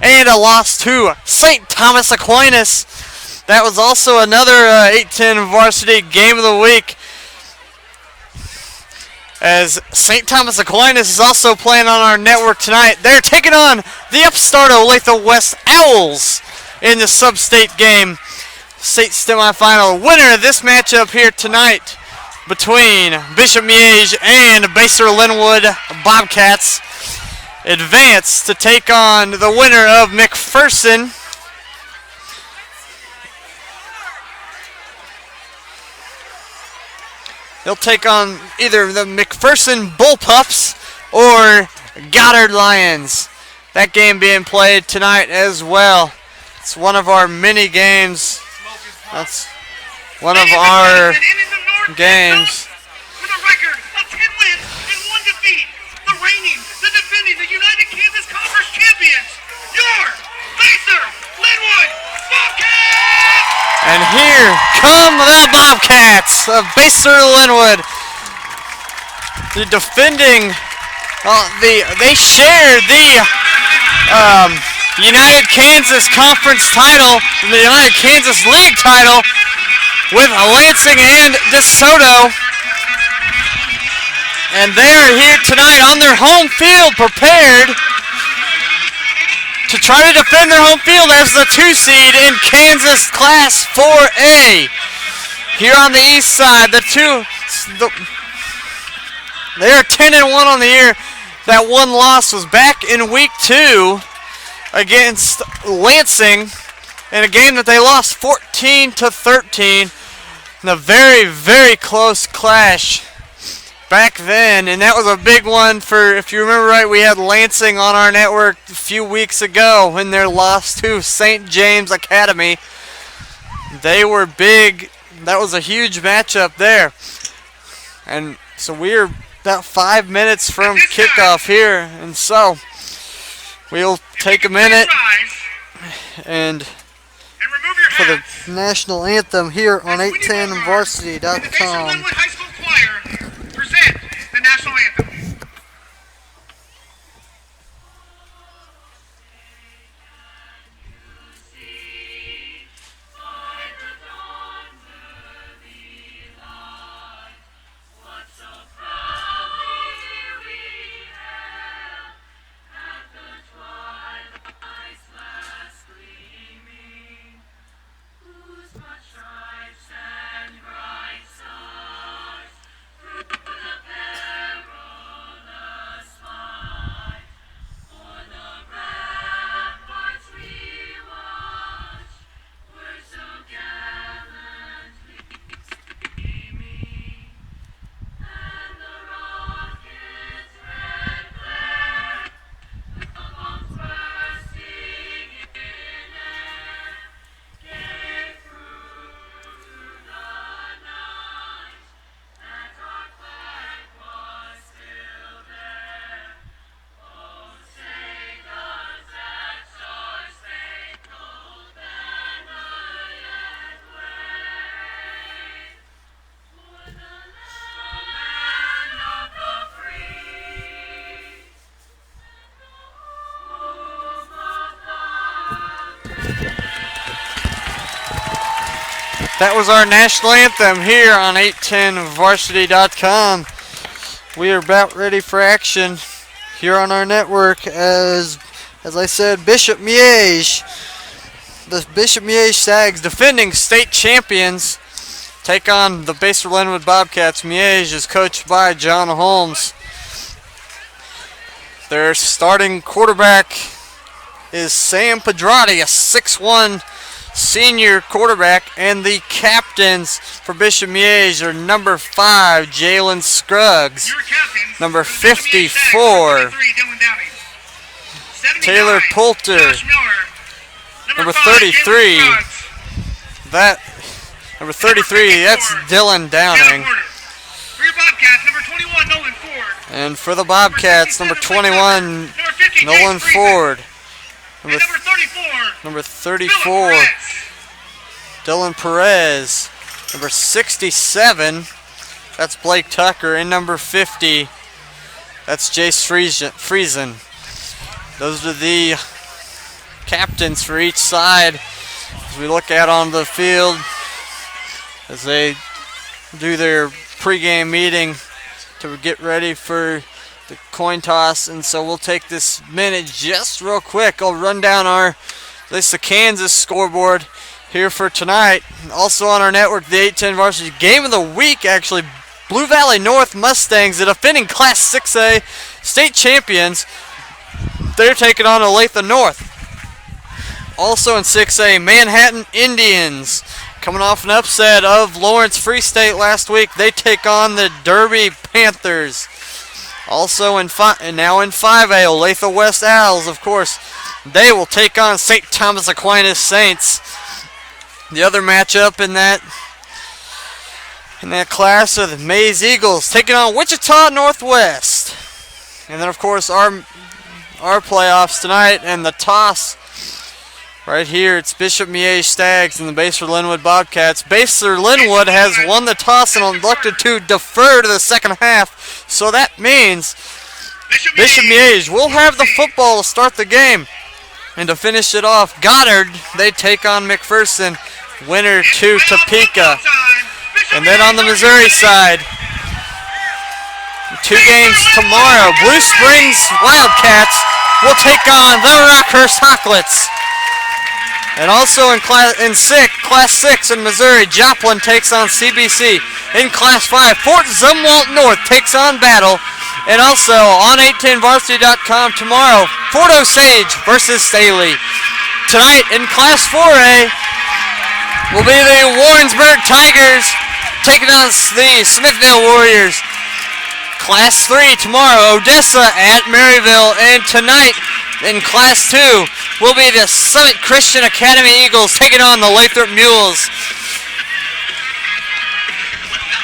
and a loss to St. Thomas Aquinas. That was also another 8-10 varsity game of the week, as St. Thomas Aquinas is also playing on our network tonight. They're taking on the upstart Olathe West Owls in the sub-state game. State semifinal winner of this matchup here tonight between Bishop Miege and Basehor-Linwood Bobcats advance to take on the winner of McPherson. They'll take on either the McPherson Bullpups or Goddard Lions. That game being played tonight as well. It's one of our mini games. That's one of our games. With a record of 10 wins and 1 defeat, the reigning, the defending, the United Kansas Conference champions, your Basehor-Linwood Bobcats! And here come the Bobcats of Basehor-Linwood. The defending, they share the United Kansas Conference title, the United Kansas League title, with Lansing and DeSoto. And they are here tonight on their home field, prepared to try to defend their home field as the 2 seed in Kansas Class 4A. Here on the east side, they are 10-1 on the year. That one loss was back in week 2 against Lansing in a game that they lost 14-13 in a very, very close clash back then. And that was a big one for, if you remember right, we had Lansing on our network a few weeks ago in their loss to St. James Academy. They were big. That was a huge matchup there. And so we're about 5 minutes from kickoff here, and so we'll take a minute and for the national anthem here on 810varsity.com. High School Choir present the national anthem. That was our national anthem here on 810varsity.com. We are about ready for action here on our network as I said, Bishop Miege, the Bishop Miege Sags, defending state champions, take on the Basehor-Linwood Bobcats. Miege is coached by John Holmes. Their starting quarterback is Sam Pedrati, a 6'1" senior quarterback, and the captains for Bishop Miege are number 5, Jalen Scruggs, number 54, Taylor Poulter, number 33, number 33, that's Dylan Downing. And for the Bobcats, number 21, Nolan Ford. Number 34, Dylan Perez. Number 67, that's Blake Tucker. And number 50, that's Jace Friesen. Those are the captains for each side as we look out on the field as they do their pregame meeting to get ready for the coin toss. And so we'll take this minute just real quick. I'll run down at least the Kansas scoreboard here for tonight. Also on our network, the 8-10 varsity game of the week, actually. Blue Valley North Mustangs, the defending Class 6A state champions. They're taking on Olathe North. Also in 6A, Manhattan Indians, coming off an upset of Lawrence Free State last week. They take on the Derby Panthers. Also now in 5A, Olathe West Owls, of course. They will take on St. Thomas Aquinas Saints. The other matchup in that class are the Maize Eagles taking on Wichita Northwest. And then, of course, our playoffs tonight and the toss right here. It's Bishop Miege Stags and the Basehor-Linwood Bobcats. Basehor-Linwood has won the toss and elected to defer to the second half. So that means Bishop Miege will have the football to start the game. And to finish it off, Goddard, they take on McPherson, winner to Topeka. And then on the Missouri side, 2 games tomorrow. Blue Springs Wildcats will take on the Rockhurst Hawklets. And also in Class 6 in Missouri, Joplin takes on CBC. In Class 5, Fort Zumwalt North takes on Battle. And also on 810varsity.com tomorrow, Fort Osage versus Staley. Tonight in Class 4A will be the Warrensburg Tigers taking on the Smithville Warriors. Class 3 tomorrow, Odessa at Maryville. And tonight in Class 2 will be the Summit Christian Academy Eagles taking on the Lathrop Mules.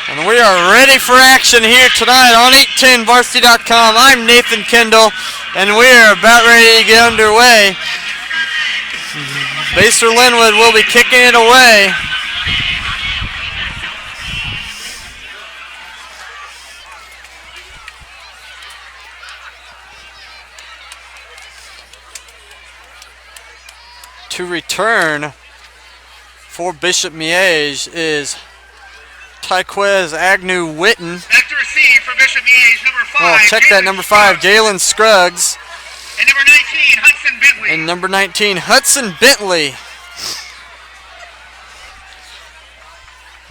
And we are ready for action here tonight on 810varsity.com. I'm Nathan Kendall, and we are about ready to get underway. Basehor-Linwood will be kicking it away. To return for Bishop Miege is Tyquez Agnew Witten. Back to receive for Bishop Miege, number 5. Oh, check that, number 5, Jalen Scruggs. And number 19, Hudson Bentley. And number 19, Hudson Bentley.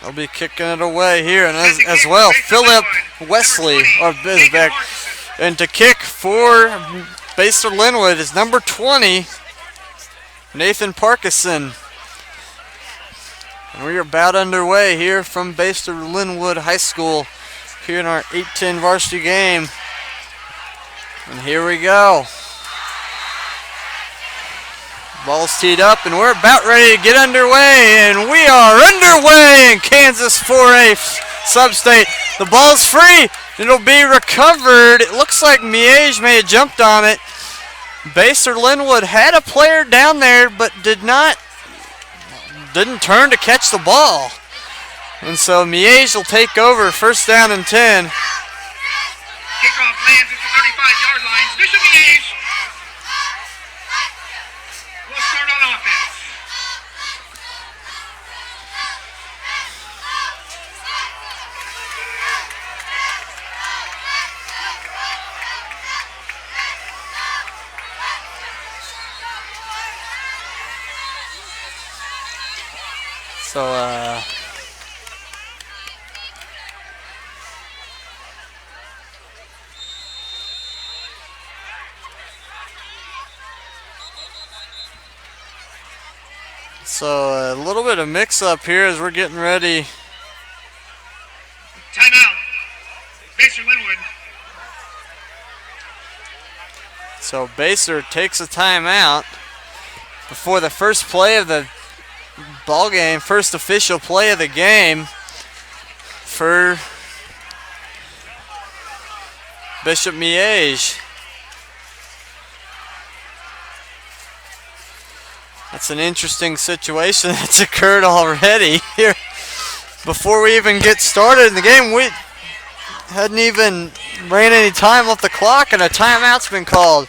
They'll be kicking it away here, and as well, Philip Wesley is back. And to kick for Basehor-Linwood is number 20, Nathan Parkinson. And we are about underway here from Basehor-Linwood High School here in our 8-10 varsity game. And here we go. Ball's teed up, and we're about ready to get underway. And we are underway in Kansas 4A Sub-State. The ball's free. It'll be recovered. It looks like Miege may have jumped on it. Basehor-Linwood had a player down there, but didn't turn to catch the ball. And so Miege will take over, first down and 10. Kickoff lands at the 35-yard line. Bishop Miege will start on offense. So a little bit of mix-up here as we're getting ready. Timeout. Basehor-Linwood. So Basehor takes a timeout before the first play of the ball game, first official play of the game for Bishop Miege. That's an interesting situation that's occurred already here. Before we even get started in the game, we hadn't even ran any time off the clock, and a timeout's been called.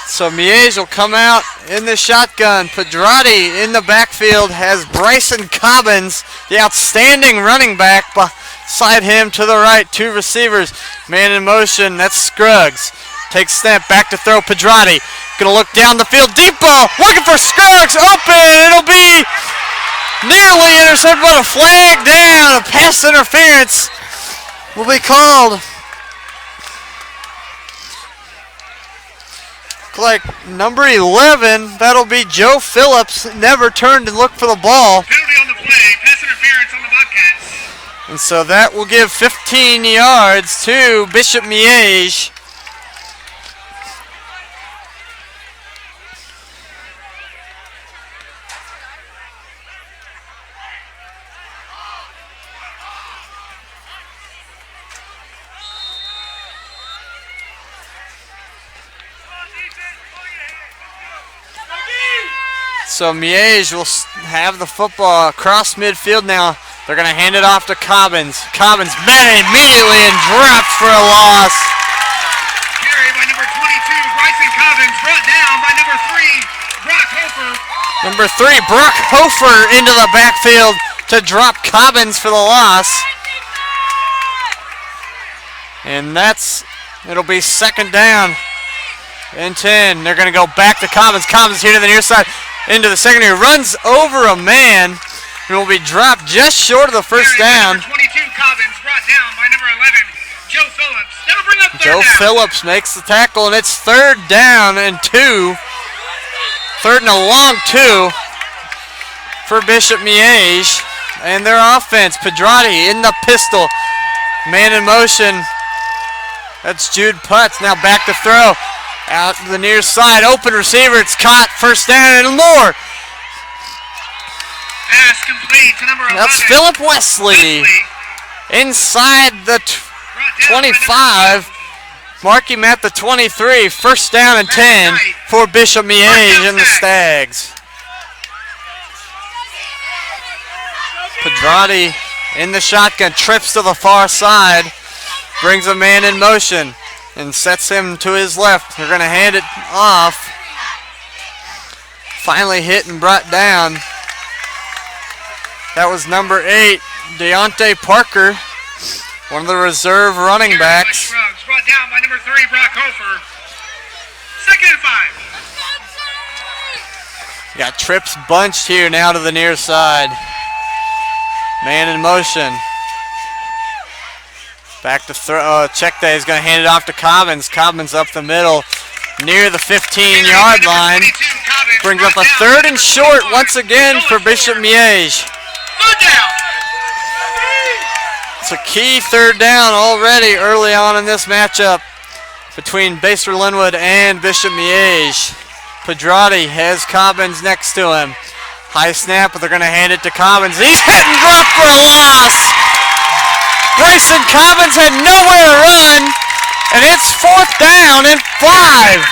So Miege will come out in the shotgun. Pedrati in the backfield has Bryson Cobbins, the outstanding running back, beside him to the right. Two receivers. Man in motion. That's Scruggs. Takes snap. Back to throw. Pedrati. Going to look down the field. Deep ball. Looking for Scruggs. Open. It'll be nearly intercepted, but a flag down. A pass interference will be called. Like number 11, that'll be Joe Phillips, never turned and looked for the ball. Penalty on the play, pass interference on the Bobcats. And so that will give 15 yards to Bishop Miege. So Miege will have the football across midfield now. They're going to hand it off to Cobbins. Cobbins met immediately and dropped for a loss. Carry by number 22, Bryson Cobbins, brought down by number 3, Brock Hofer. Number 3, Brock Hofer into the backfield to drop Cobbins for the loss. And it'll be second down and 10. They're going to go back to Cobbins. Cobbins here to the near side. Into the secondary, runs over a man, and will be dropped just short of the first down. Number 22, Cobbins, brought down by number 11, Joe Phillips. That'll bring up Joe Phillips makes the tackle, and it's third down and 2. Third and a long 2 for Bishop Miege. And their offense, Pedrati in the pistol. Man in motion. That's Jude Putz. Now back to throw. Out to the near side, open receiver, it's caught, first down and more. Pass complete to number 11. That's Philip Wesley. Inside the 25, mark him at the 23, first down and 10 for Bishop Miege and the Stags. Pedrati in the shotgun, trips to the far side, brings a man in motion. And sets him to his left. They're going to hand it off. Finally hit and brought down. That was number 8, Deontay Parker, one of the reserve running backs. Brought down by number 3, Brock Hofer. Second and 5. Got trips bunched here now to the near side. Man in motion. Back to throw. Check day is going to hand it off to Cobbins. Cobbins up the middle near the 15-yard line. Brings up a third and short once again for Bishop Miege. It's a key third down already early on in this matchup between Basehor-Linwood and Bishop Miege. Pedrati has Cobbins next to him. High snap, but they're going to hand it to Cobbins. He's hit and dropped for a loss. Bryson Cobbins had nowhere to run, and it's fourth down and 5. 22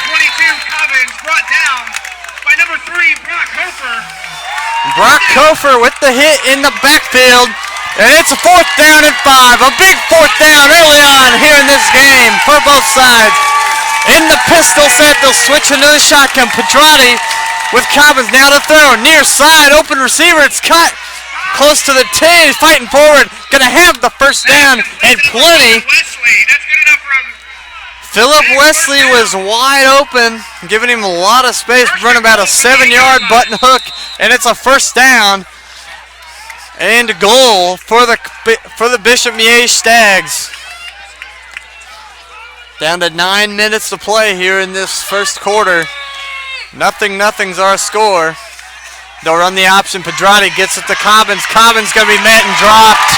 Cobbins brought down by number 3, Brock Hofer. Brock Hofer with the hit in the backfield, and it's a fourth down and 5. A big fourth down early on here in this game for both sides. In the pistol set, they'll switch into the shotgun. Pedrati with Cobbins now to throw. Near side, open receiver, it's cut. Close to the 10, he's fighting forward. Gonna have the first down and plenty. Philip Wesley was wide open, giving him a lot of space, running about a 7-yard button hook, and it's a first down and goal for the Bishop Miege Stags. Down to 9 minutes to play here in this first quarter. Nothing's our score. They'll run the option. Pedrati gets it to Cobbins. Cobbins going to be met and dropped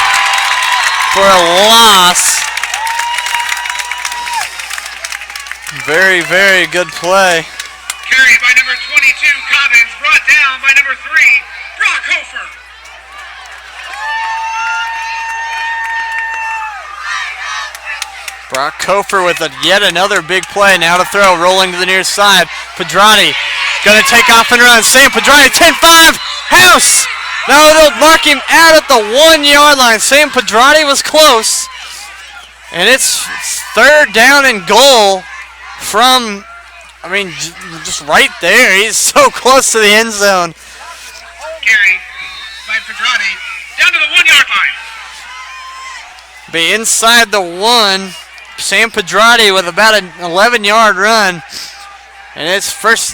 for a loss. Very, very good play. Carried by number 22, Cobbins. Brought down by number 3, Brock Hofer. Brock Hofer with yet another big play. Now to throw, rolling to the near side. Pedrati going to take off and run. Sam Pedrati, 10-5, house. Now they'll mark him out at the 1-yard line. Sam Pedrati was close. And it's third down and goal from I mean, just right there. He's so close to the end zone. Carry by Pedrati down to the 1-yard line. Be inside the 1. Sam Pedrati with about an 11-yard run. And it's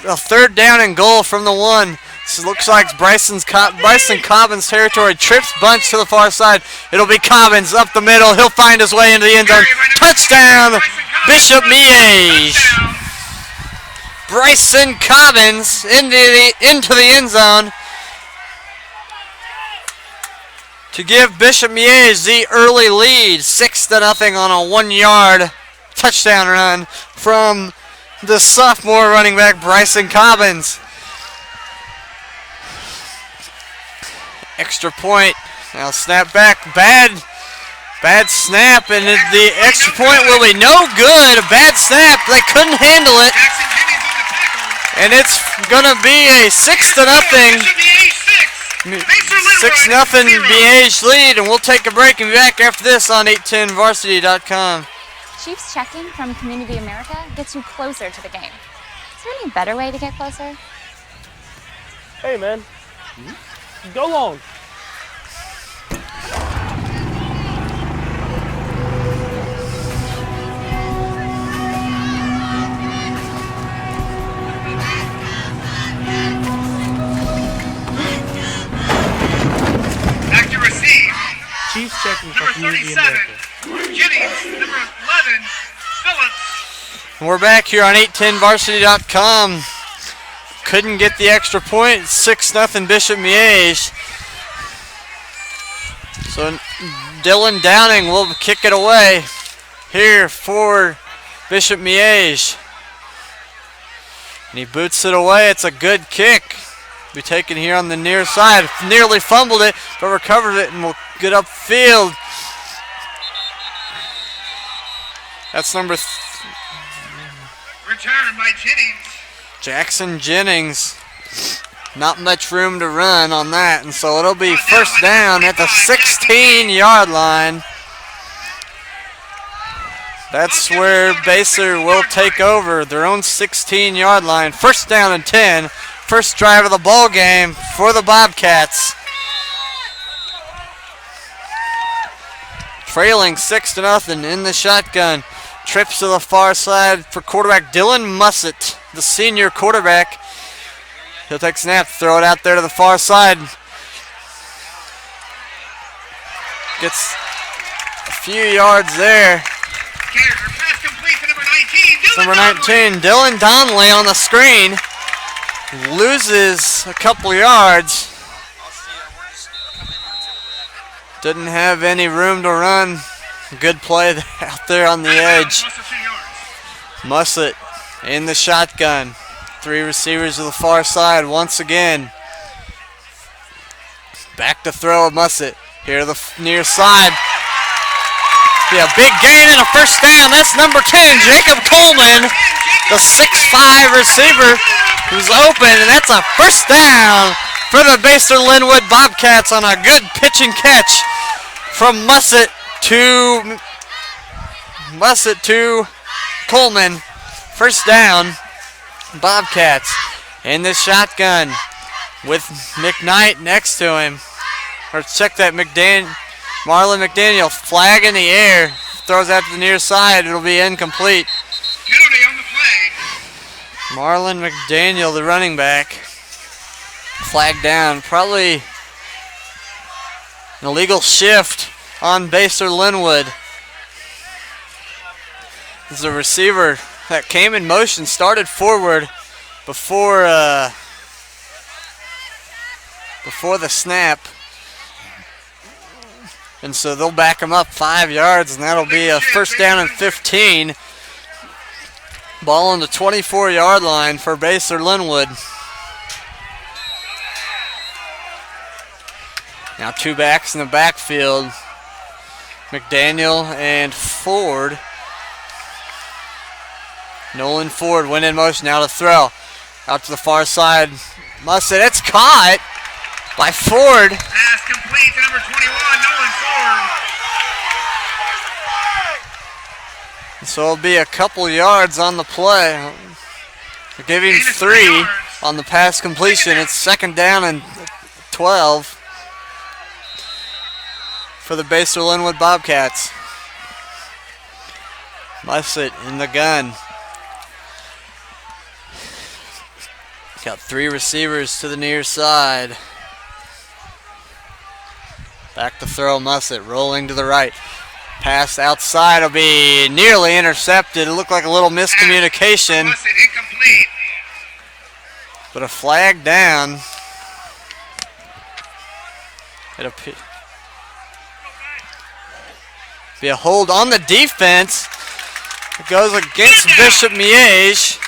a third down and goal from the 1. This looks like Bryson Cobbins' territory. Trips bunch to the far side. It'll be Cobbins up the middle. He'll find his way into the end zone. Touchdown, Bishop Miege. Bryson Cobbins into the end zone to give Bishop Miege the early lead, 6-0 on a 1-yard touchdown run from the sophomore running back Bryson Cobbins. Extra point. Now snap back. Bad snap, and the extra point will be no good. A bad snap. They couldn't handle it. And it's going to be a 6-0. 6-0 Miege lead, and we'll take a break and be back after this on 810varsity.com. Chiefs checking from Community America gets you closer to the game. Is there any better way to get closer? Hey, man. Go long. Back to receive. Chiefs checking for Number Community 37, America. Jennings. Number 11, Phillips. We're back here on 810varsity.com. Couldn't get the extra point. 6-0 Bishop Miege. So Dylan Downing will kick it away here for Bishop Miege. And he boots it away. It's a good kick. Be taken here on the near side. Nearly fumbled it, but recovered it and will get upfield. That's number Return by Jennings. Jackson Jennings. Not much room to run on that, and so it'll be first down at the 16-yard line. That's where Basehor will take over their own 16-yard line. First down and 10. First drive of the ball game for the Bobcats. Trailing 6-0 in the shotgun. Trips to the far side for quarterback Dylan Mussett, the senior quarterback. He'll take snap, throw it out there to the far side. Gets a few yards there. Pass complete to number 19. Number 19, Dylan Donnelly on the screen. Loses a couple yards. Didn't have any room to run. Good play out there on the edge. Mussett in the shotgun. 3 receivers to the far side once again. Back to throw of Mussett. Here to the near side. Yeah, big gain and a first down. That's number 10, Jacob Coleman, the 6'5 receiver who's open, and that's a first down for the Basehor-Linwood Bobcats on a good pitch and catch from Mussett to Coleman. First down, Bobcats in the shotgun with McKnight next to him. Or check that, Marlon McDaniel, flag in the air, throws out to the near side. It'll be incomplete. Penalty on the play. Marlon McDaniel, the running back, flag down. Probably an illegal shift on Basehor-Linwood. This is a receiver that came in motion, started forward before the snap. And so they'll back him up 5 yards, and that'll be a first down and 15. Ball on the 24-yard line for Basehor-Linwood. Now 2 backs in the backfield. McDaniel and Ford. Nolan Ford went in motion, now to throw. Out to the far side. Mussett, it's caught by Ford. Pass complete to number 21, Nolan Ford. So it'll be a couple yards on the play. They're giving 3 on the pass completion. It's 2nd down and 12 for the Basehor-Linwood Bobcats. Mussett in the gun. Got 3 receivers to the near side. Back to throw, Mussett rolling to the right. Pass outside will be nearly intercepted. It looked like a little miscommunication. Mussett incomplete. But a flag down. It'll be a hold on the defense. It goes against Bishop Miege.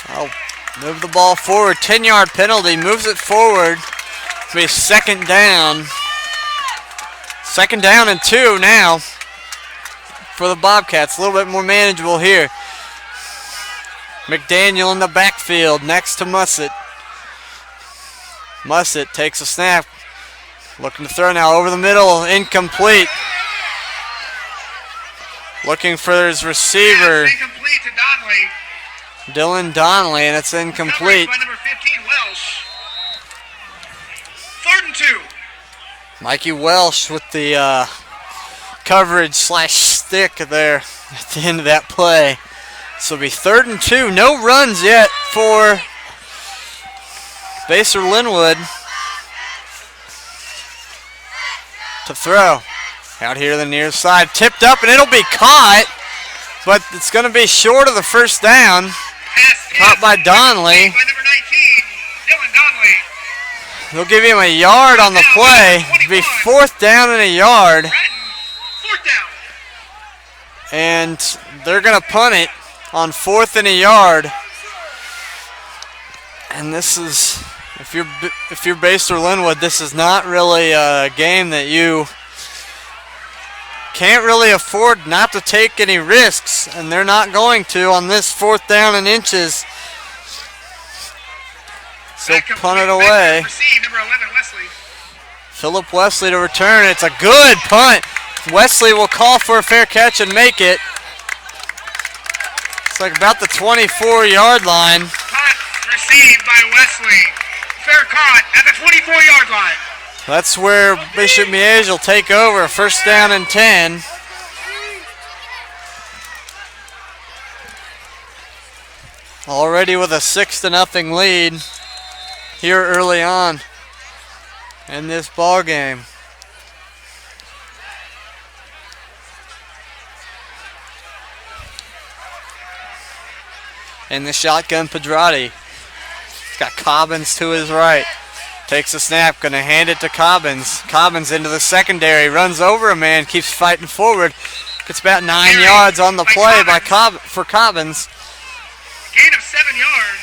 I'll move the ball forward. 10-yard penalty. Moves it forward. It'll be 2nd down. 2nd down and 2 now for the Bobcats. A little bit more manageable here. McDaniel in the backfield next to Mussett. Mussett takes a snap. Looking to throw now over the middle. Incomplete. Looking for his receiver. Incomplete to Donnelly. Dylan Donnelly, and it's incomplete. By number 15, Welsh. 3rd and 2. Mikey Welsh with the coverage / stick there at the end of that play. So it'll be 3rd and 2. No runs yet for Basehor-Linwood to throw. Out here to the near side. Tipped up, and it'll be caught. But it's going to be short of the 1st down. Caught by Donnelly. By number 19, Dylan Donnelly. They'll give him a yard on the play. It'll be 4th down and a yard. 4th down. And they're going to punt it on 4th and a yard. And this is, if you're Basehor-Linwood, this is not really a game that you can't really afford not to take any risks, and they're not going to on this 4th down and inches. So punt it away. Number 11, Wesley. Philip Wesley to return. It's a good punt. Wesley will call for a fair catch and make it. It's like about the 24-yard line. Punt received by Wesley. Fair caught at the 24-yard line. That's where Bishop Miege will take over. 1st down and 10. Already with a 6-0 lead here early on in this ball game. In the shotgun, Pedrati. He's got Cobbins to his right. Takes a snap, gonna hand it to Cobbins. Cobbins into the secondary, runs over a man, keeps fighting forward. Gets about 9 yards on the play for Cobbins. Gain of 7 yards.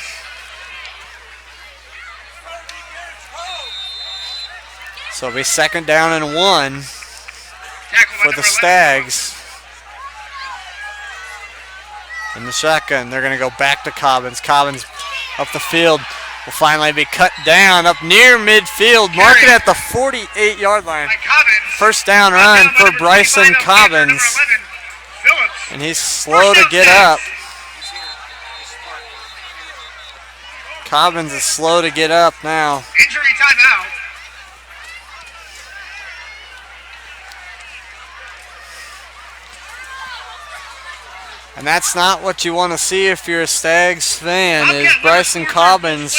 So it'll be 2nd down and 1 for the Stags. In the shotgun, they're gonna go back to Cobbins. Cobbins up the field. Will finally be cut down up near midfield. Mark it at the 48-yard line. 1st down run for Bryson Cobbins. And he's slow to get up. Cobbins is slow to get up now. Injury timeout. And that's not what you want to see if you're a Stags fan, is Bryson Cobbins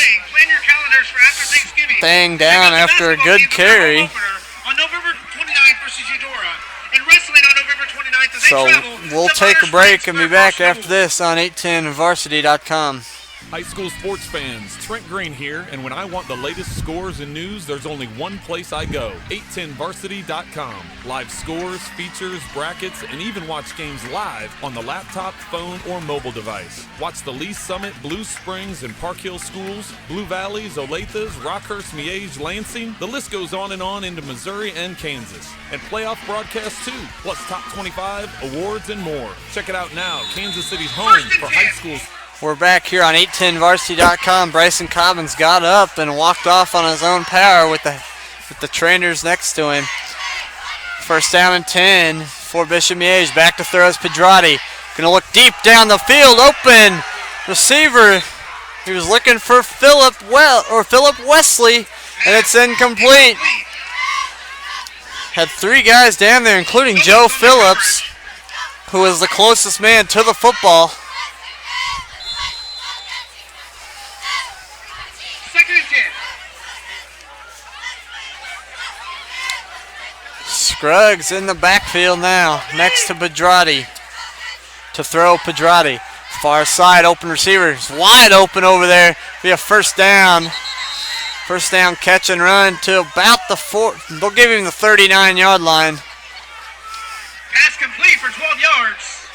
staying down after a good carry. On November 29th versus Eudora. And wrestling on November 29th as they So travel we'll to take a Myers break Springs and be for back Barcelona. after this on 810varsity.com. High school sports fans, Trent Green here, and when I want the latest scores and news, there's only one place I go, 810varsity.com. Live scores, features, brackets, and even watch games live on the laptop, phone, or mobile device. Watch the Lee Summit, Blue Springs, and Park Hill schools, Blue Valleys, Olathes, Rockhurst, Miege, Lansing. The list goes on into Missouri and Kansas. And playoff broadcasts too, plus top 25, awards, and more. Check it out now, Kansas City's home for high schools. We're back here on 810varsity.com. Bryson Cobbins got up and walked off on his own power with the trainers next to him. 1st down and 10. for Bishop Miege. Back to throw is Pedrati. Gonna look deep down the field. Open receiver. He was looking for Philip Wesley, and it's incomplete. Had 3 guys down there, including Joe Phillips, who was the closest man to the football. Second and 10. Scruggs in the backfield now, next to Pedrati. To throw Pedrati. Far side, open receivers. Wide open over there. Be a first down. First down catch and run to about the 4. They'll give him the 39-yard line. Pass complete for 12 yards.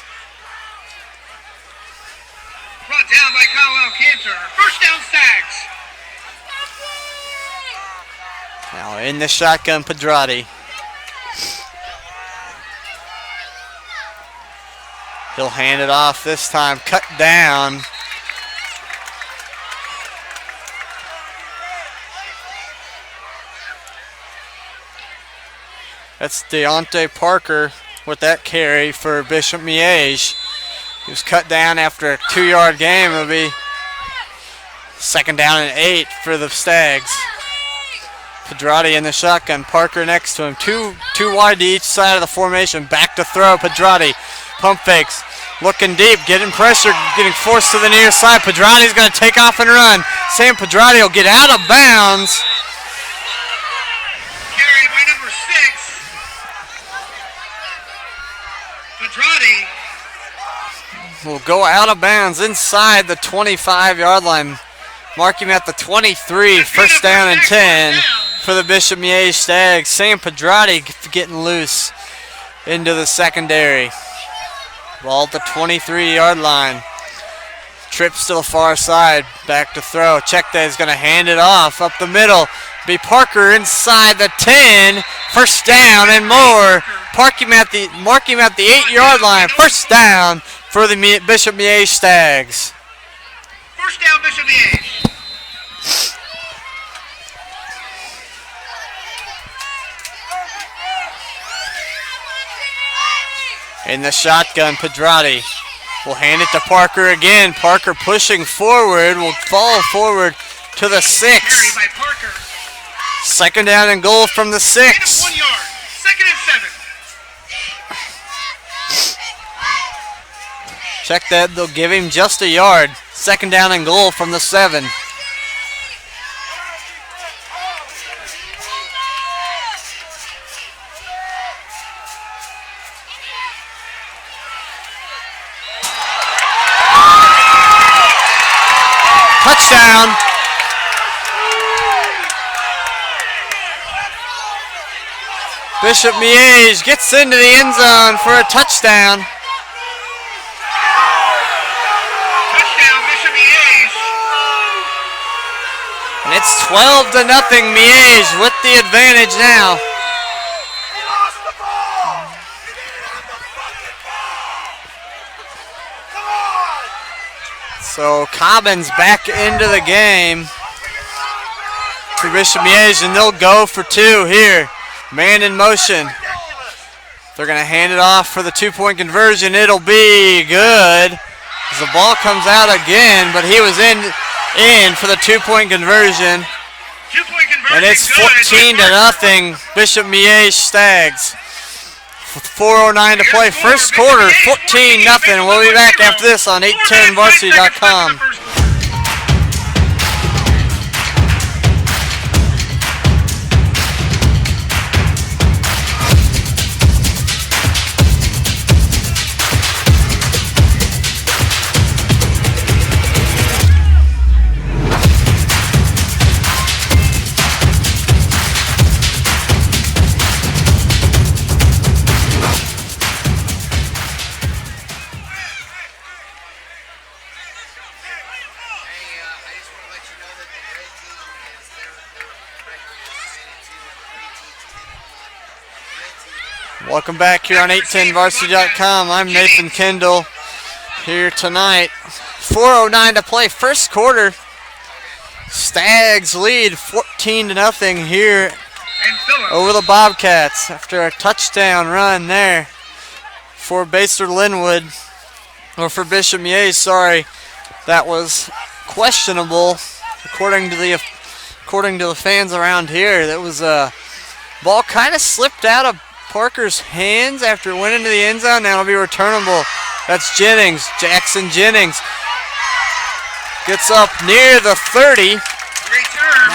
Brought down by Kyle Cantor. First down Stags. Now in the shotgun, Pedrati. He'll hand it off this time. Cut down. That's Deontay Parker with that carry for Bishop Miege. He was cut down after a 2-yard game. It'll be second down and 8 for the Stags. Pedrati in the shotgun. Parker next to him. Two wide to each side of the formation. Back to throw. Pedrati. Pump fakes. Looking deep. Getting pressure. Getting forced to the near side. Pedrati's going to take off and run. Sam Pedrati will get out of bounds. Carried by number 6. Pedrati. Will go out of bounds inside the 25-yard line. Mark him at the 23. First down and 10 for the Bishop Miege Stags. Sam Pedrati getting loose into the secondary. Ball at the 23-yard line. Trips to the far side. Back to throw. Check that is going to hand it off up the middle. Be Parker inside the 10. First down and more. Mark him at the 8-yard line. First down for the Bishop Miege Stags. First down Bishop Miege. In the shotgun, Pedrati will hand it to Parker again. Parker pushing forward, will fall forward to the 6. Carried by Parker. Second down and goal from the 6. Gain of 1 yard. Second and 7. Check that, they'll give him just a yard. Second down and goal from the 7. Touchdown. Bishop Miege gets into the end zone for a touchdown. Touchdown Bishop Miege. And it's 12-0 Miege with the advantage now. So Cobbins back into the game for Bishop Miege, and they'll go for 2 here. Man in motion. They're going to hand it off for the 2-point conversion. It'll be good as the ball comes out again, but he was in for the 2-point conversion. 2-point conversion. And it's 14-0 Bishop Miege Stags. 4:09 to play. First quarter, 14-0. We'll be back after this on 810varsity.com. Welcome back here on 810varsity.com. I'm Nathan Kendall here tonight. 4:09 to play, first quarter. Stags lead 14-0 here over the Bobcats after a touchdown run there for Basehor-Linwood, or for Bishop Miege, sorry. That was questionable, according to the fans around here. That was a ball kind of slipped out of Parker's hands after it went into the end zone. Now it'll be returnable. That's Jennings, Jackson Jennings. Gets up near the 30.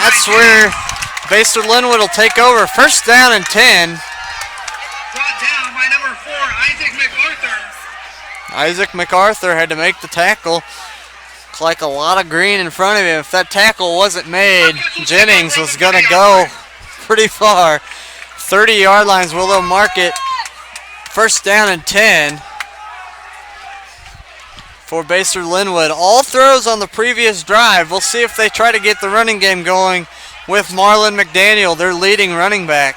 That's where Basehor-Linwood will take over. First down and 10. Brought down by number 4, Isaac MacArthur. Isaac MacArthur had to make the tackle. Looks like a lot of green in front of him. If that tackle wasn't made, Jennings was going to go pretty far. 30-yard lines where they'll mark it. First down and 10 for Basehor-Linwood. All throws on the previous drive. We'll see if they try to get the running game going with Marlon McDaniel, their leading running back.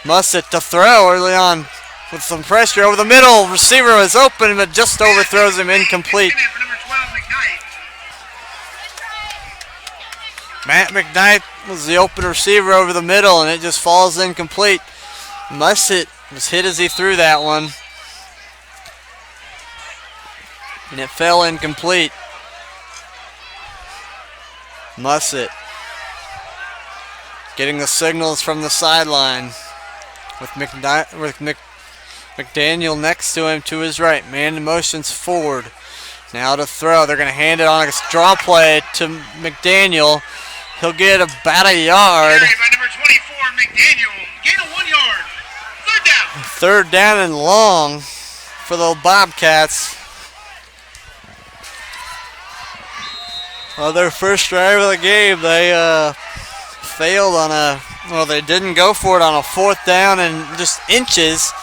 Mussett to throw early on with some pressure over the middle. Receiver was open, but just overthrows him, incomplete. Matt McKnight was the open receiver over the middle, and it just falls incomplete. Mussett was hit as he threw that one, and it fell incomplete. Mussett getting the signals from the sideline with McDaniel next to him to his right. Man in motions forward. Now to throw. They're going to hand it on a draw play to McDaniel. He'll get about a yard. Carried by number 24, McDaniel. Gain of 1 yard. Third down. Third down and long for the Bobcats. On their first drive of the game, they failed on they didn't go for it on a 4th down and just inches.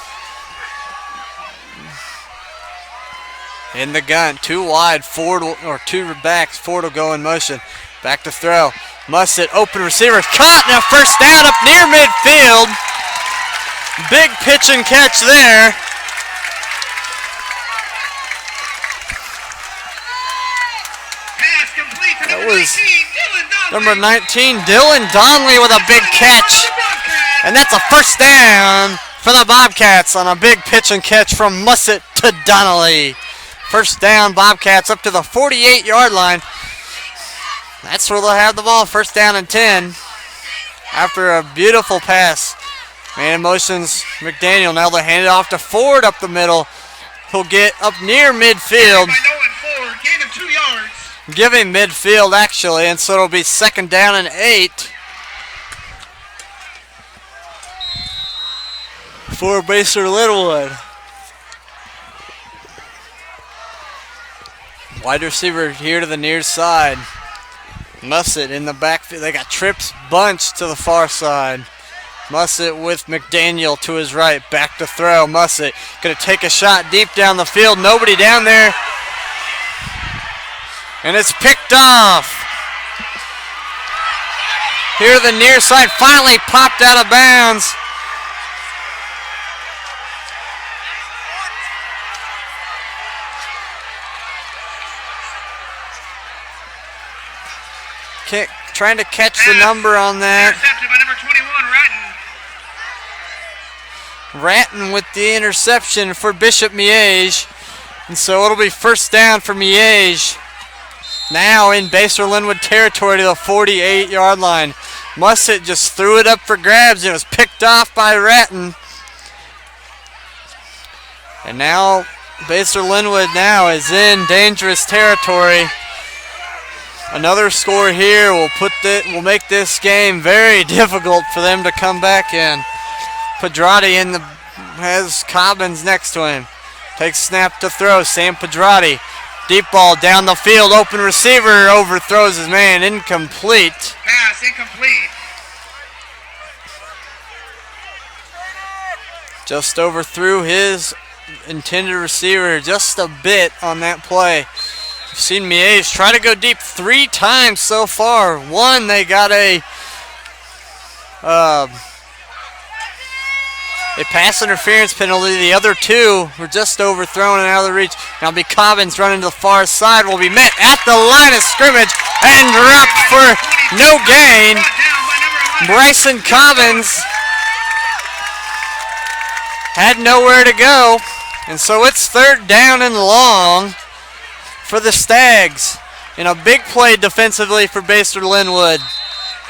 In the gun, 2 wide, Ford, or 2 backs, Ford will go in motion. Back to throw. Mussett, open receiver, caught, now first down up near midfield. Big pitch and catch there. Pass complete to That number was 19, Dylan Donnelly. Number 19, Dylan Donnelly with a big catch. And that's a first down for the Bobcats on a big pitch and catch from Mussett to Donnelly. First down, Bobcats up to the 48-yard line. That's where they'll have the ball, first down and 10. After a beautiful pass. Man in motions, McDaniel. Now they'll hand it off to Ford up the middle. He'll get up near midfield. By Nolan Ford, gain of 2 yards. Give him midfield, actually, and so it'll be second down and 8 for Basehor-Linwood. Wide receiver here to the near side. Mussett in the backfield. They got trips bunched to the far side. Mussett with McDaniel to his right. Back to throw. Mussett going to take a shot deep down the field. Nobody down there. And it's picked off. Here the near side finally popped out of bounds. Trying to catch the number on that. Intercepted by number 21, Ratton. Ratton with the interception for Bishop Miege. And so it'll be first down for Miege. Now in Basehor-Linwood territory to the 48-yard line. Mussett just threw it up for grabs. It was picked off by Ratton. And now Basehor-Linwood now is in dangerous territory. Another score here will make this game very difficult for them to come back in. Pedrati has Cobbins next to him. Takes snap to throw. Sam Pedrati. Deep ball down the field. Open receiver overthrows his man. Incomplete. Pass incomplete. Just overthrew his intended receiver just a bit on that play. We've seen Miege try to go deep 3 times so far. One, they got a pass interference penalty. The other 2 were just overthrown and out of the reach. Now be Cobbins running to the far side. Will be met at the line of scrimmage and dropped for no gain. Bryson Cobbins had nowhere to go. And so it's 3rd down and long for the Stags. And a big play defensively for Basehor-Linwood.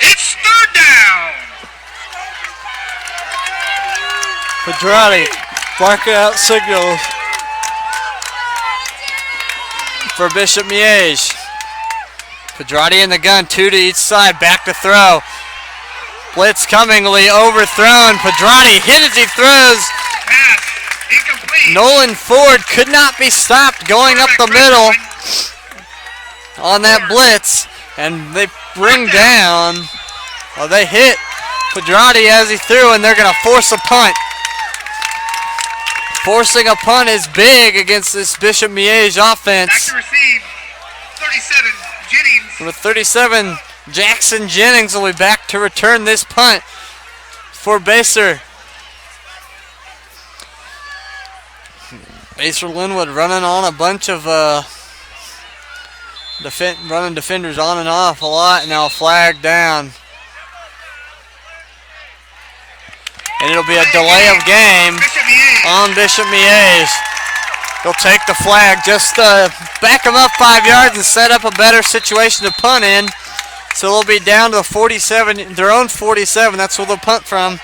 It's 3rd down. Pedrati barking out signals for Bishop Miege. Pedrati in the gun, 2 to each side, back to throw. Blitz coming, will be overthrown. Pedrati hit as he throws. Pass incomplete. Nolan Ford could not be stopped going up the middle on that blitz. And they bring down, well, they hit Pedrati as he threw, and they're going to force a punt. Forcing a punt is big against this Bishop Miege Back offense. to receive. 37, Jennings. With 37, Jackson Jennings will be back to return this punt for Basehor. Basehor-Linwood running on a bunch of running defenders on and off a lot. Now a flag down. And it'll be a delay of game Bishop Miege. on Bishop Miege. They'll take the flag, just back them up 5 yards and set up a better situation to punt in. So they'll be down to the 47, their own 47. That's where they'll punt from.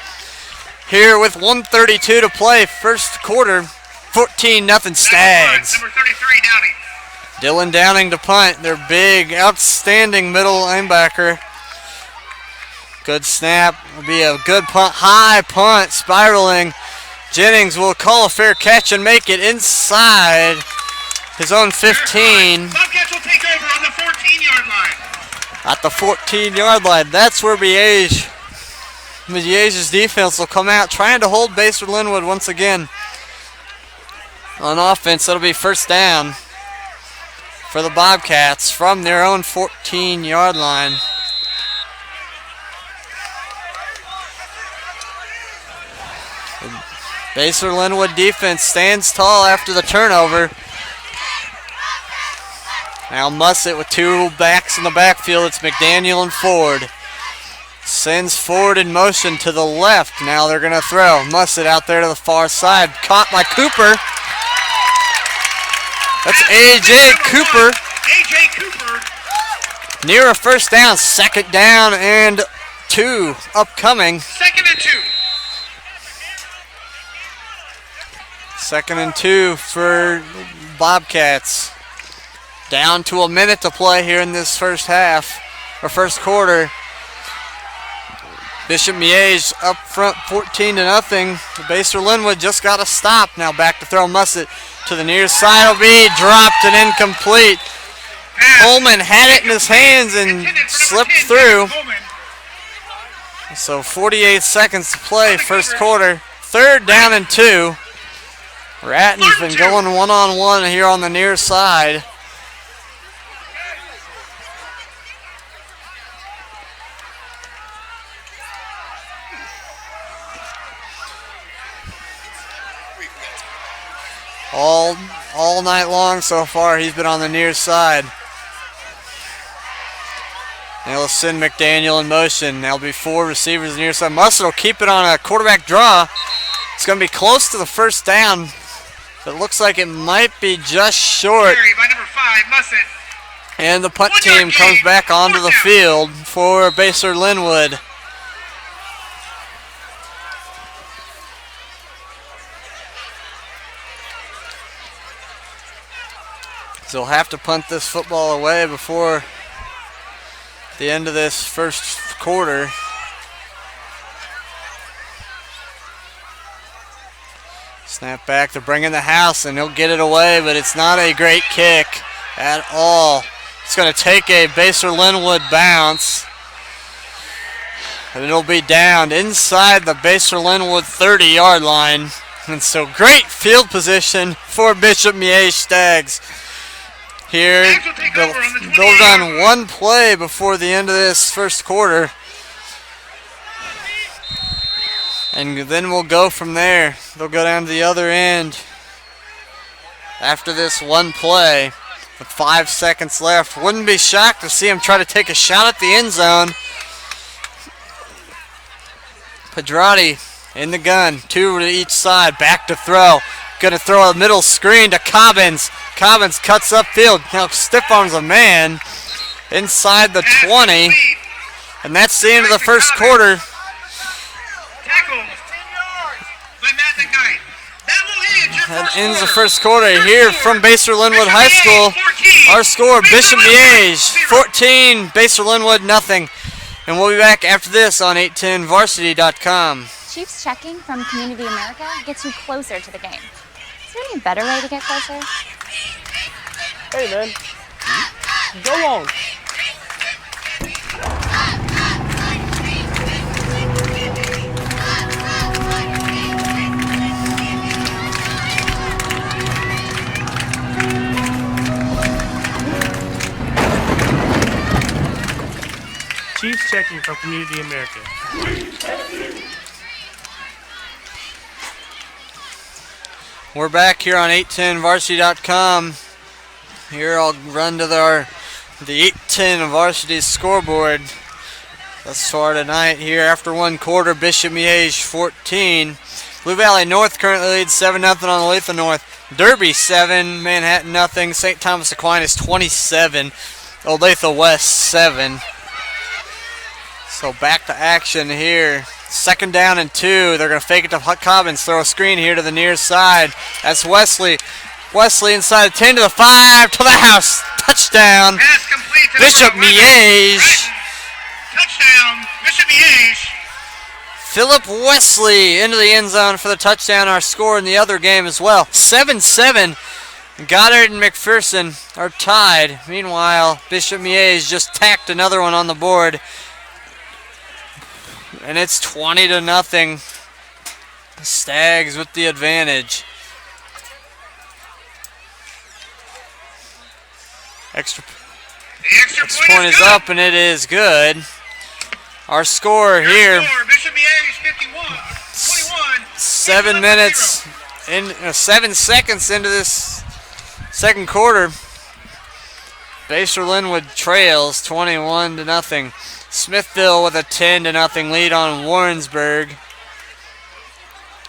Here with 1:32 to play, first quarter, 14-0 Stags. Number 33, Downey. Dylan Downing to punt, their big, outstanding middle linebacker. Good snap, will be a good punt, high punt, spiraling. Jennings will call a fair catch and make it inside his own 15. Bobcats will take over on the 14-yard line. At the 14-yard line, that's where Miege's defense will come out, trying to hold Basehor-Linwood once again. On offense, that'll be first down for the Bobcats from their own 14-yard line. Basehor-Linwood defense stands tall after the turnover. Now Mussett with 2 backs in the backfield. It's McDaniel and Ford. Sends Ford in motion to the left. Now they're going to throw. Mussett out there to the far side. Caught by Cooper. That's A.J. Cooper. A.J. Cooper. Near a first down. 2nd down and 2 upcoming. 2nd and 2. 2nd and 2 for Bobcats. Down to a minute to play here in this first half, or first quarter. Bishop Miege up front 14-0. Basehor-Linwood just got a stop. Now back to throw. Mussett to the near side will be dropped and incomplete. Coleman had it in his hands and slipped through. So 48 seconds to play, first quarter. 3rd down and 2. Ratton's been going one-on-one here on the near side. All night long so far, he's been on the near side. Now let's send McDaniel in motion. There'll be 4 receivers near side. Mussett will keep it on a quarterback draw. It's going to be close to the first down. It looks like it might be just short. By number 5, Mussett. And the punt team comes back onto the field for Basehor-Linwood. So they'll have to punt this football away before the end of this first quarter. Snap back, they're bringing the house, and he'll get it away, but it's not a great kick at all. It's going to take a Basehor-Linwood bounce, and it'll be downed inside the Basehor-Linwood 30-yard line. And so great field position for Bishop Miege Stags. Here, they'll run one play before the end of this first quarter. And then we'll go from there. They'll go down to the other end after this one play with 5 seconds left. Wouldn't be shocked to see him try to take a shot at the end zone. Pedrati in the gun, 2 to each side, back to throw. Gonna throw a middle screen to Cobbins. Cobbins cuts upfield. Now stiff arms a man inside the 20. And that's the end of the first quarter. Tackle by Matt McKnight. That ends the first quarter here from Basehor-Linwood High School. Our score, Bishop Miege 14, Basehor-Linwood nothing. And we'll be back after this on 810varsity.com. Chiefs checking from Community America gets you closer to the game. Is there any better way to get closer? Hey, man. Go long. Chiefs checking from Community America. We're back here on 810varsity.com. Here I'll run to the 810 Varsity scoreboard thus far tonight. Here after one quarter, Bishop Miege 14. Blue Valley North currently leads 7-0 on Olathe North. Derby 7, Manhattan nothing. St. Thomas Aquinas 27. Olathe West 7. So back to action here. 2nd down and 2. They're going to fake it to Cobbins. Throw a screen here to the near side. That's Wesley. Wesley inside the 10 to the 5 to the house. Touchdown. Pass complete to Bishop Miege. Touchdown, Bishop Miege. Philip Wesley into the end zone for the touchdown. Our score in the other game as well. 7-7. Goddard and McPherson are tied. Meanwhile, Bishop Miege just tacked another one on the board. And it's 20-0. Stags with the advantage. Extra point is up, and it is good. Our score here, Bishop Miege 51, 21. 7 minutes, 7 seconds into this second quarter. Basehor-Linwood trails 21-0. Smithville with a 10-0 lead on Warrensburg.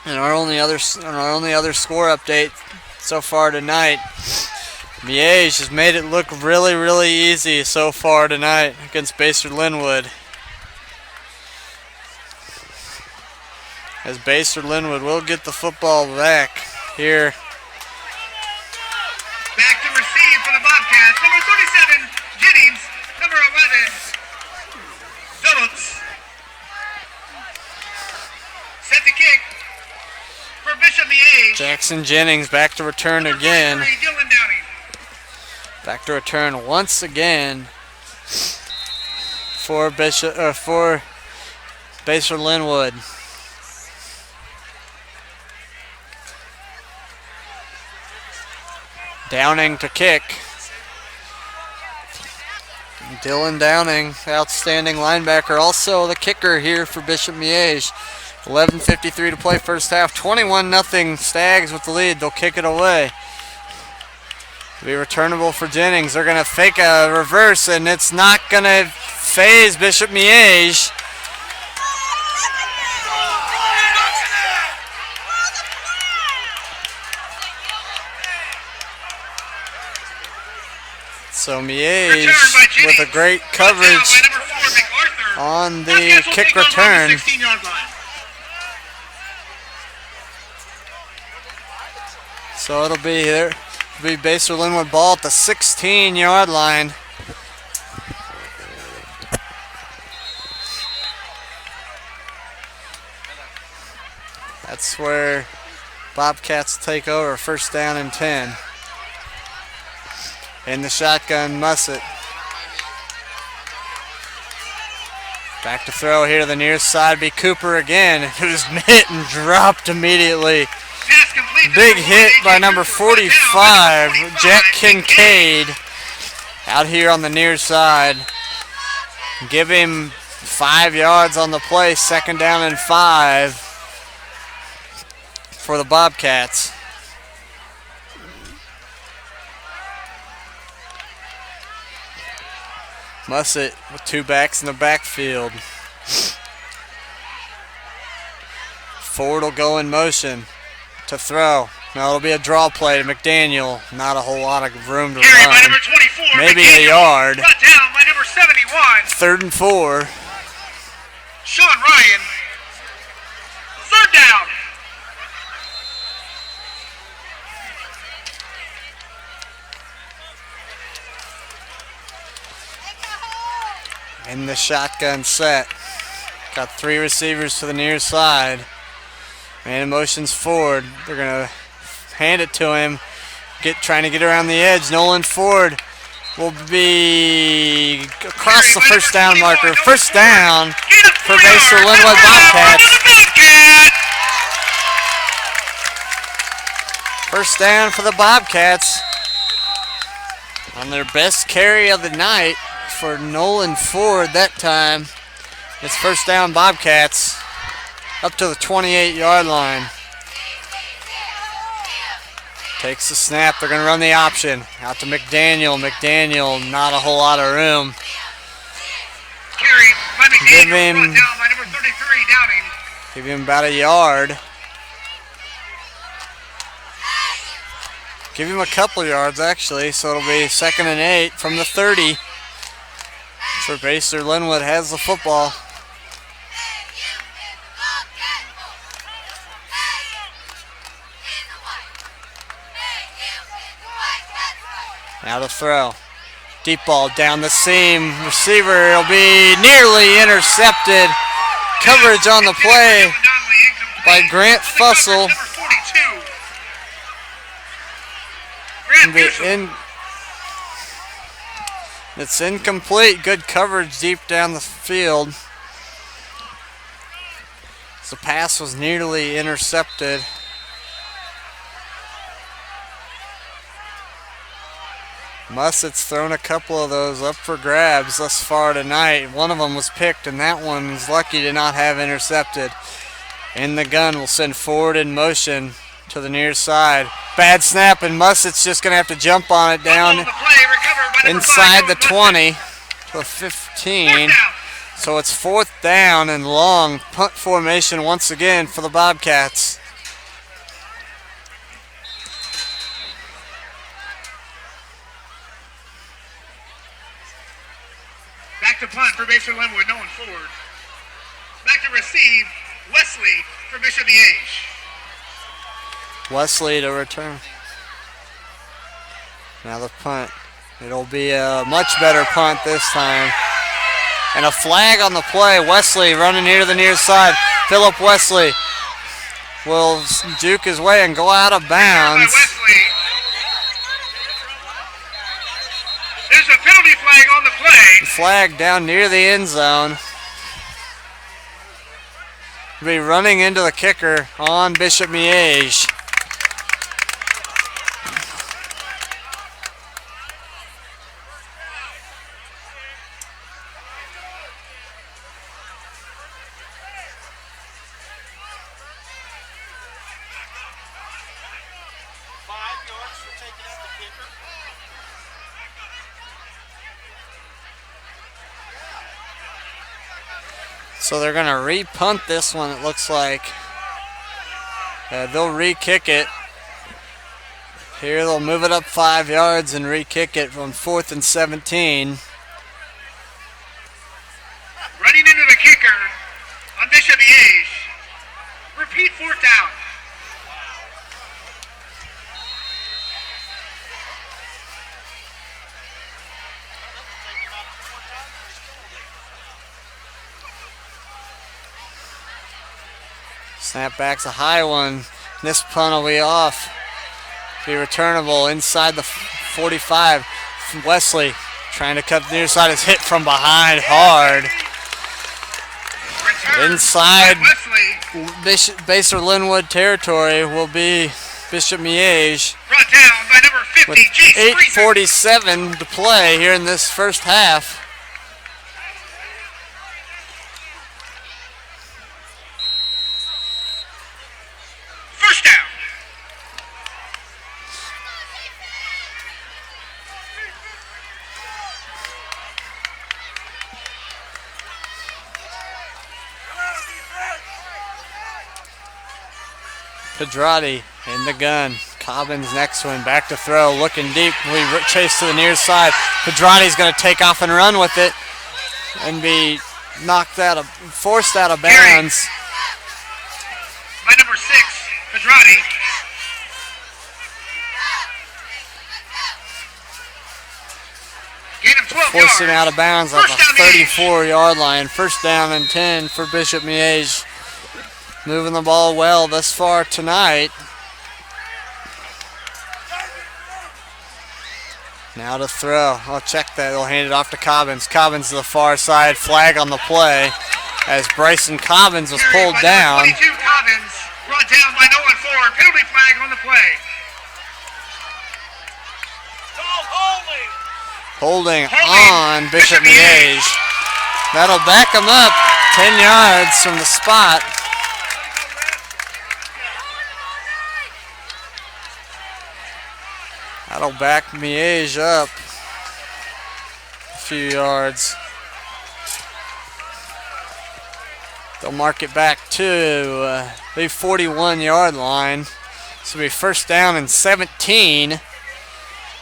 And our only other score update so far tonight. Miege has made it look really, really easy so far tonight against Basehor-Linwood. As Basehor-Linwood will get the football back here. Back to receive for the Bobcats. Number 37, Jennings. Number 11, Phillips. Set the kick for Bishop Miege. Jackson Jennings back to return again. Dylan Downing. Back to return once again for Basehor-Linwood. Downing to kick. Dylan Downing, outstanding linebacker, also the kicker here for Bishop Miege. 11:53 to play first half. 21-0 Stags with the lead. They'll kick it away. Be returnable for Jennings. They're going to fake a reverse, and it's not going to phase Bishop Miege. So Miege with a great coverage on the kick return. So it'll be there. It'll be Basehor-Linwood ball at the 16-yard line. That's where Bobcats take over. 1st down and 10. In the shotgun, Mussett. Back to throw here to the near side. Be Cooper again. It was hit and dropped immediately. Big hit by number 45, Jack Kincaid, out here on the near side. Give him 5 yards on the play. 2nd down and 5 for the Bobcats. Mussett with 2 backs in the backfield. Ford will go in motion to throw. No, it'll be a draw play to McDaniel. Not a whole lot of room to Carry by run. number 24. Maybe McDaniel. a yard. Brought down by number 71. 3rd and 4. Sean Ryan. 3rd down. In the shotgun set. Got 3 receivers to the near side. Man in motion's forward. They're going to hand it to him. Trying to get around the edge. Nolan Ford will be across the first down marker. First down for Basehor-Linwood Bobcats. First down for the Bobcats. On their best carry of the night for Nolan Ford that time. It's first down Bobcats up to the 28-yard line. Takes the snap. They're going to run the option. Out to McDaniel. McDaniel, not a whole lot of room. Carry by McDaniel. Give him- Brought down by number 33, Downing. Give him about a yard. Give him a couple yards, actually, so it'll be 2nd and 8 from the 30. For Basehor-Linwood has the football. Now the throw. Deep ball down the seam. Receiver will be nearly intercepted. Coverage on the play by Grant Fussell. Number 42. Grant Fussell. It's incomplete. Good coverage deep down the field. The pass was nearly intercepted. Mussett's thrown a couple of those up for grabs thus far tonight. One of them was picked, and that one is lucky to not have intercepted. In the gun will send forward in motion to the near side. Bad snap, and Mussett's just going to have to jump on it down inside the 20 to the 15. So it's 4th down and long. Punt formation once again for the Bobcats. Back to punt for Basehor-Linwood, Nolan Ford. Back to receive, Wesley for Bishop Miege. Wesley to return. Now the punt. It'll be a much better punt this time. And a flag on the play. Wesley running here to the near side. Philip Wesley will juke his way and go out of bounds. There's a penalty flag on the play. Flag down near the end zone. Be running into the kicker on Bishop Miege. So they're going to re-punt this one, it looks like. They'll re-kick it. Here they'll move it up 5 yards and re-kick it on 4th and 17. Running into the kicker on Bishop Miege. Repeat 4th down. Snapback's a high one. This punt will be off. Be returnable inside the 45. Wesley trying to cut the near side is hit from behind hard. Inside Basehor-Linwood territory will be Bishop Miege. Brought down by number 50, With Jace 8:47 to play here in this first half. First down. Pedrati In the gun. Cobbins next one. Back to throw. Looking deep. We chase to the near side. Pedrati's going to take off and run with it and be forced out of bounds. By number 6, Pedrati. Gain of 12 Forcing yards. out of bounds at First the down, Miege. 34-yard line. First down and 10 for Bishop Miege. Moving the ball well thus far tonight. Now to throw. I'll check that. They'll hand it off to Cobbins. Cobbins to the far side. Flag on the play as Bryson Cobbins was pulled By down. number 22, Cobbins, brought down by Nolan Ford. Penalty flag on the play. Holding on Bishop Miege. That'll back him up 10 yards from the spot. That'll back Miege up a few yards. They'll mark it back to the 41-yard line. This will be first down and 17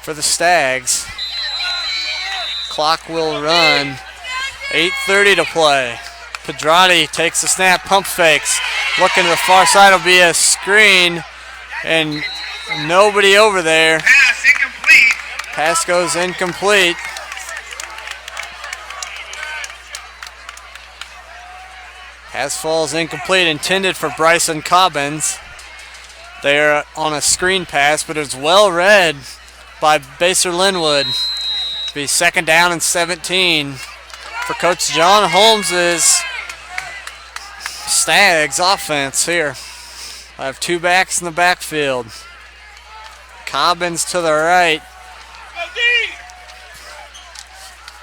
for the Stags. Clock will run. 8:30 to play. Pedrati takes the snap, pump fakes. Looking to the far side will be a screen, and nobody over there. Pass incomplete. Pass goes incomplete. Pass falls incomplete, intended for Bryson Cobbins. They're on a screen pass, but it's well read by Basehor-Linwood. Be second down and 17 for Coach John Holmes's Stags offense here. I have two backs in the backfield. Cobbins to the right.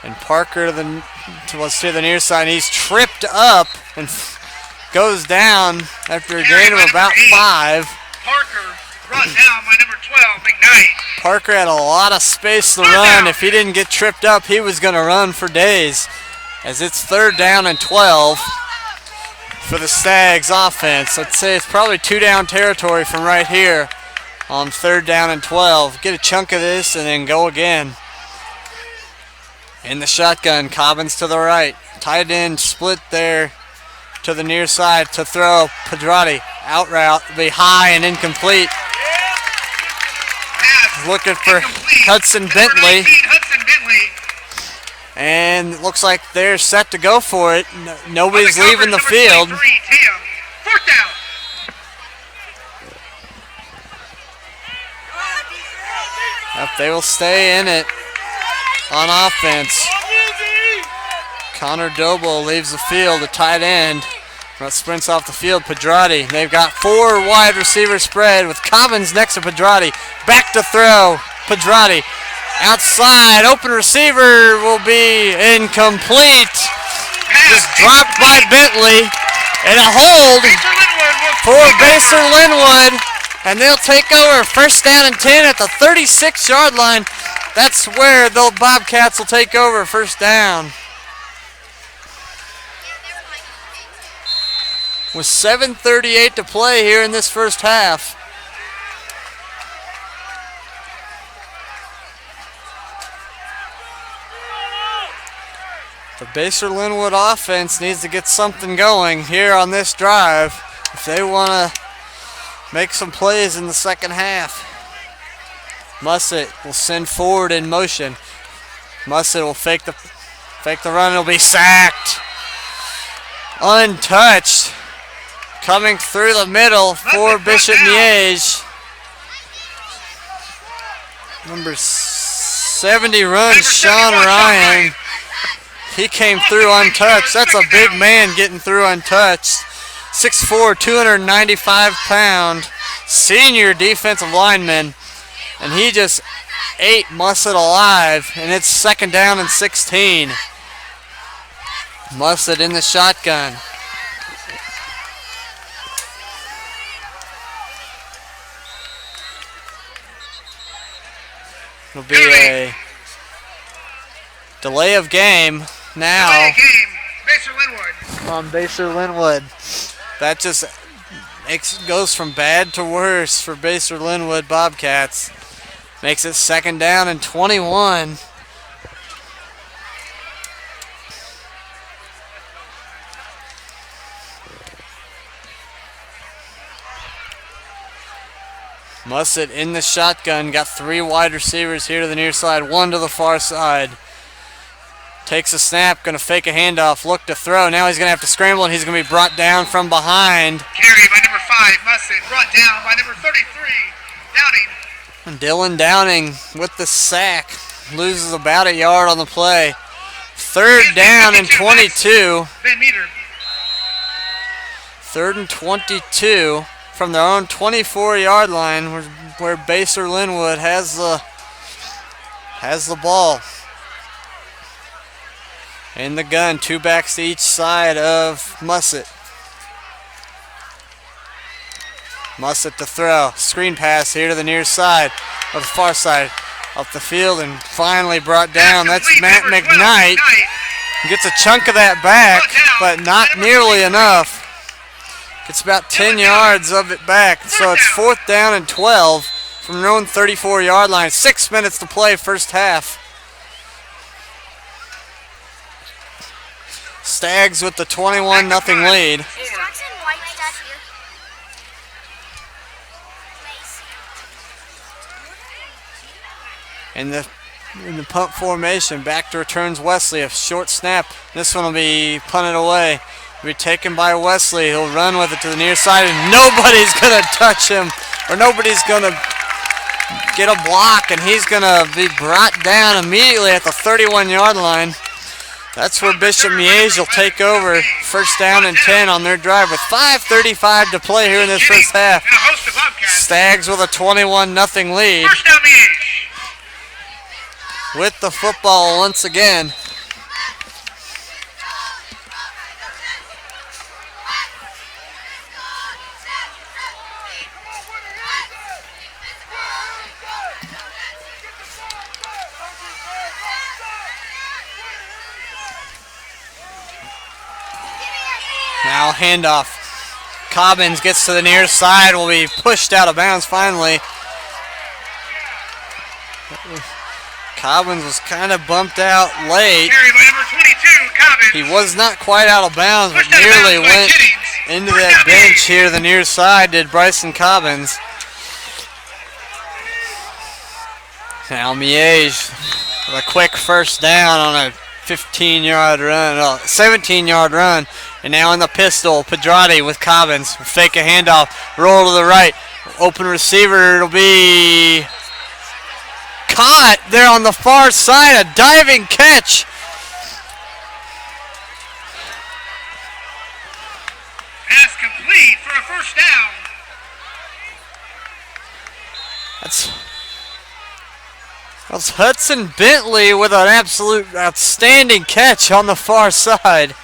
And Parker to the near side. He's tripped up and goes down after a gain of about 5. Parker brought down by number 12, McKnight. Parker had a lot of space to run. If he didn't get tripped up, he was going to run for days. As it's third down and 12 for the Stags offense. I'd say it's probably 2 down territory from right here on third down and 12. Get a chunk of this and then go again. In the shotgun, Cobbins to the right. Tight end split there to the near side to throw. Pedrati out route, be high and incomplete. Looking for Hudson Bentley. And it looks like they're set to go for it. Nobody's leaving the field. Fourth down. Yep, they will stay in it on offense. Connor Doble leaves the field, a tight end. Sprints off the field, Pedrati. They've got 4 wide receiver spread with Cobbins next to Pedrati. Back to throw, Pedrati. Outside, open receiver will be incomplete. Just dropped by Bentley. And a hold for Basehor-Linwood. And they'll take over first down and 10 at the 36-yard line. That's where the Bobcats will take over first down. With 7:38 to play here in this first half. The Basehor-Linwood offense needs to get something going here on this drive if they want to make some plays in the second half. Mussett will send forward in motion. Mussett will fake the run. It'll be sacked. Untouched. Coming through the middle for Bishop Miege. Number 70 runs Sean Ryan. He came through untouched. That's a big man getting through untouched. 6'4", 295-pound senior defensive lineman. And he just ate Mussett alive. And it's second down and 16. Mussett in the shotgun. It'll be a delay of game now on Basehor-Linwood. That just Goes from bad to worse for Basehor-Linwood Bobcats. Makes it 2nd down and 21. Mussett in the shotgun. Got 3 wide receivers here to the near side, 1 to the far side. Takes a snap, going to fake a handoff, look to throw. Now he's going to have to scramble, and he's going to be brought down from behind. Carry by number 5, Mussett. Brought down by number 33, Downing. Dylan Downing with the sack. Loses about a yard on the play. 3rd down and 22. Van Meter. 3rd and 22 from their own 24-yard line where Basehor-Linwood has the ball. In the gun, 2 backs to each side of Mussett. Mussett to throw. Screen pass here to the near side of the far side. Up the field and finally brought down. That's Matt McKnight. Gets a chunk of that back, but not nearly enough. Gets about 10 yards of it back. So it's 4th down and 12 from their own 34-yard line. 6 minutes to play, first half. Stags with the 21-0 lead. In the punt formation, back to returns Wesley. A short snap. This one will be punted away. Will be taken by Wesley. He'll run with it to the near side, and nobody's going to touch him, or nobody's going to get a block, and he's going to be brought down immediately at the 31-yard line. That's where Bishop Miege will take over. 1st down and 10 on their drive with 5:35 to play here in this first half. Stags with a 21-0 lead. First down, Miege. With the football once again. Now handoff. Cobbins gets to the near side, will be pushed out of bounds finally. Cobbins was kind of bumped out late. Carry by number 22, Cobbins. He was not quite out of bounds, but nearly went into that bench here to the near side, did Bryson Cobbins. Now Miege with a quick 1st down on a 15-yard run, 17-yard run. And now in the pistol, Pedrati with Cobbins. Fake a handoff, roll to the right. Open receiver, it'll be caught there on the far side. A diving catch. Pass complete for a 1st down. That's Hudson Bentley with an absolute outstanding catch on the far side.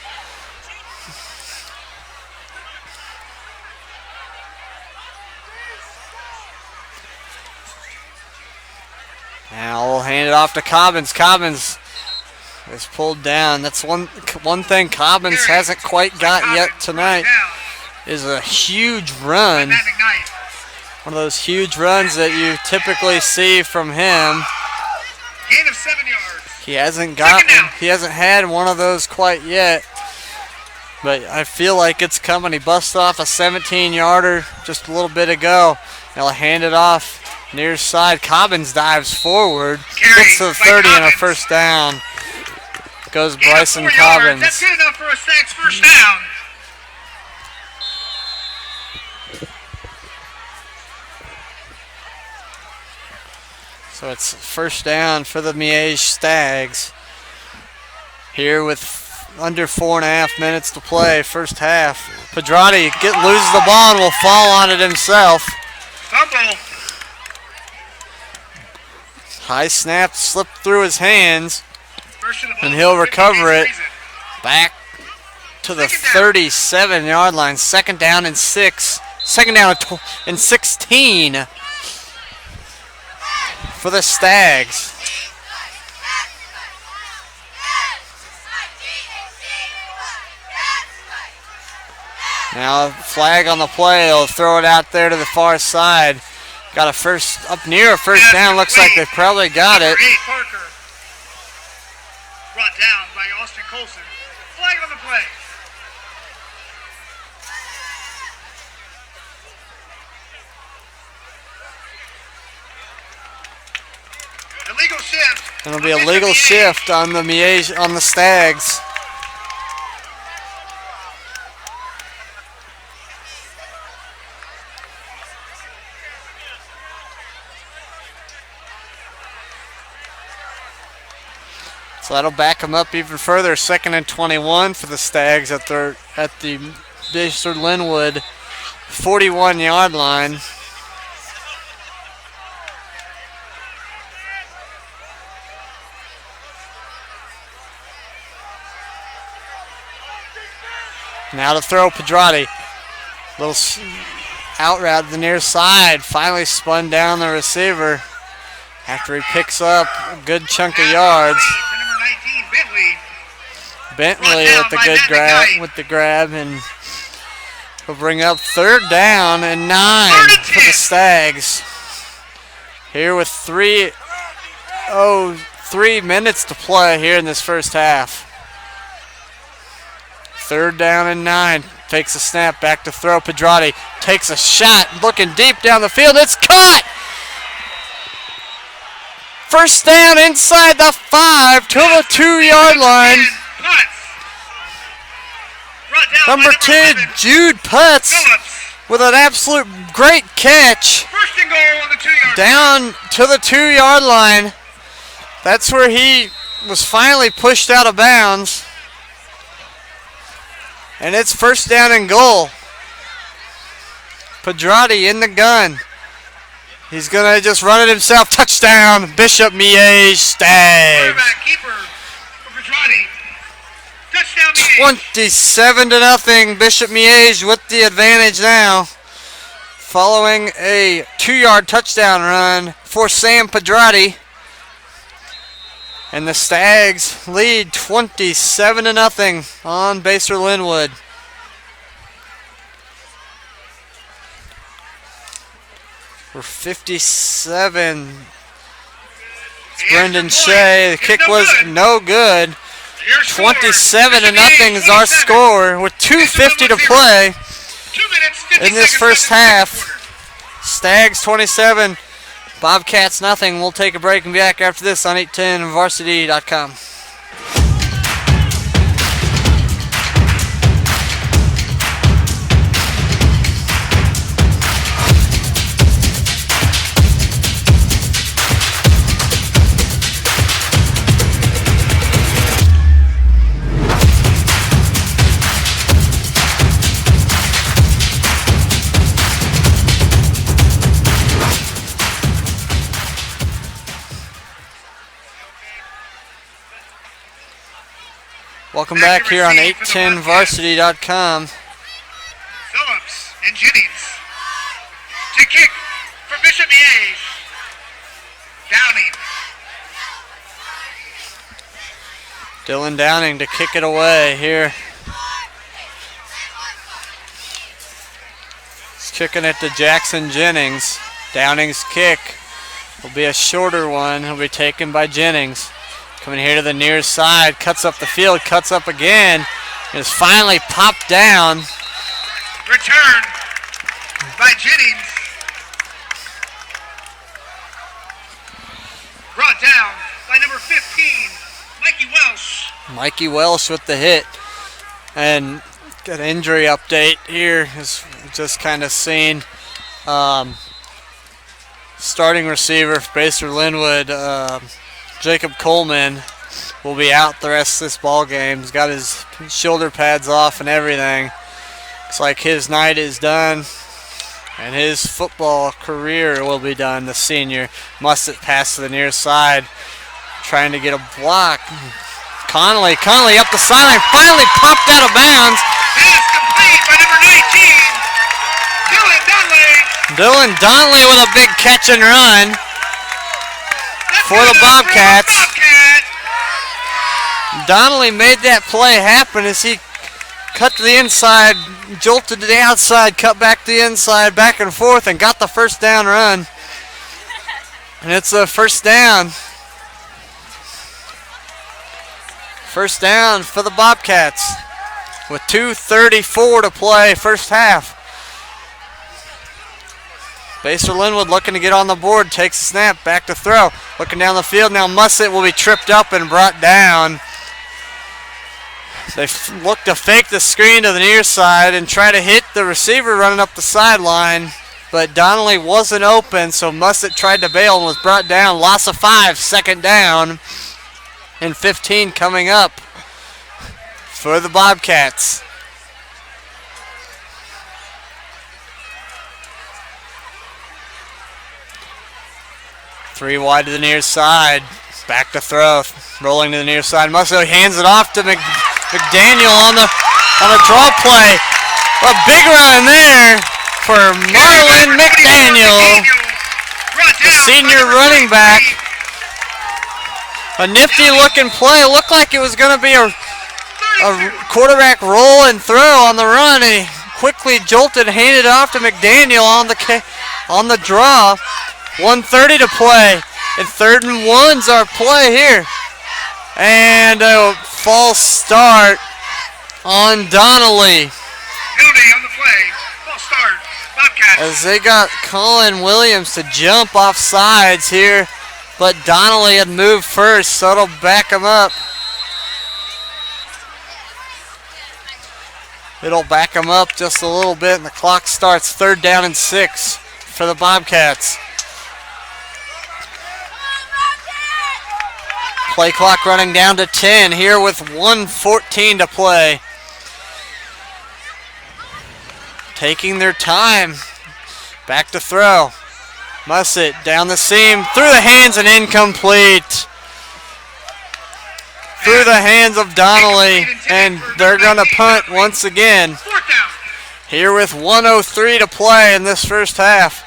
Now we'll hand it off to Cobbins. Cobbins is pulled down. That's one thing Cobbins hasn't quite got yet tonight is a huge run. One of those huge runs that you typically see from him. Gain of 7 yards. He hasn't had one of those quite yet. But I feel like it's coming. He busts off a 17-yarder just a little bit ago. Now he'll hand it off. Near side, Cobbins dives forward, gets to the 30 and a 1st down. Goes Bryson Cobbins. That's good enough for a Stags 1st down. So it's 1st down for the Miege Stags. Here with under 4.5 minutes to play, first half. Pedrati loses the ball and will fall on it himself. Fumble. High snap slipped through his hands, and he'll recover it back to the 37-yard line. 2nd down and 6. 2nd down and 16 for the Stags. Now a flag on the play. They'll throw it out there to the far side. Got a first, up near a first down. Looks like they probably got it. Number 8, Parker. Brought down by Austin Colson. Flag on the play. Illegal shift. It'll be a legal shift on the Miege, on the Stags. So that'll back them up even further. 2nd and 21 for the Stags at the Basehor-Linwood 41-yard line. Now to throw Pedrati. Little out route to the near side. Finally spun down the receiver after he picks up a good chunk of yards. Bentley with the good grab, and will bring up 3rd down and 9 for the Stags. Here with 3 minutes to play here in this first half. 3rd down and 9. Takes a snap, back to throw. Pedrati takes a shot, looking deep down the field. It's caught! First down inside the 5 to the 2-yard line. Number 2, Jude Putz with an absolute great catch. First and goal on the 2-yard down to the 2-yard line. That's where he was finally pushed out of bounds. And it's first down and goal. Pedrati in the gun. He's going to just run it himself. Touchdown, Bishop Miege Stags. Quarterback keeper for Pedrati. Touchdown Miege. 27-0. Bishop Miege with the advantage now. Following a 2-yard touchdown run for Sam Pedrati. And the Stags lead 27-0 on Basehor-Linwood. For 57. It's Brendan Shea. The kick was no good. 27-0 is our score with 2:50 to play in this first half. Stags 27. Bobcats nothing. We'll take a break and be back after this on 810varsity.com. Welcome back here on 810varsity.com. Phillips and Jennings to kick for Bishop Miege. Downing. Dylan Downing to kick it away here. He's kicking it to Jackson Jennings. Downing's kick will be a shorter one. He'll be taken by Jennings. Coming here to the near side, cuts up the field, cuts up again. Is finally popped down. Return by Jennings. Brought down by number 15, Mikey Welsh. Mikey Welsh with the hit. And got an injury update here. Is just kind of seen. Starting receiver for Basehor-Linwood, Jacob Coleman, will be out the rest of this ball game. He's got his shoulder pads off and everything. Looks like his night is done, and his football career will be done. The senior must have passed to the near side, trying to get a block. Connolly up the sideline, finally popped out of bounds. Pass complete by number 19, Dylan Donnelly. Dylan Donnelly with a big catch and run for the Bobcats. Donnelly made that play happen as he cut to the inside, jolted to the outside, cut back to the inside, back and forth, and got the first down run. And it's a first down. First down for the Bobcats with 2:34 to play, first half. Basehor-Linwood looking to get on the board, takes a snap, back to throw. Looking down the field, now Mussett will be tripped up and brought down. They look to fake the screen to the near side and try to hit the receiver running up the sideline, but Donnelly wasn't open, so Mussett tried to bail and was brought down. Loss of 5, second down, and 15 coming up for the Bobcats. Three wide to the near side. Back to throw. Rolling to the near side. Musso hands it off to McDaniel on the draw play. A big run there for Marlon McDaniel, the senior running back. A nifty looking play. It looked like it was going to be a quarterback roll and throw on the run. He quickly jolted, handed it off to McDaniel on the draw. 1:30 to play, and 3rd and 1's our play here. And a false start on Donnelly. Penalty on the play. False start. Bobcats. As they got Colin Williams to jump off sides here, but Donnelly had moved first, so it'll back him up. It'll back him up just a little bit, and the clock starts 3rd down and 6 for the Bobcats. Play clock running down to 10 here with 1:14 to play. Taking their time. Back to throw. Mussett down the seam, through the hands and incomplete. Through the hands of Donnelly, and they're going to punt once again. Here with 1:03 to play in this first half.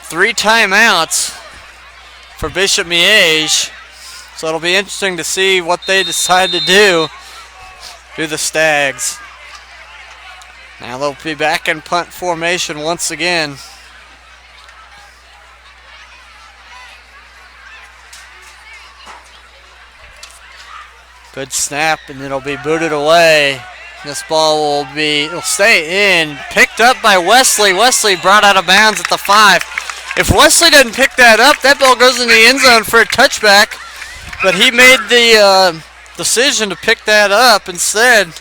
3 timeouts for Bishop Miege. So it'll be interesting to see what they decide to do the Stags. Now they'll be back in punt formation once again. Good snap, and it'll be booted away. This ball will stay in. Picked up by Wesley. Wesley brought out of bounds at the 5. If Wesley doesn't pick that up, that ball goes in the end zone for a touchback. But he made the decision to pick that up instead.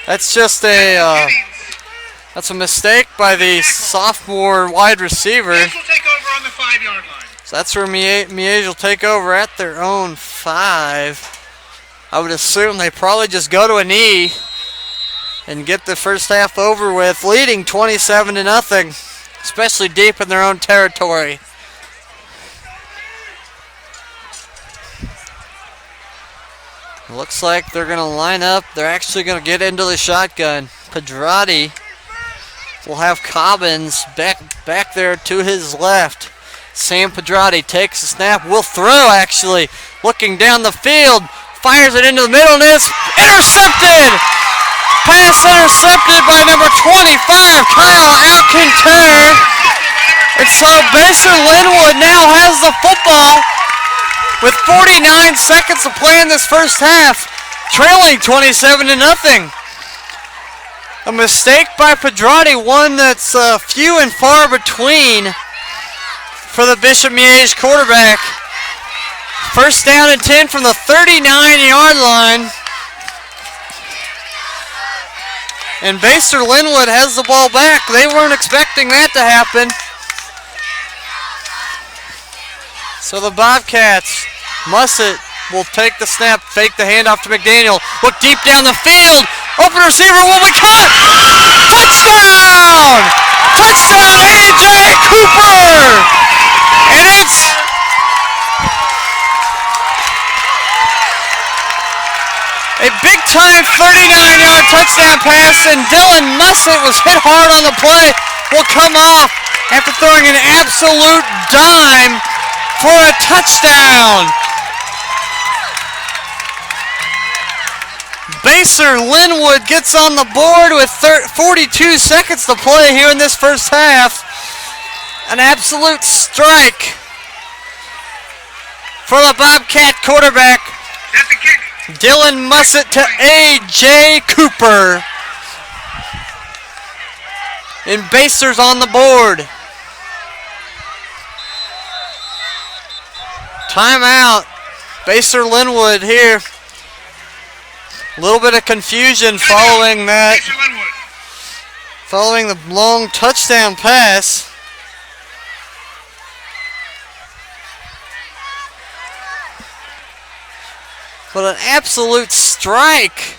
That's just that's a mistake by the sophomore wide receiver. Miege will take over on the 5-yard line. So that's where Miege will take over at their own 5. I would assume they probably just go to a knee and get the first half over with, leading 27-0, especially deep in their own territory. Looks like they're going to line up. They're actually going to get into the shotgun. Pedrati will have Cobbins back there to his left. Sam Pedrati takes a snap. Will throw, actually. Looking down the field. Fires it into the middle, and it's intercepted! Pass intercepted by number 25, Kyle Alcantara. And so Basehor-Linwood now has the football with 49 seconds to play in this first half, trailing 27-0. A mistake by Pedrati, one that's few and far between for the Bishop Miege quarterback. First down and 10 from the 39-yard line. And Basehor-Linwood has the ball back. They weren't expecting that to happen. So the Bobcats, Mussett will take the snap, fake the handoff to McDaniel. Look deep down the field. Open receiver will be caught. Touchdown! Touchdown, A.J. Cooper! And it's a big-time 39-yard touchdown pass, and Dylan Mussett was hit hard on the play. Will come off after throwing an absolute dime for a touchdown. Basehor-Linwood gets on the board with 42 seconds to play here in this first half. An absolute strike for the Bobcat quarterback, That's the kick. Dylan Mussett to A.J. Cooper. And Basehor's on the board. Timeout. Basehor-Linwood here. A little bit of confusion following that, Basehor-Linwood. following the long touchdown pass. But an absolute strike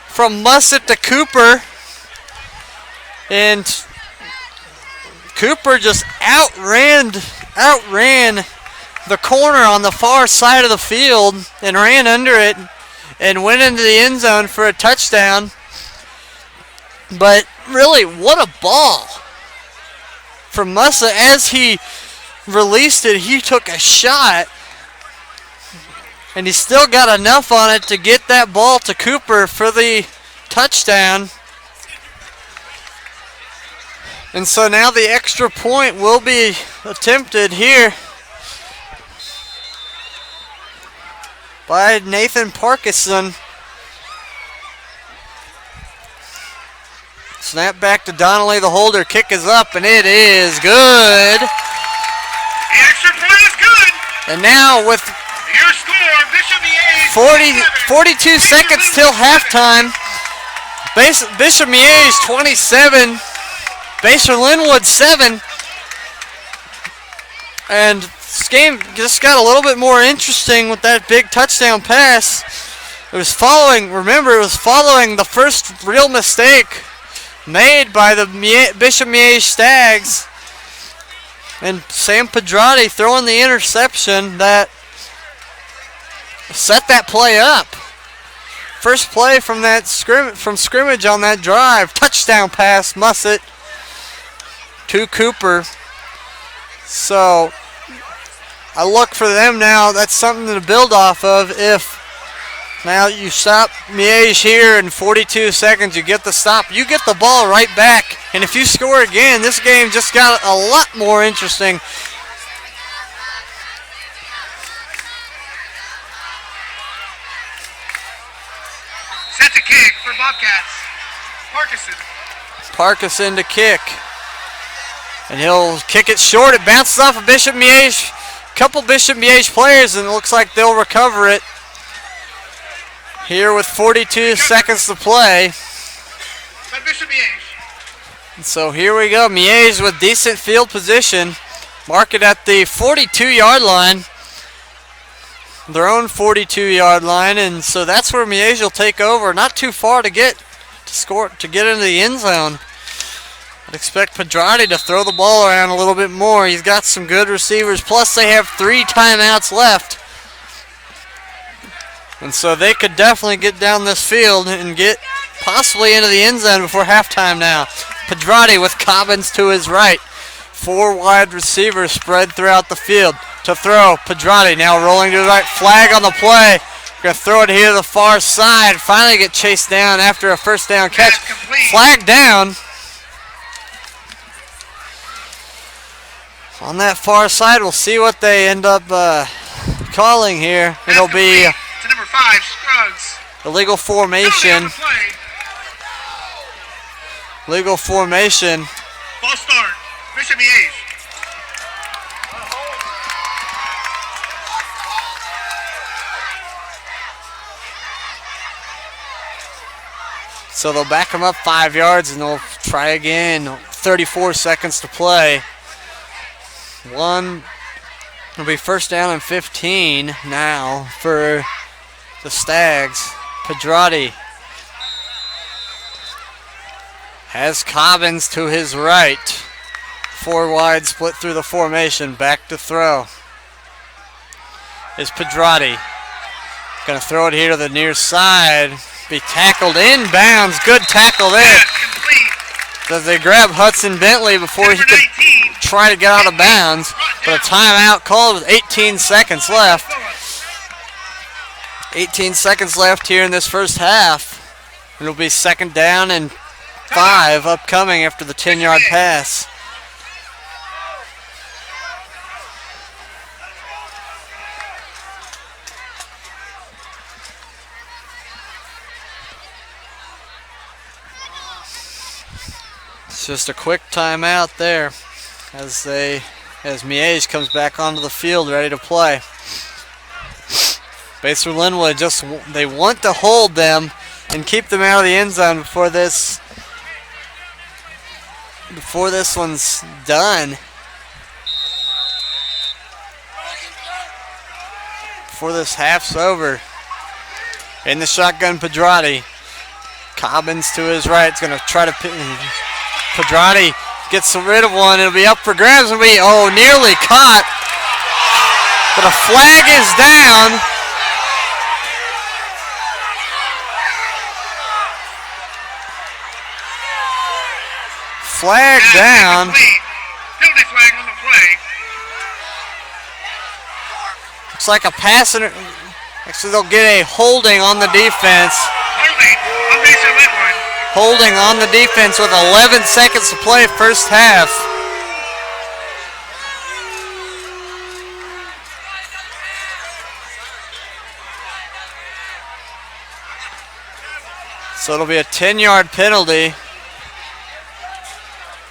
from Mussett to Cooper. And Cooper just outran the corner on the far side of the field and ran under it and went into the end zone for a touchdown. But really, what a ball from Mussett. As he released it, he took a shot, and he still got enough on it to get that ball to Cooper for the touchdown. And so now the extra point will be attempted here by Nathan Parkinson. Snap back to Donnelly, the holder. Kick is up, and it is good. The extra point is good. And now with Your score, Bishop Miege 42 seconds till halftime, Bishop Miege 27, Basehor-Linwood 7. And this game just got a little bit more interesting with that big touchdown pass. It was following the first real mistake made by the Bishop Miege Stags. And Sam Pedrati throwing the interception that set that play up. First play from that scrimmage on that drive. Touchdown pass, Mussett to Cooper. So I look for them now. That's something to build off of. If now you stop Miege here in 42 seconds, you get the stop, you get the ball right back. And if you score again, this game just got a lot more interesting. Set to kick for Bobcats. Parkinson to kick. And he'll kick it short. It bounces off of Bishop Miege. Couple Bishop Miege players, and it looks like they'll recover it. Here with 42 seconds to play. By Bishop Miege. And so here we go. Miege with decent field position. Mark it at the 42-yard line. Their own 42-yard line, and so that's where Miege will take over. Not too far to get into the end zone. I'd expect Pedrati to throw the ball around a little bit more. He's got some good receivers. Plus, they have 3 timeouts left. And so they could definitely get down this field and get possibly into the end zone before halftime now. Pedrati with Cobbins to his right. 4 wide receivers spread throughout the field. To throw, Pedrati now rolling to the right. Flag on the play. Going to throw it here to the far side. Finally get chased down after a first down catch. Flag down. On that far side, we'll see what they end up calling here. It'll be to number 5, Scruggs. illegal formation. Legal formation. False start. Bishop Miege. So they'll back him up 5 yards and they'll try again. 34 seconds to play. It'll be first down and 15 now for the Stags. Pedrati has Cobbins to his right. 4 wide split through the formation. Back to throw is Pedrati. Going to throw it here to the near side. Be tackled inbounds. Good tackle there. As they grab Hudson Bentley before he could try to get out of bounds. But a timeout called with 18 seconds left. 18 seconds left here in this first half. It'll be 2nd down and 5 upcoming after the 10-yard pass. It's just a quick timeout there as Miege comes back onto the field ready to play. Basehor-Linwood they want to hold them and keep them out of the end zone before this one's done. Before this half's over. In the shotgun, Pedrati. Cobbins to his right. It's going to try to... Pedrati gets rid of one. It'll be up for grabs. It'll be, nearly caught. But a flag is down. Flag down. Penalty flag on the play. Looks like a pass. Actually, they'll get a holding on the defense. Holding on Basehor-Linwood. Holding on the defense with 11 seconds to play first half. So it'll be a 10-yard penalty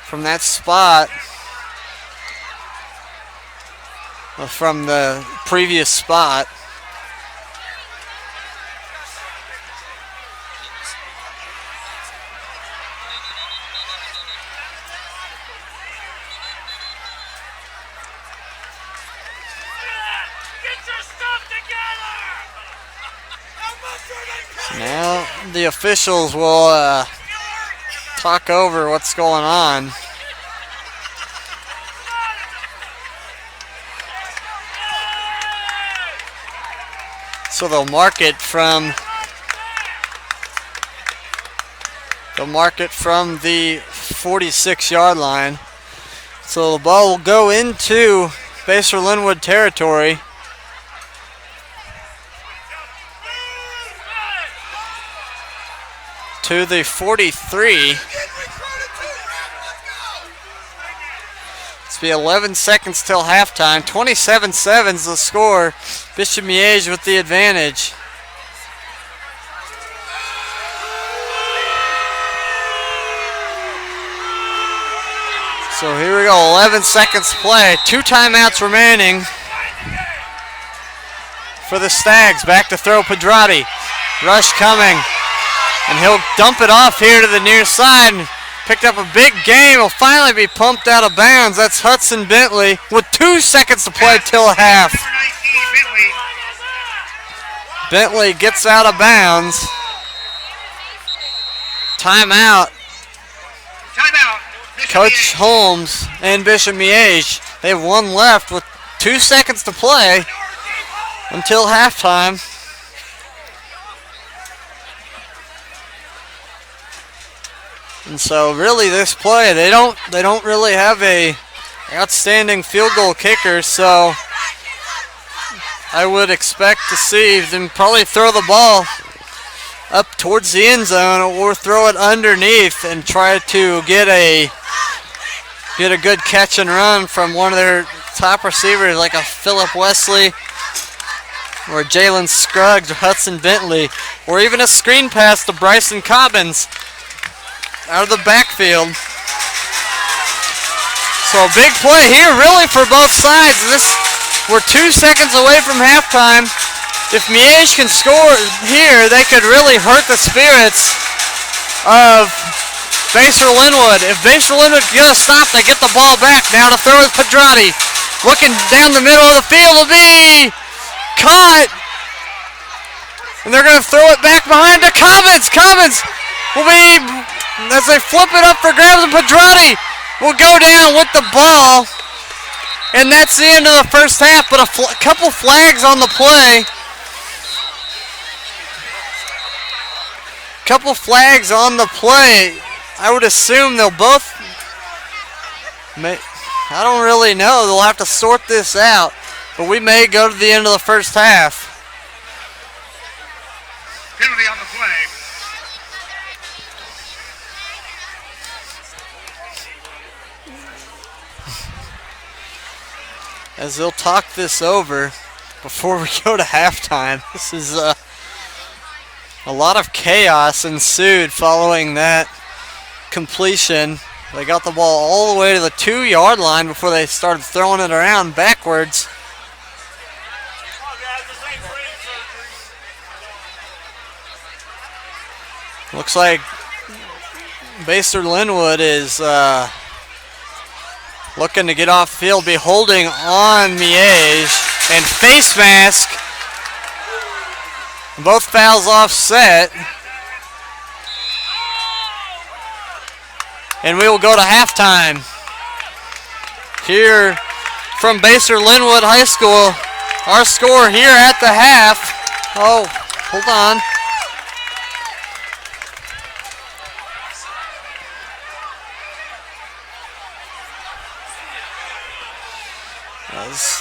from that spot, from the previous spot. Now the officials will talk over what's going on. So they'll mark it from the 46-yard line. So the ball will go into Basehor-Linwood territory. To the 43. It's be 11 seconds till halftime. 27-7 is the score. Bishop Miege with the advantage. So here we go, 11 seconds to play. 2 timeouts remaining for the Stags. Back to throw, Pedrati. Rush coming. And he'll dump it off here to the near side. Picked up a big gain. Will finally be pumped out of bounds. That's Hudson Bentley with 2 seconds to play till half. Bentley gets out of bounds. Timeout. Coach Holmes and Bishop Miege. They have 1 left with 2 seconds to play until halftime. And so really this play, they don't really have a outstanding field goal kicker, so I would expect to see them probably throw the ball up towards the end zone or throw it underneath and try to get a good catch and run from one of their top receivers like a Philip Wesley or Jalen Scruggs or Hudson Bentley, or even a screen pass to Bryson Cobbins out of the backfield. So a big play here really for both sides. We're 2 seconds away from halftime. If Miege can score here, they could really hurt the spirits of Basehor-Linwood. If Basehor-Linwood can get a stop, they get the ball back. Now to throw with Pedrati. Looking down the middle of the field will be caught. And they're going to throw it back behind to Cobbins. Cobbins will be, as they flip it up for grabs, and Pedrati will go down with the ball. And that's the end of the first half, but a couple flags on the play. Couple flags on the play. I would assume they'll both, I don't really know. They'll have to sort this out, but we may go to the end of the first half. Penalty on the play. as they'll talk this over before we go to halftime. This is a lot of chaos ensued following that completion. They got the ball all the way to the 2-yard line before they started throwing it around backwards. Looks like Basehor-Linwood is looking to get off field, be holding on Miege, and face mask. Both fouls offset. And we will go to halftime here from Basehor-Linwood High School. Our score here at the half. Oh, hold on.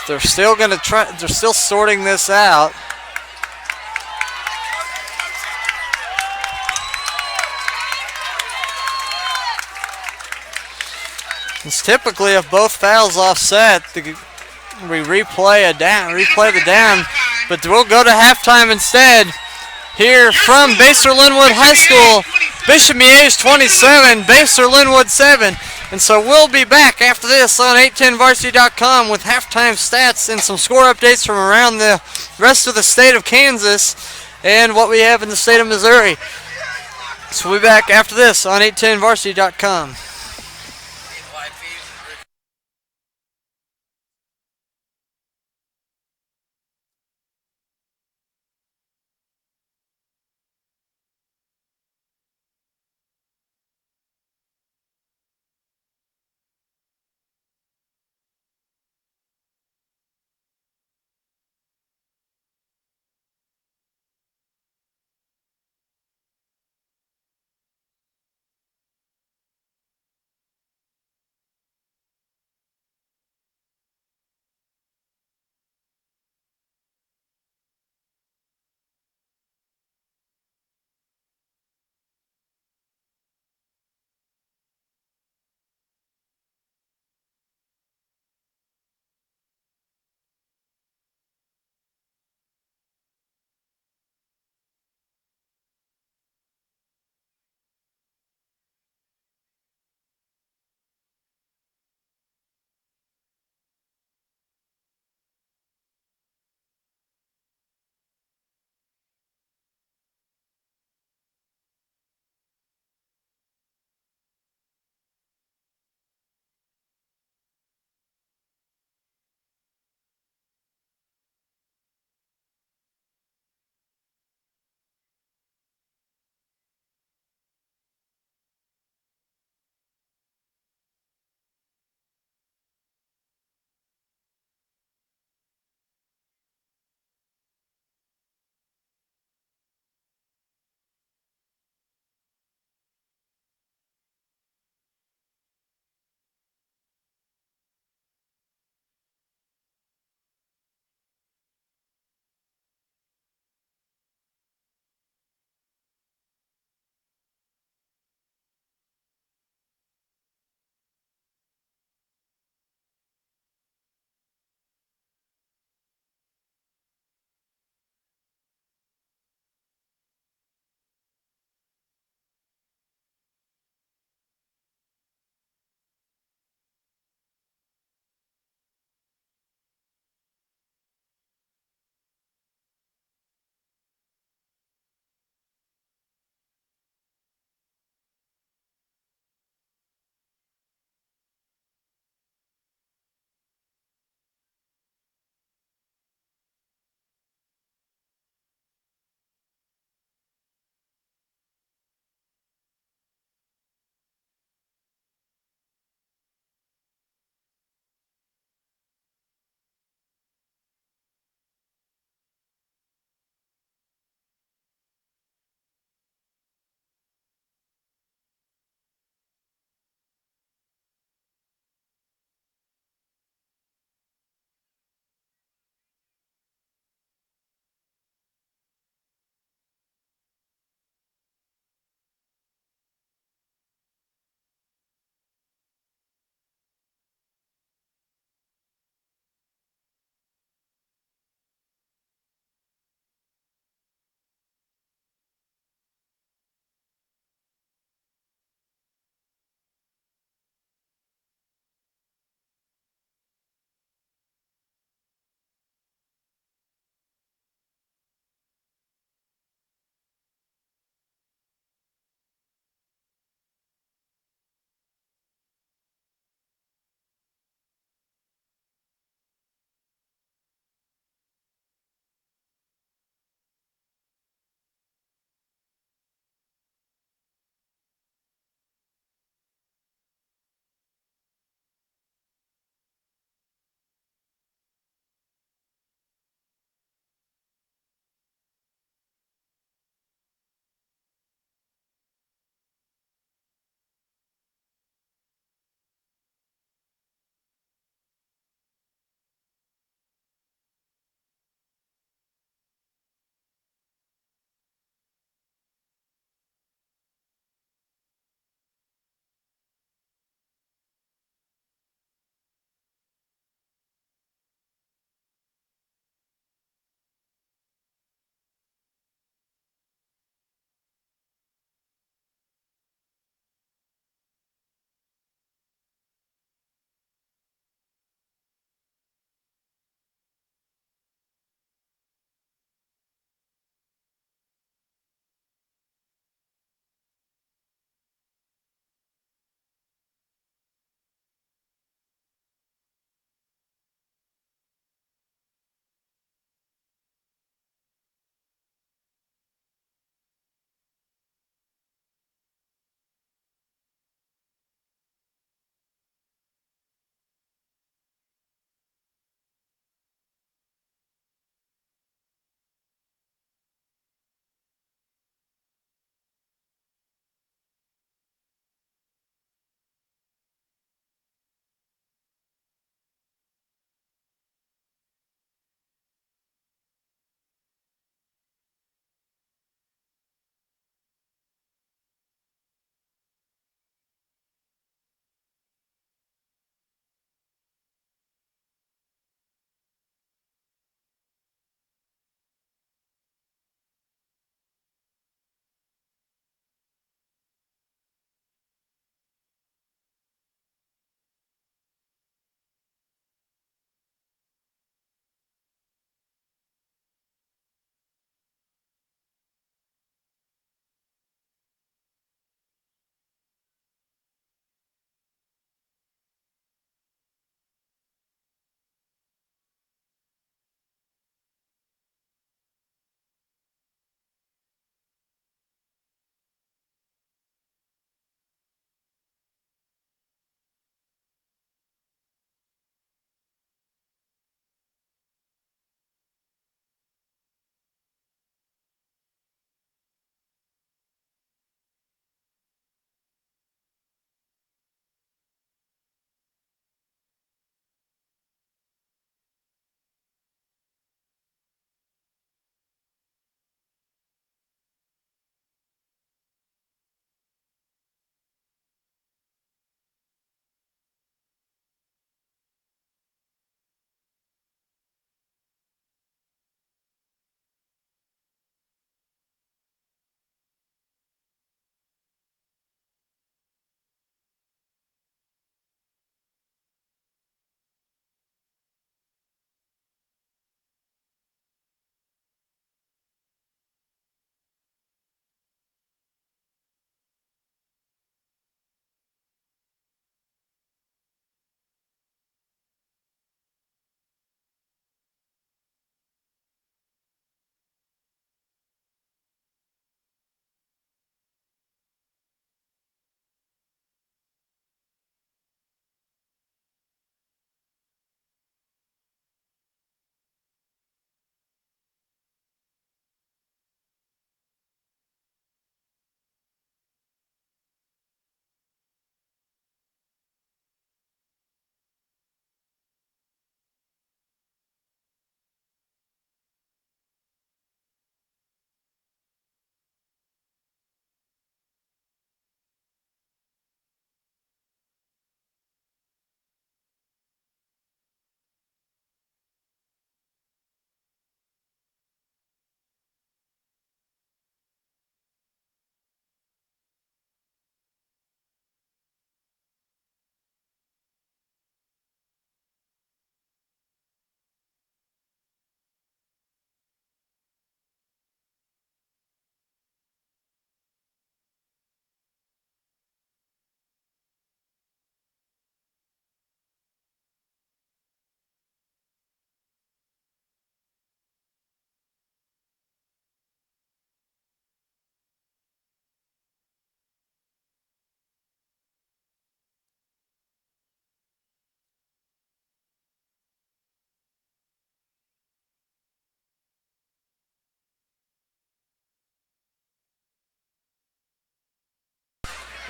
They're still going to try. They're still sorting this out. It's typically if both fouls offset, we replay the down, but we'll go to halftime instead. Here from Basehor-Linwood High School, Bishop Miege 27, Basehor-Linwood 7. And so we'll be back after this on 810varsity.com with halftime stats and some score updates from around the rest of the state of Kansas and what we have in the state of Missouri. So we'll be back after this on 810varsity.com.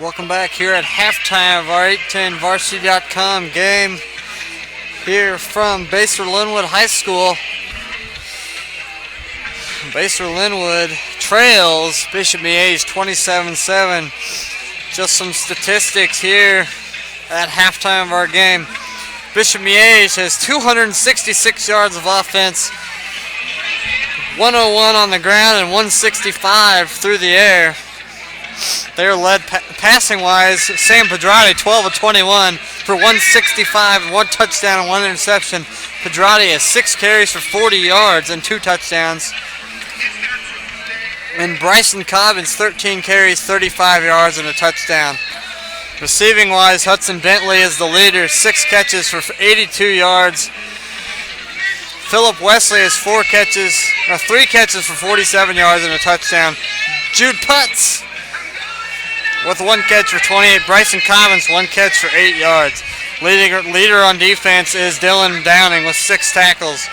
Welcome back here at halftime of our 810varsity.com game here from Basehor-Linwood High School. Basehor-Linwood trails Bishop Miege 27-7. Just some statistics here at halftime of our game. Bishop Miege has 266 yards of offense, 101 on the ground and 165 through the air. They're led passing-wise. Sam Pedrati, 12 of 21 for 165, 1 touchdown and 1 interception. Pedrati has 6 carries for 40 yards and 2 touchdowns. And Bryson Cobbins, 13 carries, 35 yards and a touchdown. Receiving-wise, Hudson Bentley is the leader, 6 catches for 82 yards. Philip Wesley has 3 catches for 47 yards and a touchdown. Jude Putz with 1 catch for 28. Bryson Cobbins, 1 catch for 8 yards. Leader on defense is Dylan Downing with 6 tackles.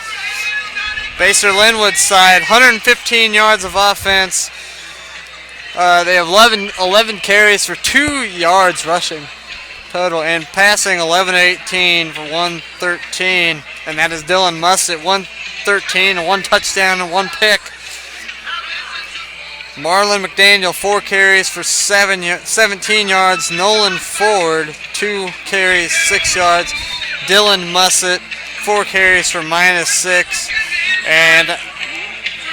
Basehor-Linwood's side, 115 yards of offense. They have 11 carries for 2 yards rushing total, and passing 11-18 for 113. And that is Dylan Mussett, 113, and 1 touchdown and 1 pick. Marlon McDaniel, 4 carries for 17 yards. Nolan Ford, 2 carries, 6 yards. Dylan Mussett, 4 carries for -6. And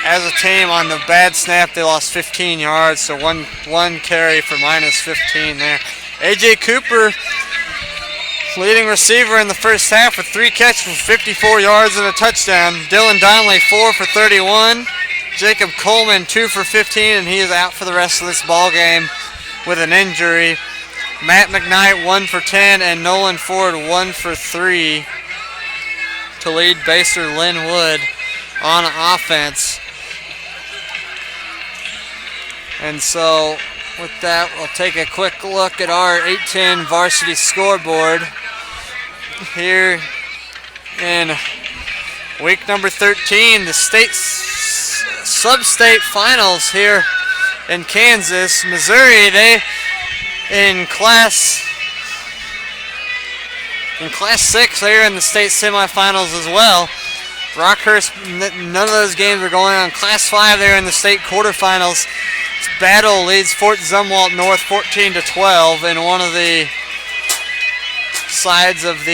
as a team on the bad snap, they lost 15 yards, so one carry for -15 there. A.J. Cooper, leading receiver in the first half with 3 catches for 54 yards and a touchdown. Dylan Donnelly, 4 for 31. Jacob Coleman, 2 for 15, and he is out for the rest of this ball game with an injury. Matt McKnight, 1 for 10, and Nolan Ford, 1 for 3 to lead Basehor-Linwood on offense. And so with that, we'll take a quick look at our 810 varsity scoreboard here in week number 13, the state sub-state finals here in Kansas. Missouri, they in class 6, they're in the state semifinals as well. Rockhurst, none of those games are going on. Class 5, they're in the state quarterfinals. Battle leads Fort Zumwalt North 14-12 in one of the sides of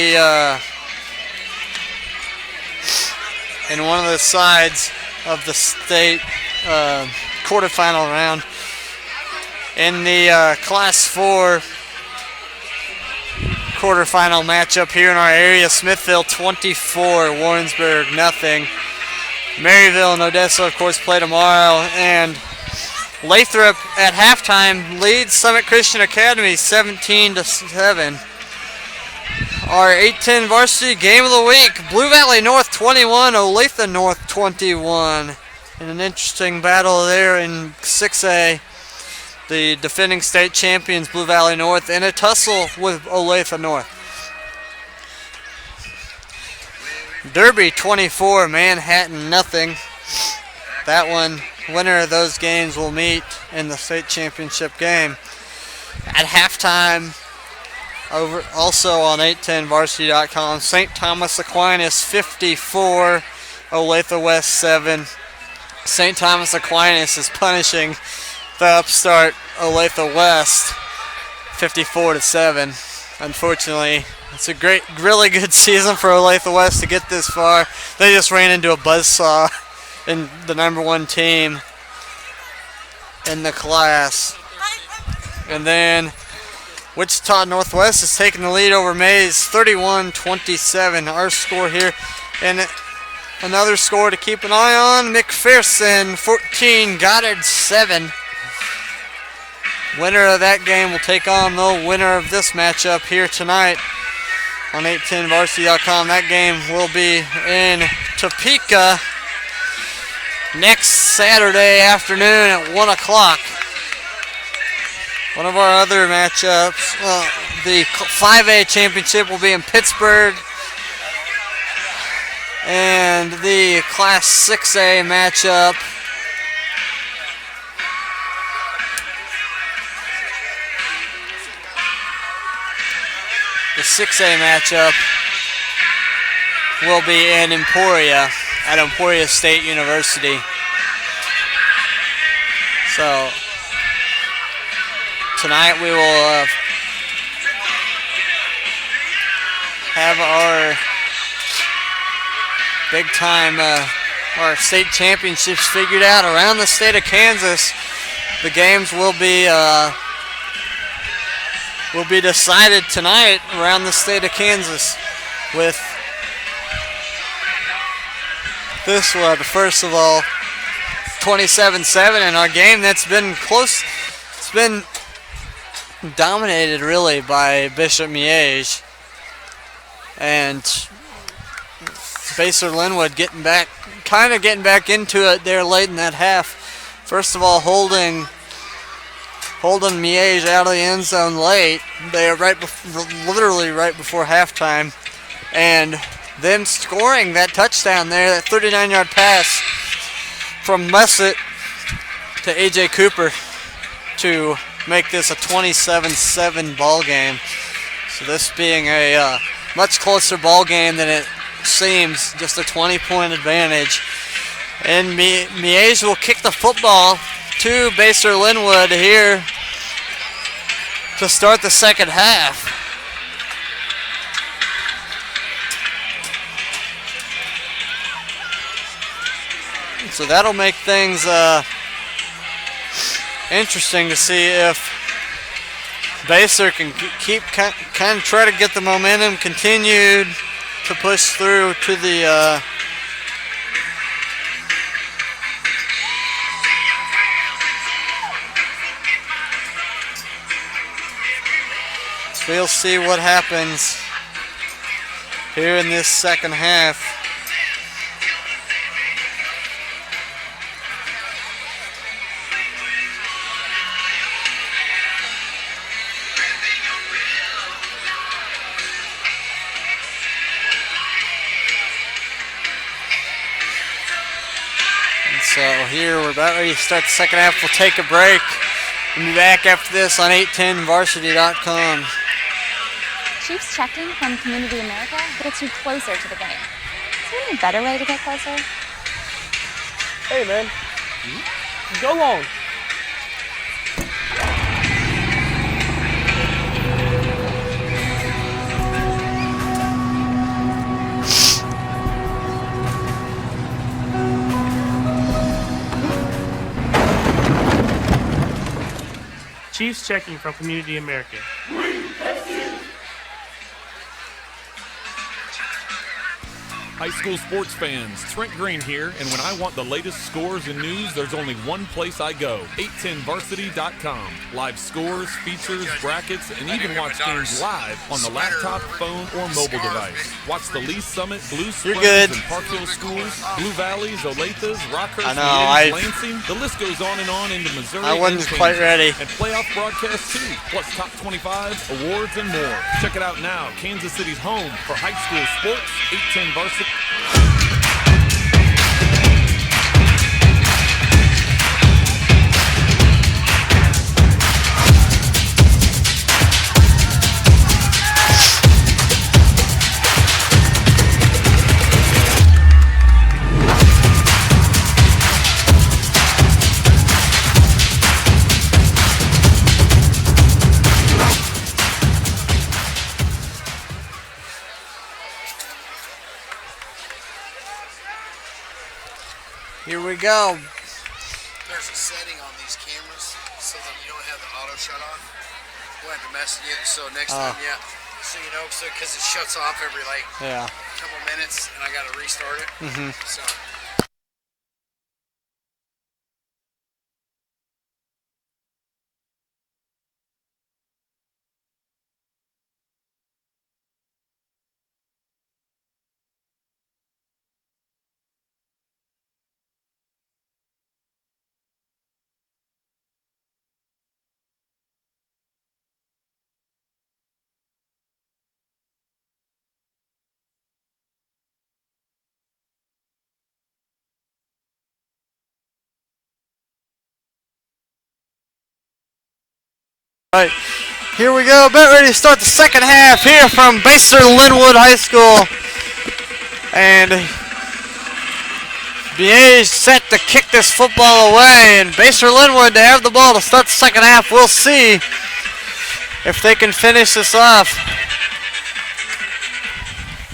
the state quarterfinal round. In the Class 4 quarterfinal matchup here in our area, Smithville 24, Warrensburg nothing. Maryville and Odessa, of course, play tomorrow, and Lathrop at halftime leads Summit Christian Academy 17-7. Our 810 varsity game of the week, Blue Valley North 21, Olathe North 21. In an interesting battle there in 6A, the defending state champions Blue Valley North in a tussle with Olathe North. Derby 24, Manhattan nothing. That one, winner of those games will meet in the state championship game. At halftime, over also on 810varsity.com, St. Thomas Aquinas 54, Olathe West 7. St. Thomas Aquinas is punishing the upstart Olathe West 54-7. Unfortunately, it's a really good season for Olathe West to get this far. They just ran into a buzzsaw in the number 1 team in the class. And then Wichita Northwest is taking the lead over Mays 31-27. Our score here, and another score to keep an eye on, McPherson 14, Goddard 7. Winner of that game will take on the winner of this matchup here tonight on 810varsity.com. That game will be in Topeka next Saturday afternoon at 1 o'clock. One of our other matchups, the 5A championship will be in Pittsburgh. And the Class 6A matchup 6A matchup will be in Emporia at Emporia State University. So tonight we will have our big time, our state championships figured out around the state of Kansas. The games will be decided tonight around the state of Kansas with this one, first of all, 27-7, and our game that's been close. It's been dominated really by Bishop Miege, and Basehor-Linwood getting back into it there late in that half. First of all, holding Miege out of the end zone late. They are literally right before halftime, and them scoring that touchdown there, that 39-yard pass from Messett to A.J. Cooper to make this a 27-7 ball game. So this being a much closer ball game than it seems, just a 20-point advantage. And Miege will kick the football to Basehor-Linwood here to start the second half. So that'll make things interesting to see if Basehor can keep kind of try to get the momentum continued to push through to the we'll see what happens here in this second half. So here we're about ready to start the second half. We'll take a break. We'll be back after this on 810varsity.com. Chiefs checking from Community America gets you closer to the game. Is there any better way to get closer? Hey, man. Go long. Chiefs checking from Community America. High school sports fans, Trent Green here, and when I want the latest scores and news, there's only one place I go, 810varsity.com. Live scores, features, brackets, and even watch games live on the laptop, phone, or mobile device. Watch the Lee Summit, Blue Springs, and Park Hill schools, Blue Valleys, Olathes, Rockhurst, Lansing. The list goes on into Missouri. I wasn't quite ready. And playoff broadcasts too, plus top 25, awards, and more. Check it out now, Kansas City's home for high school sports, 810 Varsity. Here we go. There's a setting on these cameras so that you don't have the auto shut off. We'll have to mess it so next time, yeah. So you know, because it shuts off every couple minutes, and I got to restart it. So. Right. Here we go, about ready to start the second half here from Basehor-Linwood High School. And Miege set to kick this football away, and Basehor-Linwood to have the ball to start the second half. We'll see if they can finish this off,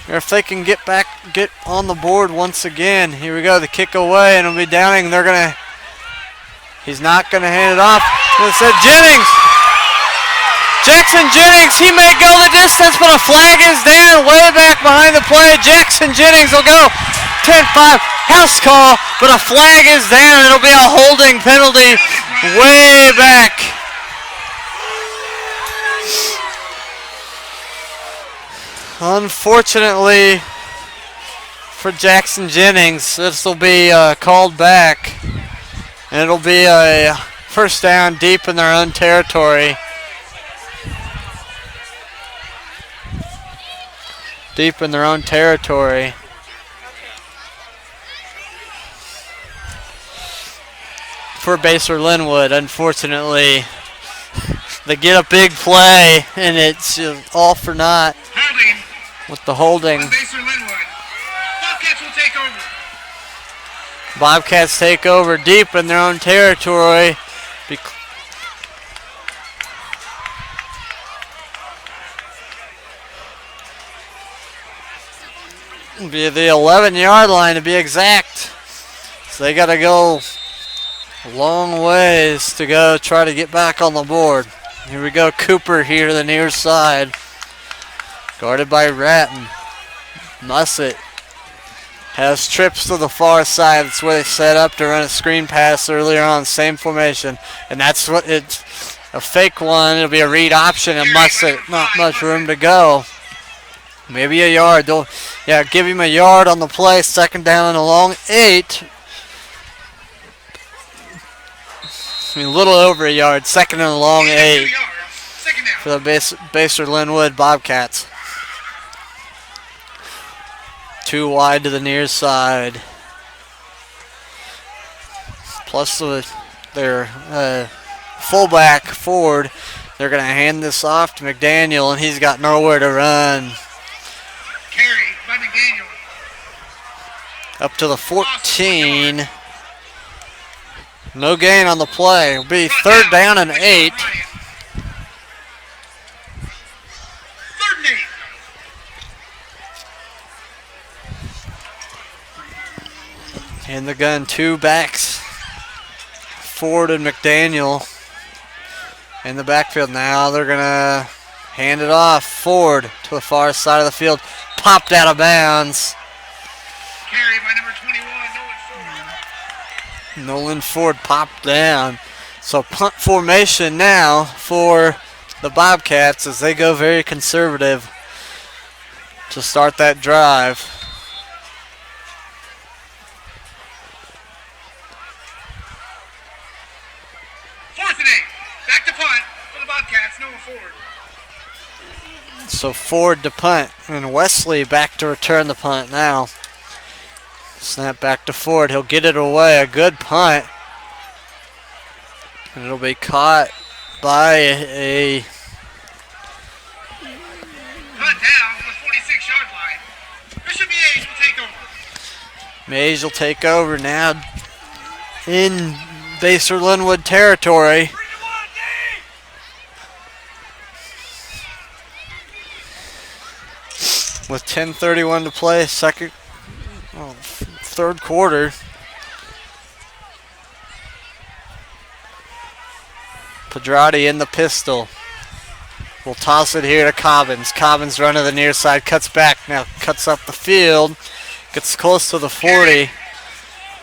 or if they can get on the board once again. Here we go, the kick away, and it'll be Downing. He's not gonna hand it off. It's Jennings. Jackson Jennings, he may go the distance, but a flag is down way back behind the play. Jackson Jennings will go 10-5, house call, but a flag is down. It'll be a holding penalty way back. Unfortunately for Jackson Jennings, this will be called back, and it'll be a first down deep in their own territory. Deep in their own territory. For Basehor-Linwood, unfortunately, they get a big play, and it's all for naught with the holding. Basehor-Linwood. Bobcats will take over. Bobcats take over deep in their own territory. Be the 11-yard line to be exact. So they got to go a long ways to go try to get back on the board. Here we go, Cooper here to the near side. Guarded by Ratton. Mussett has trips to the far side. That's where they set up to run a screen pass earlier on, same formation. And that's what it's a fake one. It'll be a read option, and Mussett, not much room to go. Maybe a yard. Give him a yard on the play. Second down and a long 8. A little over a yard. Second and a long 8 for the Basehor-Linwood Bobcats. 2 wide to the near side. Plus their fullback, Ford. They're going to hand this off to McDaniel, and he's got nowhere to run. Carry by McDaniel. Up to the 14. No gain on the play. It'll be third down and 8. Third and 8. In the gun, 2 backs. Ford and McDaniel in the backfield now. They're going to hand it off. Ford to the far side of the field. Popped out of bounds. Carry by number 21, Nolan Ford popped down. So punt formation now for the Bobcats as they go very conservative to start that drive. Fourth and 8. Back to punt for the Bobcats. Noah Ford. So Ford to punt, and Wesley back to return the punt now. Snap back to Ford. He'll get it away. A good punt. And it'll be caught by a... Punt down to the 46-yard line. Bishop Miege will take over. Miege will take over now in Basehor-Linwood territory. With 10:31 to play, third quarter. Pedrati in the pistol. We'll toss it here to Cobbins. Cobbins run to the near side, cuts back now, cuts up the field, gets close to the 40.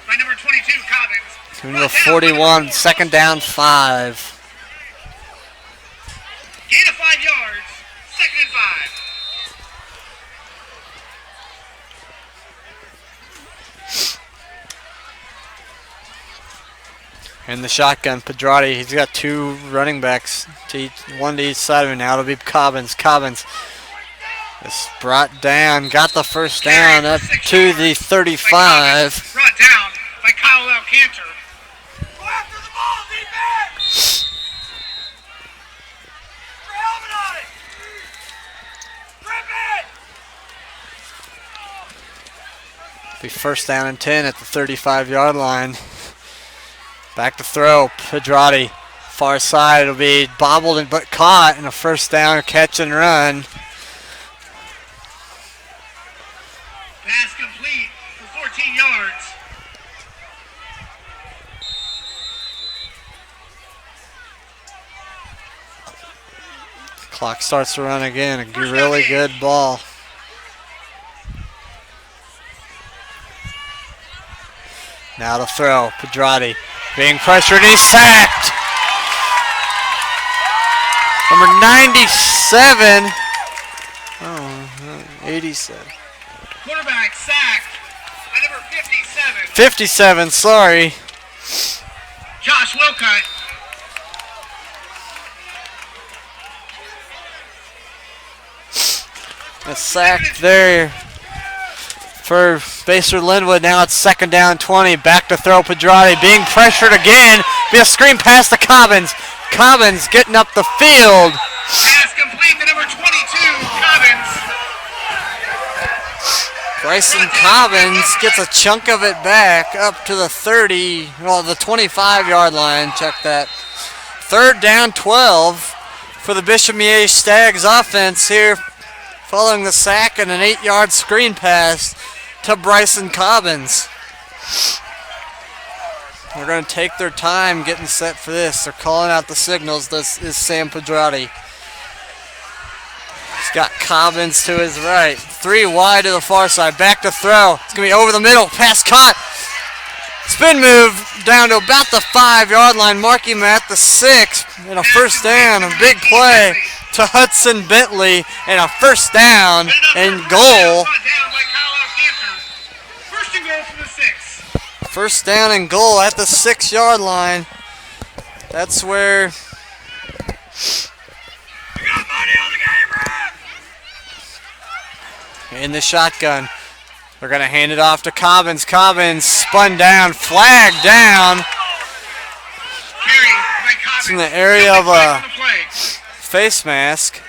By number 22, Cobbins. To the 41, second down 5. Gain of 5 yards, second and 5. In the shotgun, Pedrati, he's got 2 running backs, one to each side of him now. It'll be Cobbins. Cobbins is brought down, got the first down up to the 35. Brought down by Kyle Alcantor. Go after the ball, defense! For Be first down and 10 at the 35-yard line. Back to throw. Pedrati, far side. It'll be bobbled but caught, and a first down catch and run. Pass complete for 14 yards. Clock starts to run again. A really good ball. Now to throw. Pedrati being pressured, and he's sacked. Number 97. 87. Quarterback sacked by number 57. 57, sorry. Josh Wilcott. A sack there for Basehor-Linwood. Now it's second down 20. Back to throw. Pedrati being pressured again. Be a screen pass to Cobbins. Cobbins getting up the field. Pass complete to number 22, Cobbins. Bryson Cobbins gets a chunk of it back up to the 30, well, the 25-yard line. Check that. Third down 12 for the Bishop Miege Stags offense here, following the sack and an 8-yard screen pass to Bryson Cobbins. They're going to take their time getting set for this. They're calling out the signals. This is Sam Pedrati. He's got Cobbins to his right. 3 wide to the far side. Back to throw. It's going to be over the middle. Pass caught. Spin move down to about the 5-yard line. Marking him at the 6. And a first down. A big play to Hudson Bentley. And a first down and goal. First and goal from the 6. First down and goal at the 6-yard line. That's where... In the shotgun. They're going to hand it off to Cobbins. Cobbins spun down, flagged down. It's in the area of a face mask.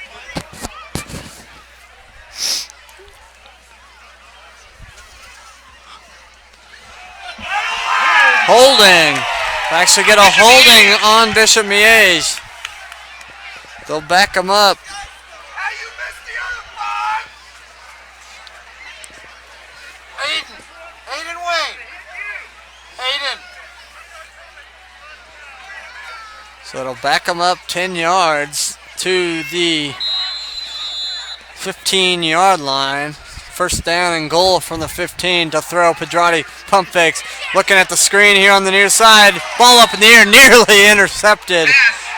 Holding. Actually get a holding on Bishop Miege. They'll back him up. Hayden Wayne. Hayden. So it'll back him up 10 yards to the 15-yard line. First down and goal from the 15 to throw. Pedrati pump fakes. Looking at the screen here on the near side. Ball up in the air, nearly intercepted.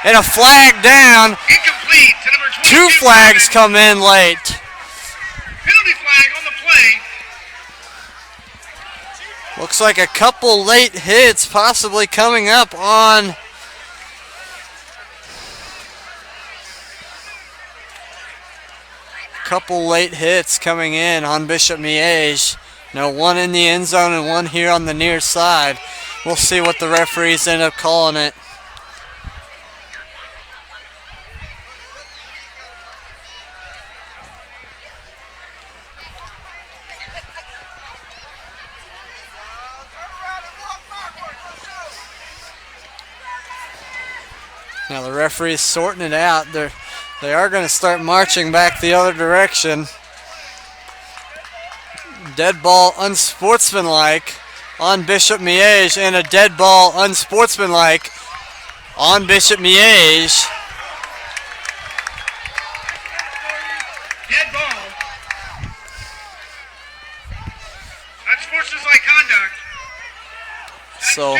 And a flag down. Incomplete to number 22. 2 flags come in late. Penalty flag on the play. Looks like a couple late hits possibly coming up on coming in on Bishop Miege. Now one in the end zone and one here on the near side. We'll see what the referees end up calling it. Now the referee's sorting it out. They are going to start marching back the other direction. Dead ball unsportsmanlike on Bishop Miege, and a dead ball unsportsmanlike on Bishop Miege. Dead ball. Unsportsmanlike conduct. So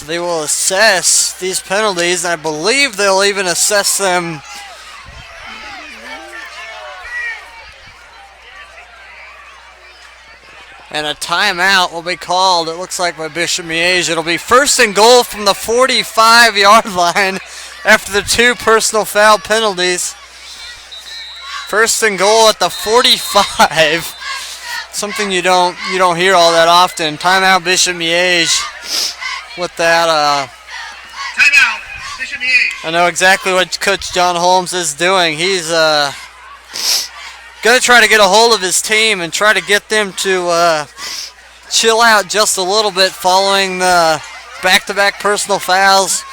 they will assess these penalties, and I believe they'll even assess them and a timeout will be called, it looks like, by Bishop Miege. It'll be first and goal from the 45-yard line after the 2 personal foul penalties. First and goal at the 45. Something you don't hear all that often. Timeout Bishop Miege. With that, Timeout, Bishop Miege. I know exactly what Coach John Holmes is doing. He's going to try to get a hold of his team and try to get them to chill out just a little bit following the back-to-back personal fouls.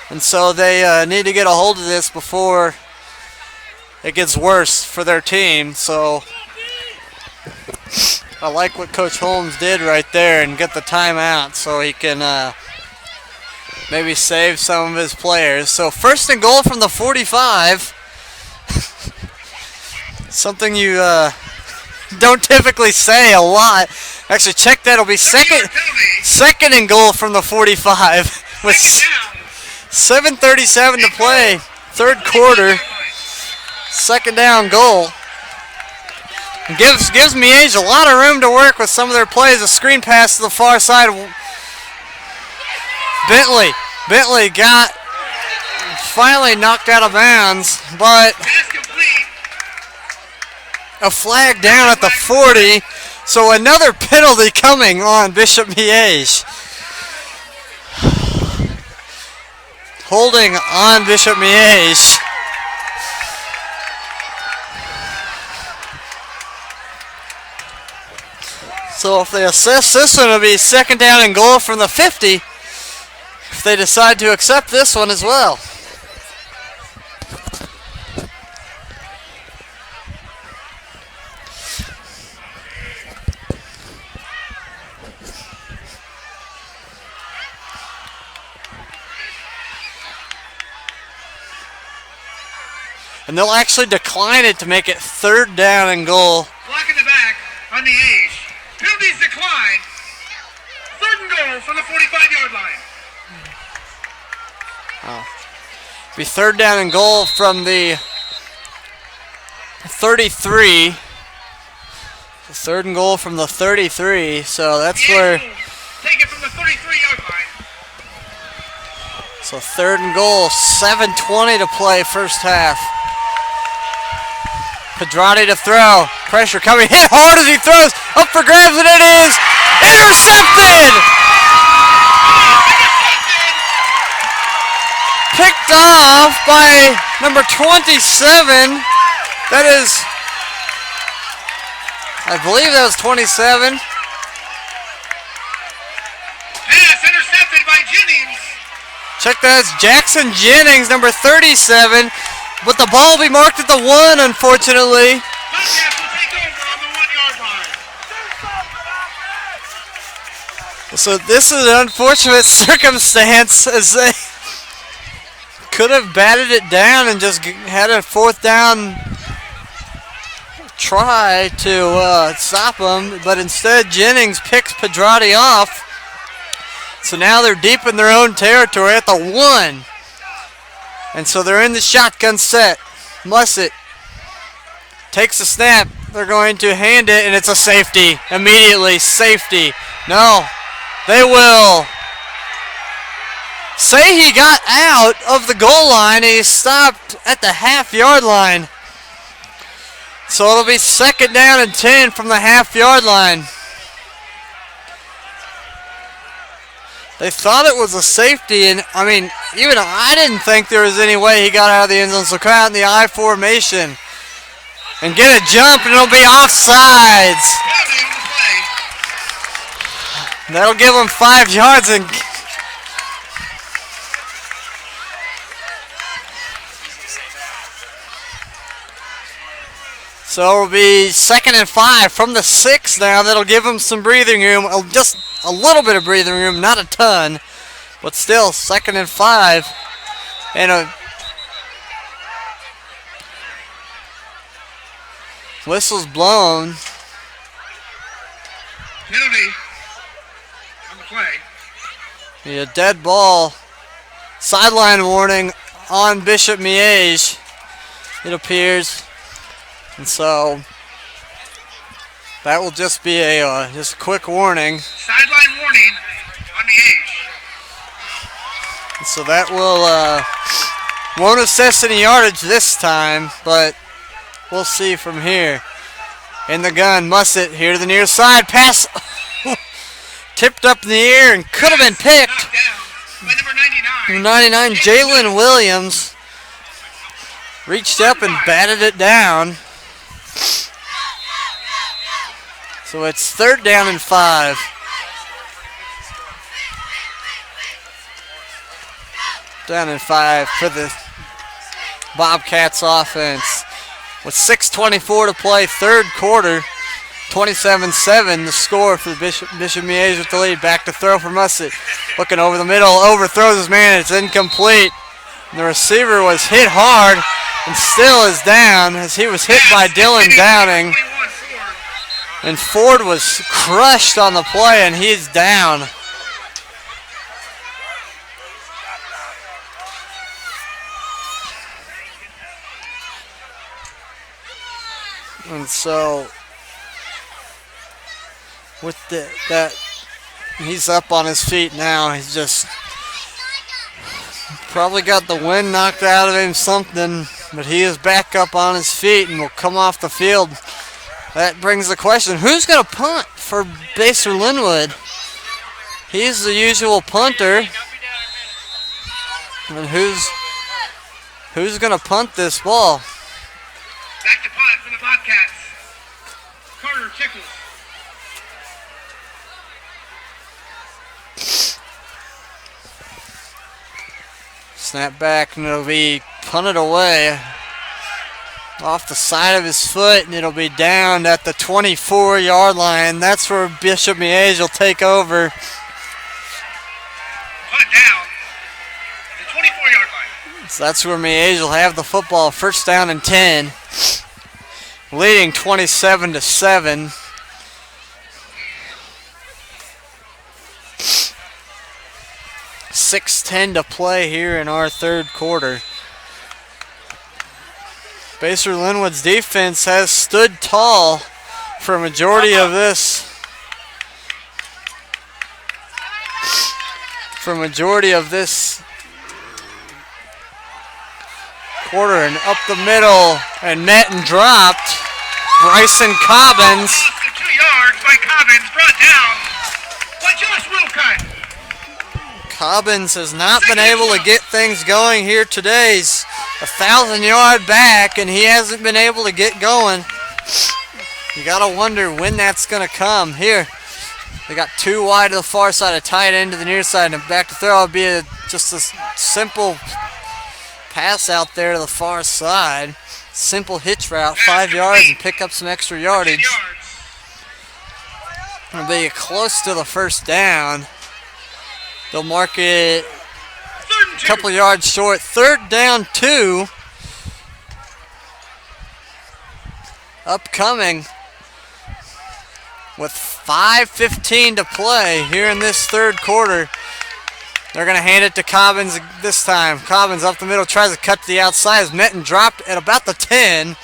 And so they need to get a hold of this before it gets worse for their team. So I like what Coach Holmes did right there and get the timeout so he can maybe save some of his players. So 1st and goal from the 45. Something you don't typically say a lot. Actually, check that. It'll be second and goal from the 45 with 7:37 to play. 3rd quarter. 2nd down goal. Gives Miege a lot of room to work with some of their plays. A screen pass to the far side. Bentley got finally knocked out of bounds, but a flag down at the 40. So another penalty coming on Bishop Miege. Holding on Bishop Miege. So if they assess this one, it'll be 2nd down and goal from the 50. If they decide to accept this one as well. And they'll actually decline it to make it 3rd down and goal. Block in the back on the Miege. Penalties decline. 3rd and goal from the 45-yard line. Be 3rd down and goal from the 33. 3rd and goal from the 33. So that's where. Take it from the 33-yard line. So 3rd and goal, 7:20 to play, 1st half. Pedrati to throw. Pressure coming. Hit hard as he throws. Up for grabs, and it is intercepted! Picked off by number 27. That is, I believe that was 27. Pass intercepted by Jennings. Check that. It's Jackson Jennings, number 37. But the ball will be marked at the 1, unfortunately. Bobcats will take over on the 1-yard line. So this is an unfortunate circumstance as they could have batted it down and just had a 4th down try to stop them. But instead, Jennings picks Pedrati off. So now they're deep in their own territory at the 1. And so they're in the shotgun set. Mussett takes the snap. They're going to hand it, and it's a safety. Immediately, safety. No, they will say he got out of the goal line, and he stopped at the half-yard line. So it'll be 2nd down and 10 from the half-yard line. They thought it was a safety, and I mean, even I didn't think there was any way he got out of the end zone. So come out in the I formation and get a jump, and it'll be offsides. That'll give him 5 yards, and so it'll be 2nd and 5 from the 6 now. That'll give him some breathing room. Just a little bit of breathing room, not a ton. But still, 2nd and 5. And a whistle's blown. Penalty on the play. A dead ball. Sideline warning on Bishop Miege, it appears. And so that will just be a just a quick warning. Sideline warning on Miege. And so that will won't assess any yardage this time, but we'll see from here. In the gun, Mussett here to the near side. Pass tipped up in the air and could have been picked. Knocked down by number 99. 99, Jalen Williams reached up and batted it down. So it's 3rd down and 5. Down and 5 for the Bobcats offense. With 6:24 to play, 3rd quarter, 27-7 the score for the Bishop Miege with the lead. Back to throw for Mussett. Looking over the middle, overthrows his man, it's incomplete. And the receiver was hit hard and still is down as he was hit by Dylan Downing. And Ford was crushed on the play and he's down. And so, with that, he's up on his feet now. He's just probably got the wind knocked out of him, something, but he is back up on his feet and will come off the field. That brings the question, who's going to punt for Basehor-Linwood? He's the usual punter. And who's going to punt this ball? Back to punt for the Bobcats. Carter Tickles. Snap back and it'll be punted away off the side of his foot, and it'll be down at the 24-yard line. That's where Bishop Miege will take over. Punt down at the 24-yard line. So that's where Miege will have the football. 1st down and 10. Leading 27-7. .6:10 to play here in our 3rd quarter. Basehor-Linwood's defense has stood tall for a majority of this. Quarter, and up the middle and met and dropped. Bryson Cobbins. 2 yards by Cobbins, brought down by Josh Wilcott. Cobbins has not been able to get things going here today. He's 1,000-yard back and he hasn't been able to get going. You gotta wonder when that's gonna come. Here, they got 2 wide to the far side, a tight end to the near side, and back to throw. It'll be just a simple pass out there to the far side. Simple hitch route, 5 yards, and pick up some extra yardage. It'll be close to the 1st down. They'll mark it a couple yards short. 3rd down 2. Upcoming with 5:15 to play here in this 3rd quarter. They're going to hand it to Cobbins this time. Cobbins up the middle, tries to cut to the outside. Is met and dropped at about the 10.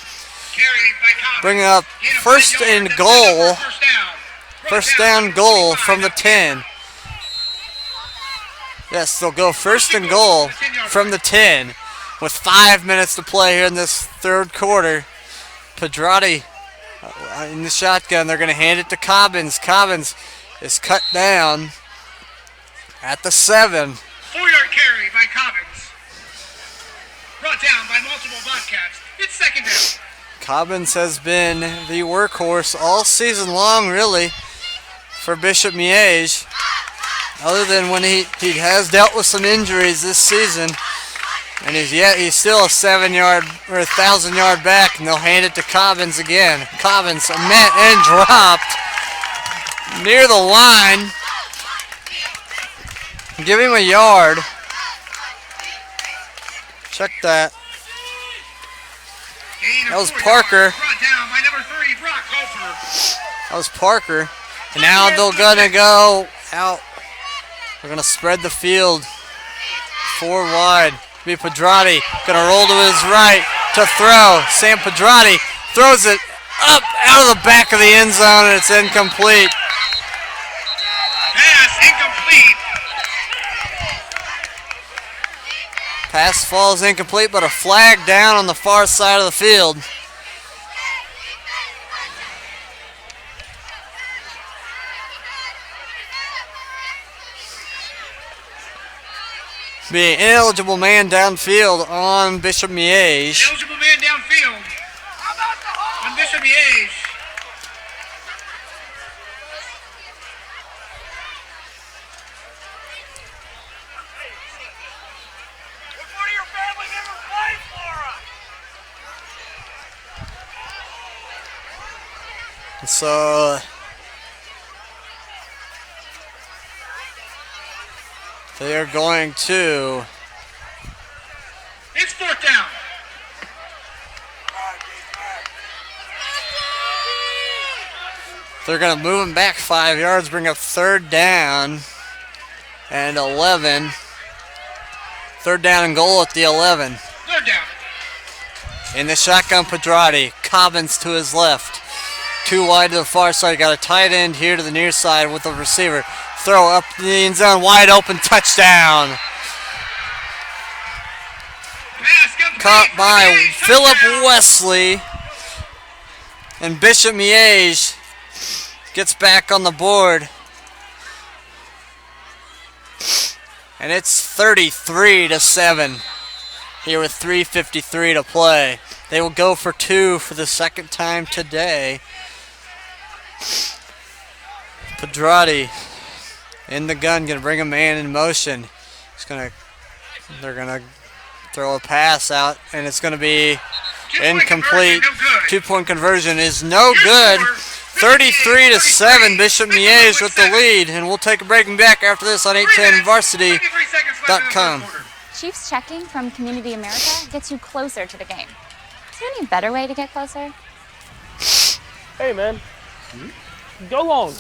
Bringing up 1st and goal. 1st down goal from the 10. Yes, they'll go 1st and goal from the 10 with 5 minutes to play here in this 3rd quarter. Pedrati in the shotgun. They're going to hand it to Cobbins. Cobbins is cut down at the 7. 4-yard carry by Cobbins. Brought down by multiple Bobcats. It's 2nd down. Cobbins has been the workhorse all season long, really, for Bishop Miege. Other than when he has dealt with some injuries this season. And he's still a 7-yard or 1,000-yard back, and they'll hand it to Cobbins again. Cobbins met and dropped near the line. Give him a yard. Check that. That was Parker. That was Parker. And now they're gonna go out. They're gonna spread the field 4 wide. Be Pedrati gonna roll to his right to throw. Sam Pedrati throws it up out of the back of the end zone, and it's incomplete. Pass incomplete. Pass falls incomplete, but a flag down on the far side of the field. Be an ineligible man downfield on Bishop Miege. Eligible man downfield on Bishop Miege. So they are going to. It's 4th down. They're going to move him back 5 yards, bring up 3rd down and 11. 3rd down and goal at the 11. 3rd down. In the shotgun, Pedrati. Cobbins to his left. 2 wide to the far side. Got a tight end here to the near side with the receiver. Throw up the end zone, wide open, touchdown. Caught by Philip Wesley. And Bishop Miege gets back on the board. And it's 33-7 here with 3:53 to play. They will go for 2 for the second time today. Pedrati in the gun, gonna bring a man in motion. They're gonna throw a pass out, and it's gonna be incomplete. 2-point conversion is no good. 33-7, Bishop Miege with the lead, and we'll take a break and back after this on 810varsity.com. Chiefs checking from Community America gets you closer to the game. Is there any better way to get closer? Hey, man. Go long.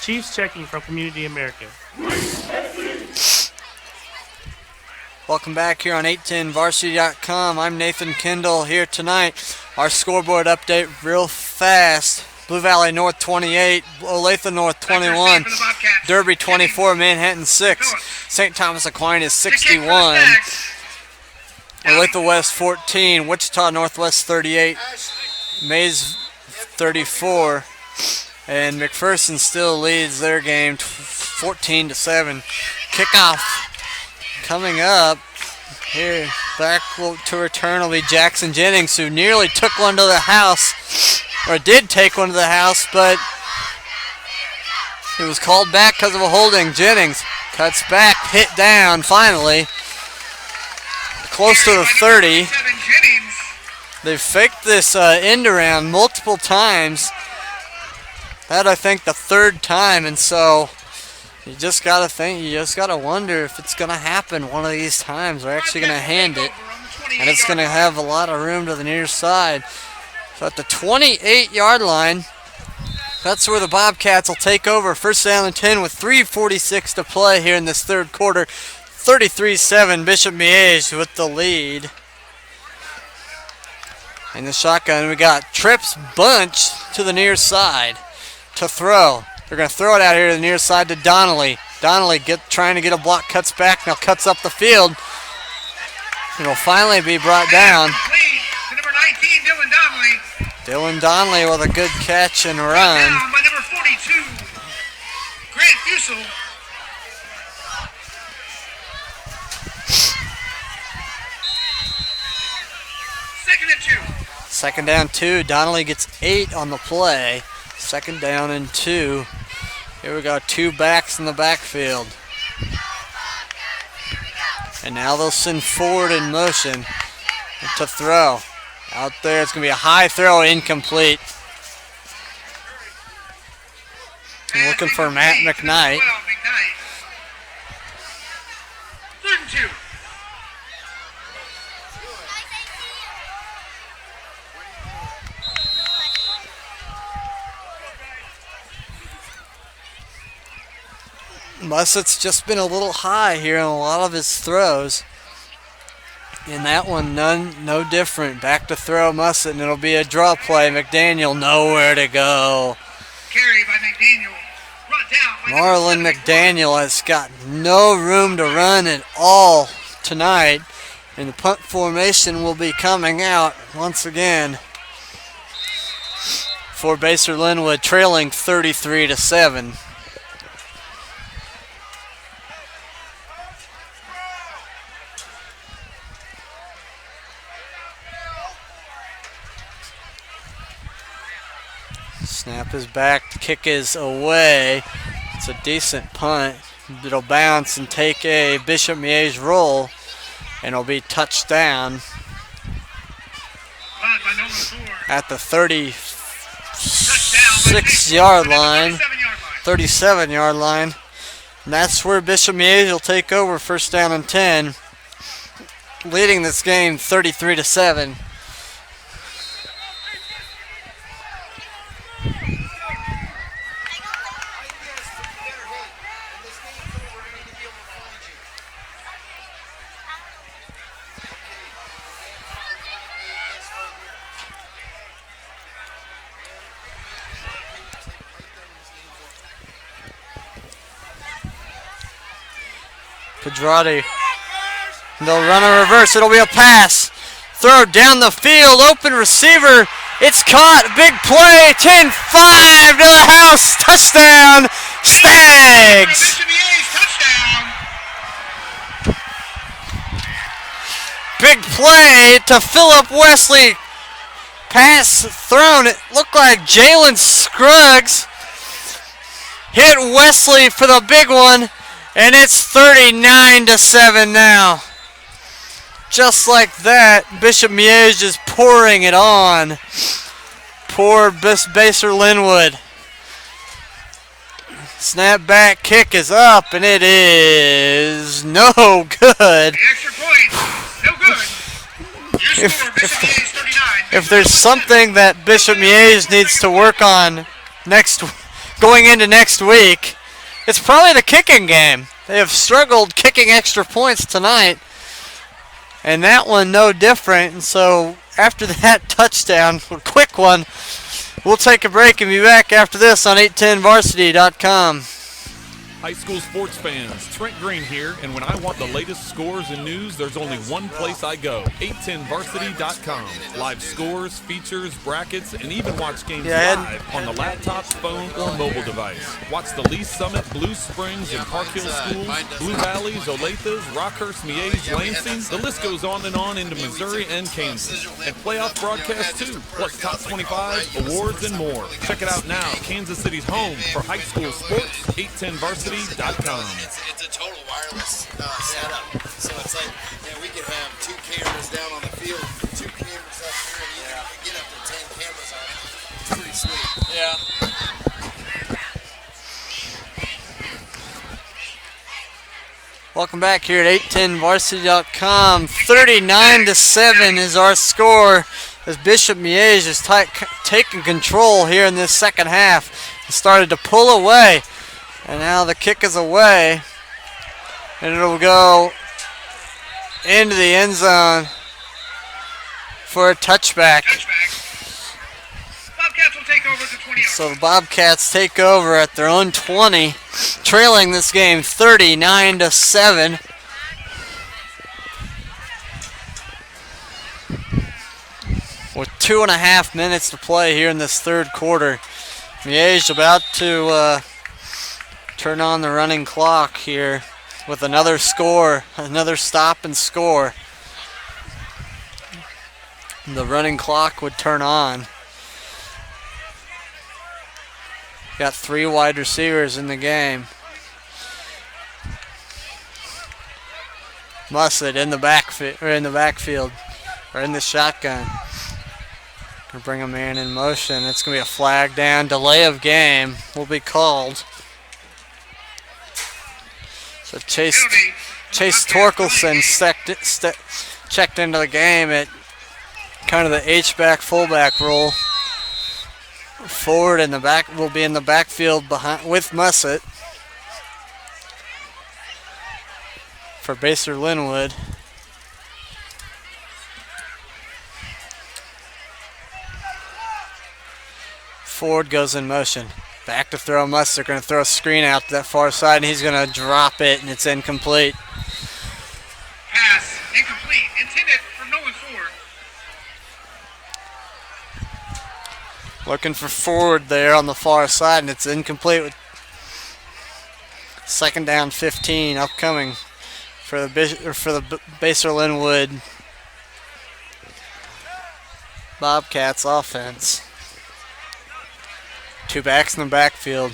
Chiefs checking from Community America. Welcome back here on 810varsity.com. I'm Nathan Kendall here tonight. Our scoreboard update real fast. Blue Valley North 28, Olathe North 21, Derby 24, Manhattan 6, St. Thomas Aquinas 61, Olathe West 14, Wichita Northwest 38, Mays 34, and McPherson still leads their game 14-7. Kickoff coming up here. Back to return will be Jackson Jennings, who nearly took one to the house, or did take one to the house, but it was called back because of a holding. Jennings cuts back, hit down finally, close to the 30. They've faked this end around multiple times. That, I think, the 3rd time, and so you just gotta think, you just gotta wonder if it's gonna happen one of these times. They're actually gonna hand it, and it's gonna have a lot of room to the near side. So at the 28-yard line, that's where the Bobcats will take over. 1st down and 10 with 3:46 to play here in this 3rd quarter. 33-7, Bishop Miege with the lead. In the shotgun, we got Trips Bunch to the near side to throw. They're going to throw it out here to the near side to Donnelly. Donnelly trying to get a block, cuts back, now cuts up the field. It'll finally be brought down. Number 19, Dylan Donnelly. Dylan Donnelly with a good catch and run. Down by number 42, Grant Fusel. Second and 2. 2nd down 2. Donnelly gets 8 on the play. 2nd down and 2. Here we go, 2 backs in the backfield. And now they'll send forward in motion to throw. Out there, it's going to be a high throw, incomplete. I'm looking for Matt McKnight. 3rd and 2. Mussett's just been a little high here on a lot of his throws. In that one, no different. Back to throw Mussett, and it'll be a draw play. McDaniel nowhere to go. Carry by McDaniel. Brought down by Marlon McDaniel has got no room to run at all tonight, and the punt formation will be coming out once again for Basehor-Linwood, trailing 33-7. Snap is back. The kick is away. It's a decent punt. It'll bounce and take a Bishop Miege roll, and it'll be touchdown at the 36-yard line, 37-yard line. And that's where Bishop Miege will take over, first down and 10, leading this game 33-7. Pedrati. They'll run a reverse. It'll be a pass. Throw down the field. Open receiver. It's caught. Big play. 10-5 to the house. Touchdown. Stags. Big play to Philip Wesley. Pass thrown. It looked like Jalen Scruggs hit Wesley for the big one. And it's 39-7 now. Just like that, Bishop Miege is pouring it on. Poor Basehor-Linwood. Snap back, kick is up, and it is no good. The extra point, no good. Your score, Bishop Miege 39. If there's something that Bishop Miege needs to work on going into next week, it's probably the kicking game. They have struggled kicking extra points tonight, and that one no different. And so after that touchdown, a quick one, we'll take a break and be back after this on 810varsity.com. High school sports fans, Trent Green here, and when I want the latest scores and news, there's only one place I go, 810varsity.com. Live scores, features, brackets, and even watch games live on the laptop, phone, or mobile device. Watch the Lee Summit, Blue Springs, and Park Hill schools, Blue Valleys, Olathes, Rockhurst, Miege, Lansing. The list goes on into Missouri and Kansas. And playoff broadcasts too, plus top 25, awards, and more. Check it out now, Kansas City's home for high school sports, 810varsity.com. It's a total wireless setup. So it's like, we could have 2 cameras down on the field, 2 cameras up here, and you can get up to 10 cameras on it. It's pretty sweet. Yeah. Welcome back here at 810varsity.com. 39-7 is our score as Bishop Miege is taking control here in this second half. He started to pull away. And now the kick is away, and it'll go into the end zone for a touchback. Bobcats will take over at the 20. So the Bobcats take over at their own 20, trailing this game 39-7. With 2.5 minutes to play here in this third quarter. Miege about to turn on the running clock here with another score, another stop and score. The running clock would turn on. Got 3 wide receivers in the game. Mussett in the backfield, or in the shotgun. Gonna bring a man in motion. It's gonna be a flag down. Delay of game will be called. So Chase Torkelson checked into the game at kind of the H-back fullback role. Forward in the back will be in the backfield with Mussett for Basehor-Linwood. Ford goes in motion. Back to throw Mussett. Going to throw a screen out to that far side, and he's going to drop it, and it's incomplete. Pass incomplete. Intended for Nolan Ford. Looking for Ford there on the far side, and it's incomplete. With second down 15 upcoming for the Basehor-Linwood Bobcats offense. Two backs in the backfield.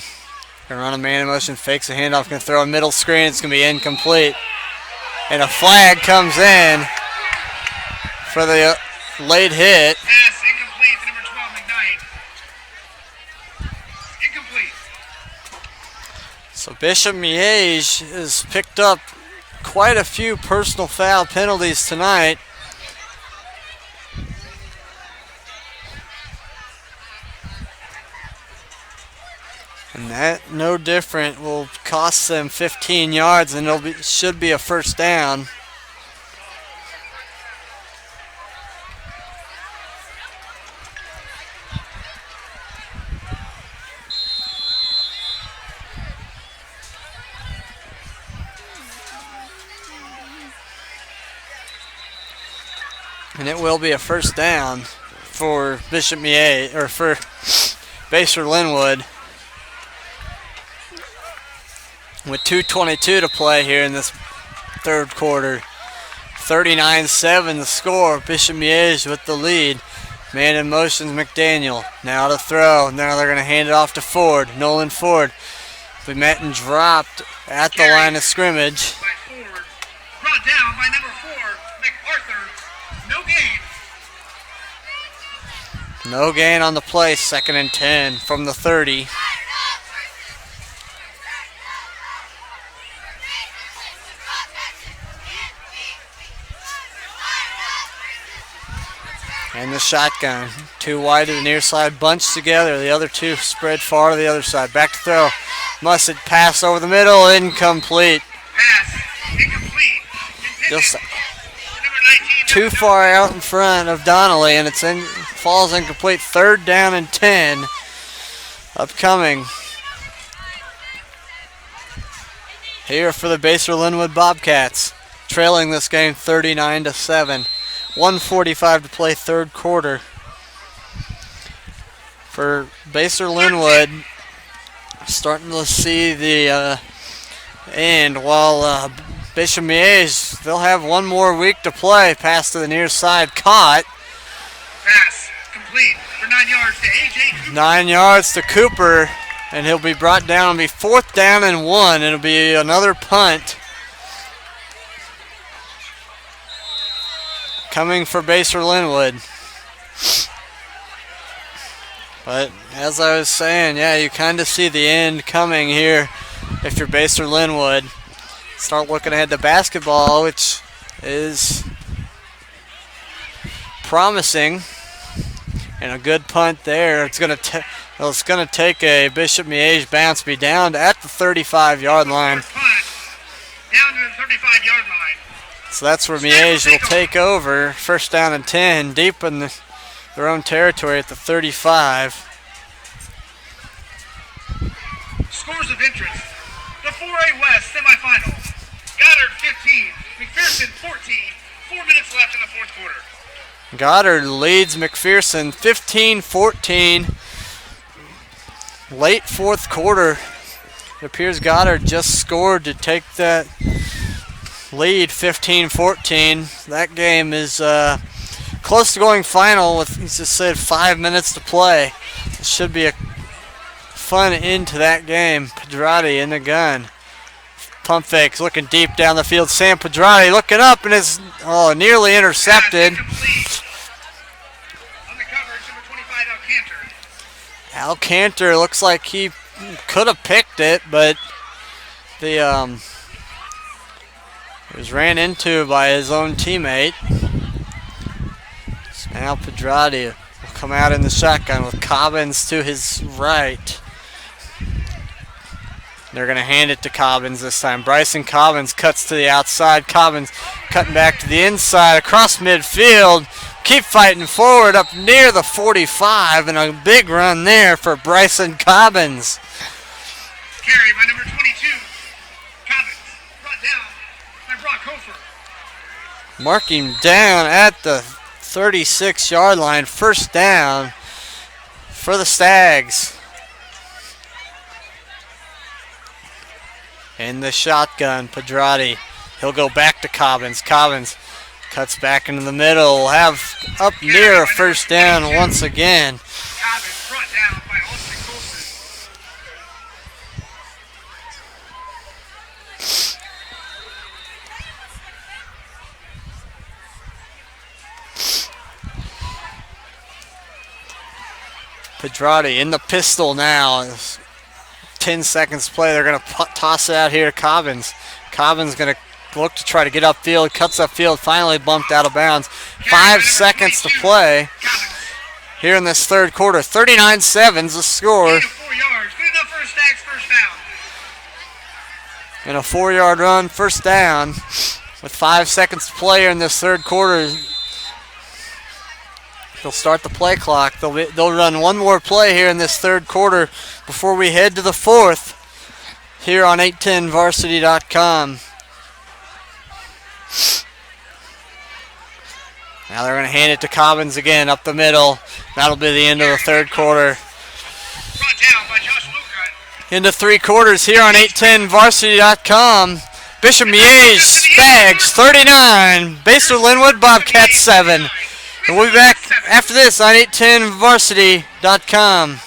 Gonna run a man in motion, fakes a handoff, gonna throw a middle screen. It's gonna be incomplete. And a flag comes in for the late hit. Pass incomplete to number 12, McKnight. Incomplete. So Bishop Miege has picked up quite a few personal foul penalties tonight. And that, no different, will cost them 15 yards, and should be a first down. And it will be a first down for Bishop Miege, or for Basehor-Linwood. With 2:22 to play here in this third quarter. 39-7 the score. Bishop Miege with the lead. Man in motion, McDaniel. Now to throw. Now they're going to hand it off to Ford. Nolan Ford. We met and dropped at the line of scrimmage. By Ford. Brought down by number 4, MacArthur. No gain. No gain on the play. 2nd and 10 from the 30. And the shotgun. Two wide to the near side, bunched together. The other two spread far to the other side. Back to throw. Musset pass over the middle, incomplete. Pass incomplete. Just Number 19. too far out in front of Donnelly, and falls incomplete. 3rd down and 10. Upcoming here for the Basehor-Linwood Bobcats. Trailing this game 39-7. 1:45 to play third quarter. For Basehor-Linwood, starting to see the end, while Bishop Miege, they'll have one more week to play. Pass to the near side, caught. Pass complete for 9 yards to A.J. Cooper. 9 yards to Cooper, and he'll be brought down. It'll be 4th down and 1. It'll be another punt. Coming for Basehor-Linwood. But as I was saying, yeah, you kind of see the end coming here if you're Basehor-Linwood. Start looking ahead to basketball, which is promising. And a good punt there. It's gonna take a Bishop Miege bounce, be down at the 35-yard line. Punt down to the 35-yard line. So that's where Miege will take over. 1st down and 10, deep in their own territory at the 35. Scores of interest. The 4A West semifinal. Goddard 15, McPherson 14. 4 minutes left in the fourth quarter. Goddard leads McPherson 15-14. Late fourth quarter. It appears Goddard just scored to take that lead 15-14. That game is close to going final with, he just said, 5 minutes to play. It should be a fun end to that game. Pedrati in the gun. Pump fakes, looking deep down the field. Sam Pedrati looking up and is nearly intercepted. On the coverage, number 25, Al Cantor. Al Cantor looks like he could have picked it, but he was ran into by his own teammate. So now Pedrati will come out in the shotgun with Cobbins to his right. They're going to hand it to Cobbins this time. Bryson Cobbins cuts to the outside. Cobbins cutting back to the inside across midfield. Keep fighting forward up near the 45, and a big run there for Bryson Cobbins. Carry by number 22, Cobbins. Brought down by Brock Hofer. Marking down at the 36-yard line. 1st down for the Stags. In the shotgun, Pedrati. He'll go back to Cobbins. Cobbins cuts back into the middle. We'll have up near a 1st down once again. Cobbins brought down by Austin Colson. Pedrati in the pistol now. 10 seconds to play. They're going to toss it out here to Cobbins. Cobbins going to look to try to get upfield. Cuts upfield. Finally bumped out of bounds. 5 seconds to play here in this third quarter. 39-7's the score. 4 yards. Good enough for a Stags first down. And a 4-yard run, first down, with 5 seconds to play in this third quarter. They'll start the play clock. They'll run one more play here in this third quarter before we head to the fourth here on 810varsity.com. Now they're going to hand it to Cobbins again up the middle. That'll be the end of the third quarter. Brought down by Josh Luca. Into 3 quarters here on 810varsity.com. Bishop Miege, Stags 39, Basehor-Linwood Bobcats 7. And we'll be back after this on 810varsity.com.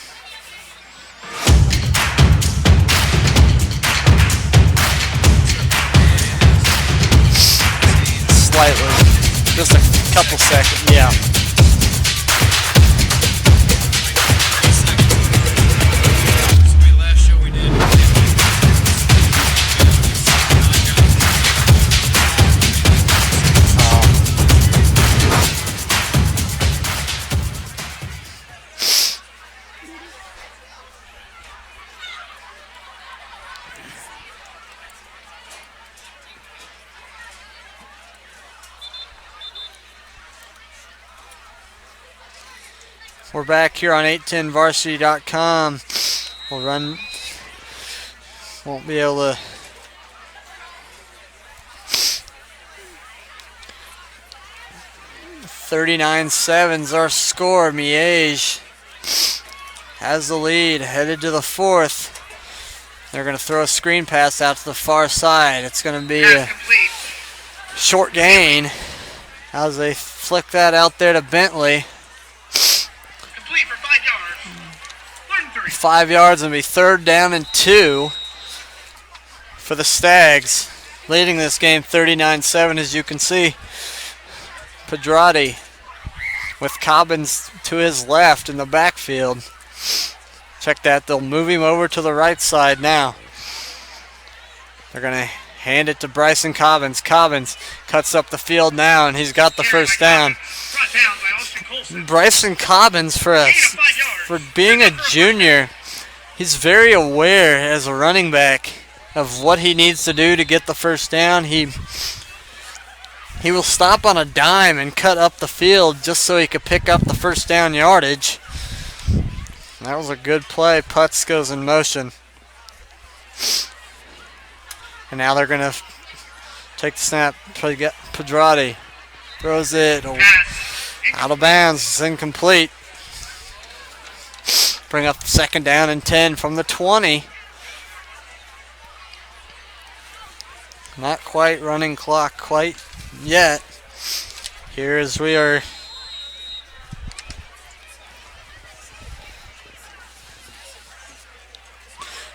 Slightly, just a couple seconds, yeah. We're back here on 810varsity.com. Won't be able to. $39-7's our score. Miege has the lead, headed to the fourth. They're going to throw a screen pass out to the far side. It's going to be a short gain as they flick that out there to Bentley. 5 yards and be 3rd down and 2 for the Stags. Leading this game 39-7, as you can see. Pedrati with Cobbins to his left in the backfield. Check that. They'll move him over to the right side now. They're going to hand it to Bryson Cobbins. Cobbins cuts up the field now, and he's got the first down. Bryson Cobbins, for being a junior, he's very aware as a running back of what he needs to do to get the first down. He will stop on a dime and cut up the field just so he could pick up the first down yardage. That was a good play. Putz goes in motion. And now they're going to take the snap. Pedrati throws it out of bounds. It's incomplete. Bring up 2nd down and 10 from the 20. Not quite running clock quite yet. Here as we are.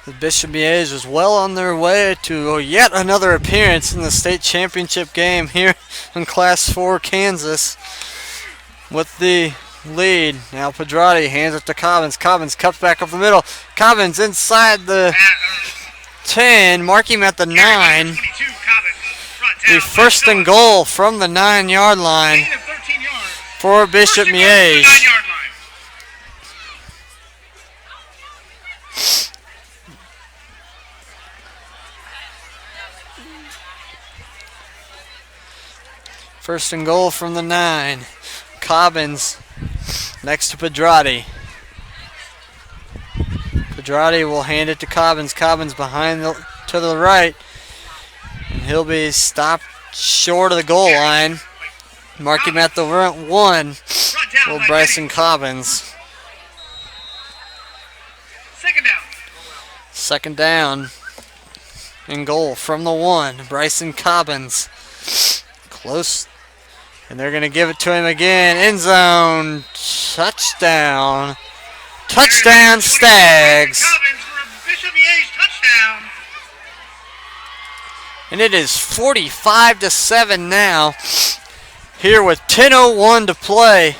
The Bishop Miege is well on their way to yet another appearance in the state championship game here in Class 4 Kansas with the lead. Now Pedrati hands it to Cobbins. Cobbins cuts back up the middle. Cobbins inside the 10, mark him at the 9. The 1st and goal from the 9-yard line for Bishop Miege. First and goal from the 9. Cobbins next to Pedrati. Pedrati will hand it to Cobbins. Cobbins behind to the right. And he'll be stopped short of the goal line. Mark him at the 1. Will Bryson Cobbins. 2nd down. 2nd down and goal from the 1. Bryson Cobbins. Close. And they're going to give it to him again. End zone. Touchdown. Touchdown, Stags. And it is 45-7 now. Here with 10:01 to play.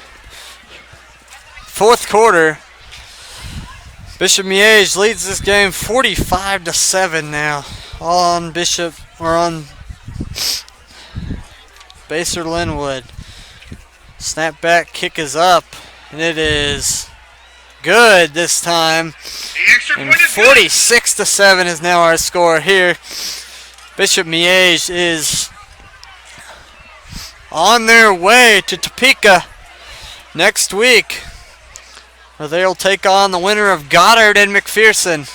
4th quarter. Bishop Miege leads this game 45-7 now. All on Bishop, or on Basehor-Linwood. Snap back kick is up, and it is good this time. And 46-7 is now our score here. Bishop Miege is on their way to Topeka next week, where they'll take on the winner of Goddard and McPherson.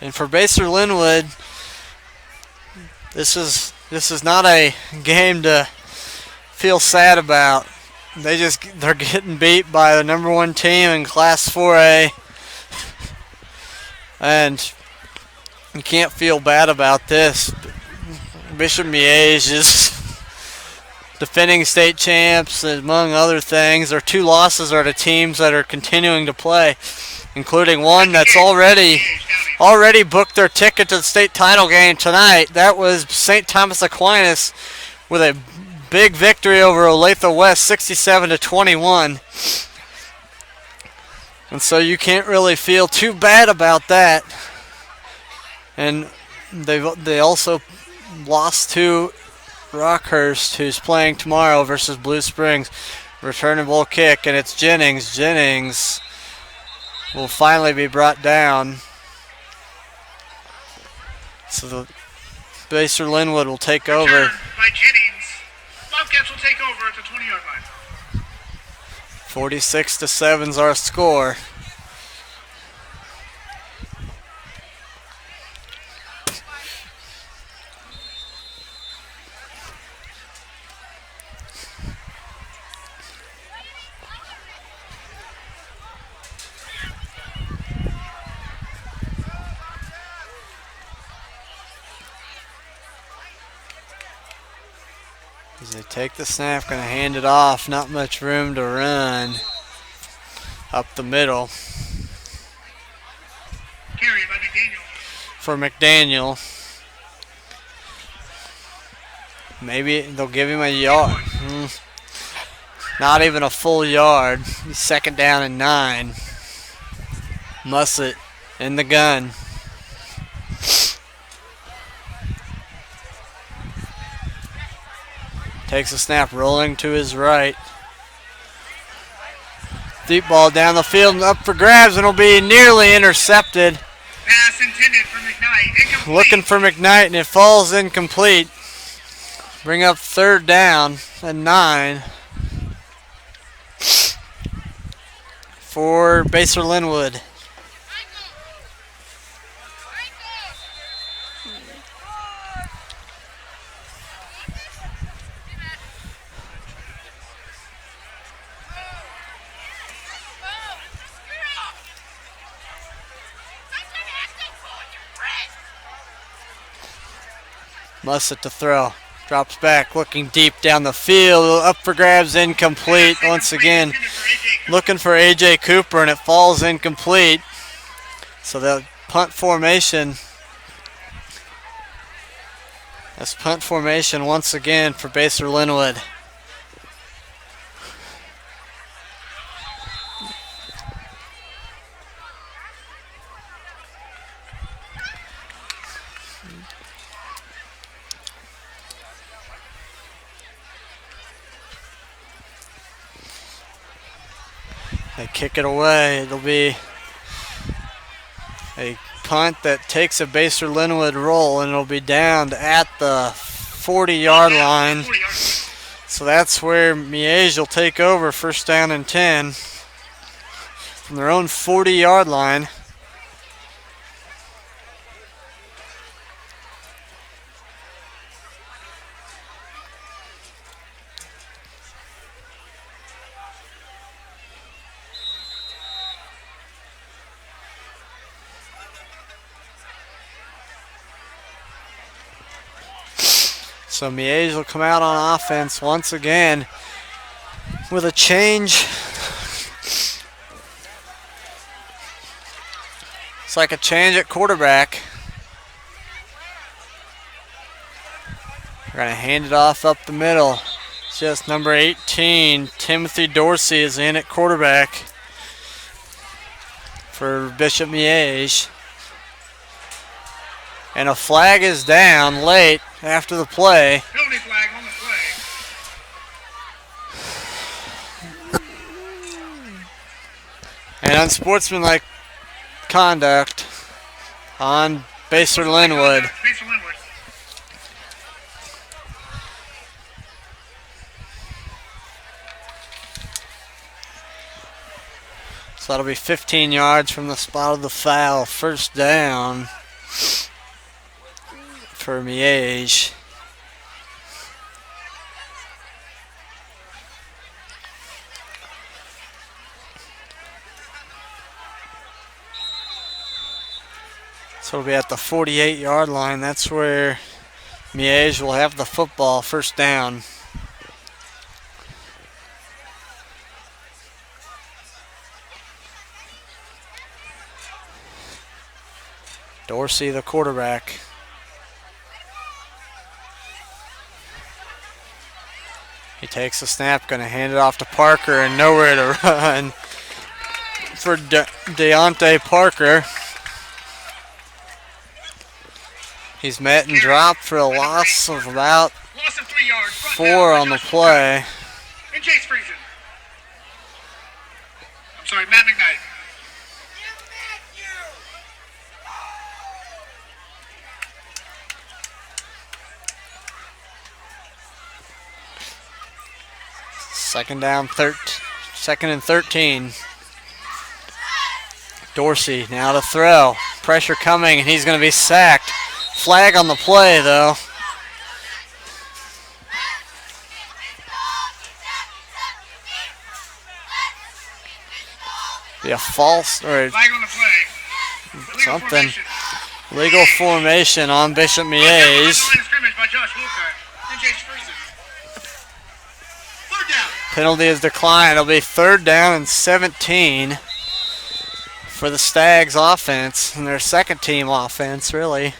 And for Basehor-Linwood, this is not a game to feel sad about. They're getting beat by the number 1 team in Class 4A, and you can't feel bad about this. Bishop Miege is defending state champs, among other things. Their 2 losses are to teams that are continuing to play, including one that's already booked their ticket to the state title game tonight. That was St. Thomas Aquinas with a big victory over Olathe West, 67-21. And so you can't really feel too bad about that. And they also lost to Rockhurst, who's playing tomorrow versus Blue Springs. Returnable kick, and it's Jennings. Jennings will finally be brought down. So the Basehor-Linwood will take over. By Jennings. Bobcats will take over at the 20-yard line. 46-7 is our score. As they take the snap, going to hand it off. Not much room to run up the middle. Carried by McDaniel. For McDaniel. Maybe they'll give him a yard. Not even a full yard. He's 2nd down and 9. Mussett in the gun. Takes a snap, rolling to his right. Deep ball down the field and up for grabs, and it'll be nearly intercepted. Pass intended for McKnight. Incomplete. Looking for McKnight, and it falls incomplete. Bring up 3rd down and 9 for Basehor-Linwood. Mussett to throw. Drops back, looking deep down the field. Up for grabs, incomplete. Once again, looking for A.J. Cooper, and it falls incomplete. So the punt formation. That's punt formation once again for Basehor-Linwood. They kick it away. It'll be a punt that takes a Basehor-Linwood roll, and it'll be down at the 40-yard line. So that's where Miege will take over, 1st down and 10 from their own 40-yard line. So Miege will come out on offense once again with a change. It's like a change at quarterback. They're going to hand it off up the middle. Just number 18, Timothy Dorsey, is in at quarterback for Bishop Miege. And a flag is down late after the play. Penalty flag on the play. And unsportsmanlike conduct on Basehor-Linwood. Basehor-Linwood. So that'll be 15 yards from the spot of the foul. First down for Miege. So it'll be at the 48-yard line. That's where Miege will have the football. First down. Dorsey, the quarterback. He takes the snap, going to hand it off to Parker, and nowhere to run for Deontay Parker. He's met and dropped for a loss of about 4 on the play. And Chase Friesen. I'm sorry, Matt McKnight. Second and 13. Dorsey now to throw. Pressure coming, and he's going to be sacked. Flag on the play, though. Be a false or Flag on the play. Illegal something. formation. Legal formation on Bishop Miege. Line of scrimmage by Josh Wilcott and Chase Friesen. Third down. Penalty is declined. It'll be 3rd down and 17 for the Stags offense, and their second team offense, really.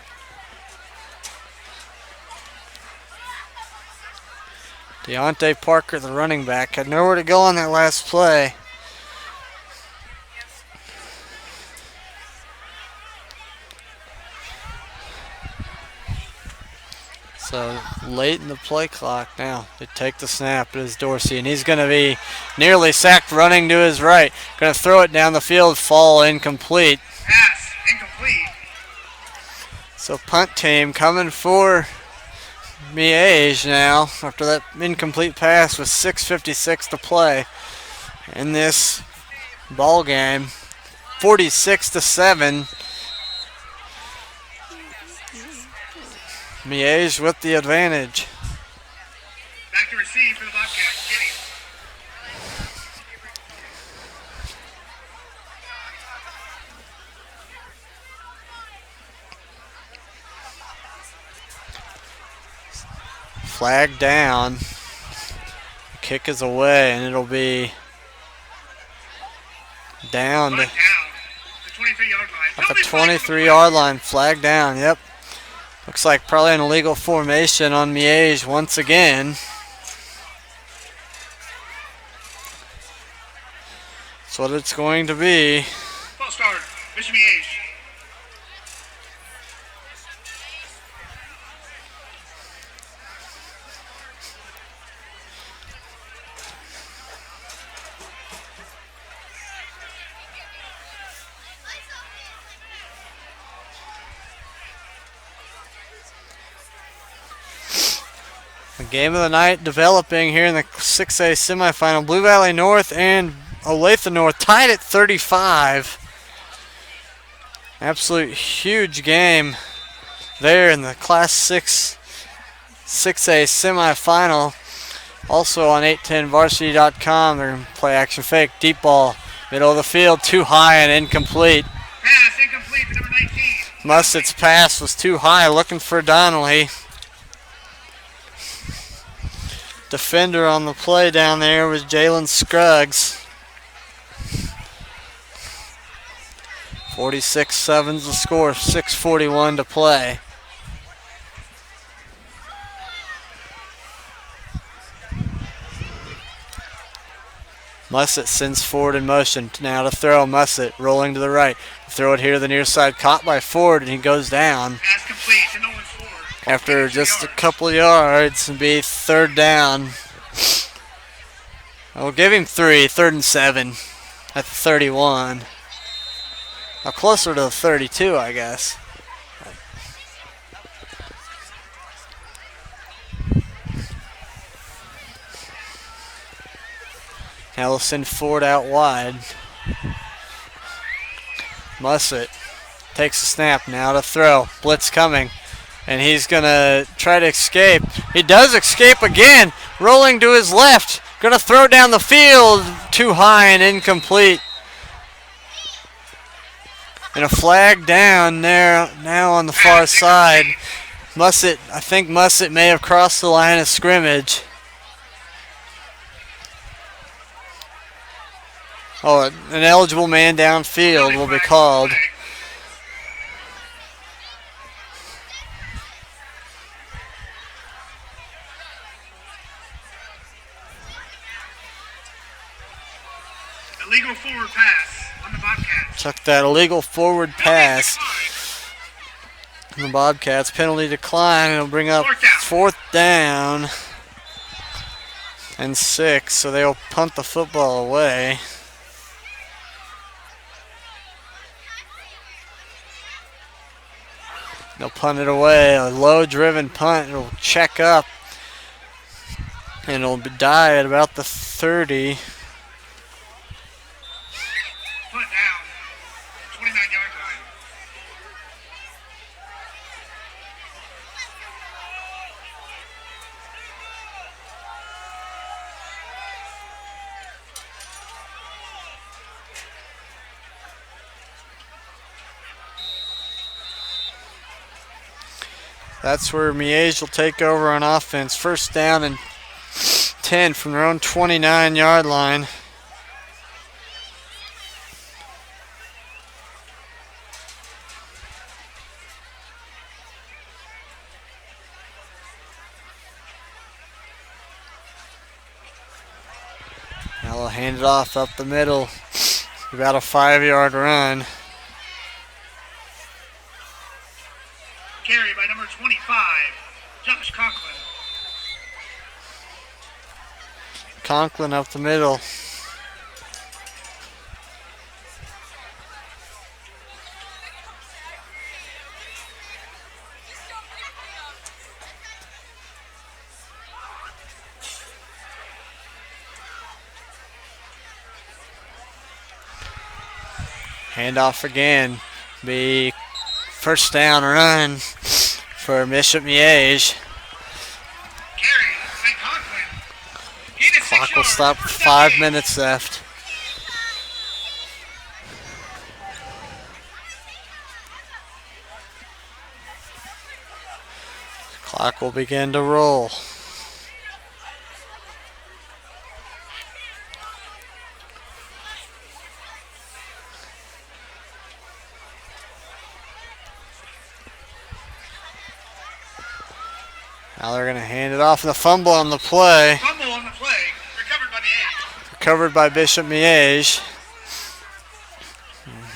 Deontay Parker, the running back, had nowhere to go on that last play. So late in the play clock now. They take the snap. It is Dorsey, and he's going to be nearly sacked running to his right. Going to throw it down the field, fall incomplete. Pass incomplete. So punt team coming for Miege now after that incomplete pass with 6:56 to play in this ball game. 46-7. Miege with the advantage. Back to receive for the Bobcats. Getting. Flag down. Kick is away, and it'll be down to, The 23-yard line. at the 23-yard line. Flag down, yep. Looks like probably an illegal formation on Miege once again. That's what it's going to be. False start. Bishop Miege. The game of the night developing here in the 6A semifinal. Blue Valley North and Olathe North tied at 35. Absolute huge game there in the Class 6 6A semifinal. Also on 810varsity.com, they're going to play action fake. Deep ball, middle of the field, too high and incomplete. Pass incomplete to number 19. Musset's pass was too high, looking for Donnelly. Defender on the play down there was Jalen Scruggs. 46-7's the score, 6:41 to play. Mussett sends forward in motion. Now to throw. Mussett rolling to the right. Throw it here to the near side. Caught by Ford, and he goes down. Pass complete to Nolan Ford. After just a couple of yards and be third down. I'll give him 3, 3rd and 7 at the 31. Now closer to the 32, I guess. Now we'll send Ford out wide. Mussett takes a snap. Now to throw. Blitz coming. And he's going to try to escape. He does escape again. Rolling to his left. Going to throw down the field. Too high and incomplete. And a flag down there now on the far side. Mussett, I think Mussett may have crossed the line of scrimmage. Oh, an eligible man downfield will be called. Illegal forward pass on the Bobcats. Took that illegal forward pass. And the Bobcats penalty decline. It'll bring up 4th down and 6, so they'll punt the football away. They'll punt it away. A low-driven punt. It'll check up. And it'll die at about the 30. Punt down. 29-yard line. That's where Miege will take over on offense. 1st down and 10 from their own 29-yard line. Now they'll hand it off up the middle. About a 5-yard run. Carry by number 25, Josh Conklin. Conklin up the middle. Handoff again. Be 1st down run for Bishop Miege. Carry by Conklin. Clock will stop. 5 minutes left. Clock will begin to roll. Now they're going to hand it off. The fumble on the play. Fumble on the play. Recovered by the end. Recovered by Bishop Miege.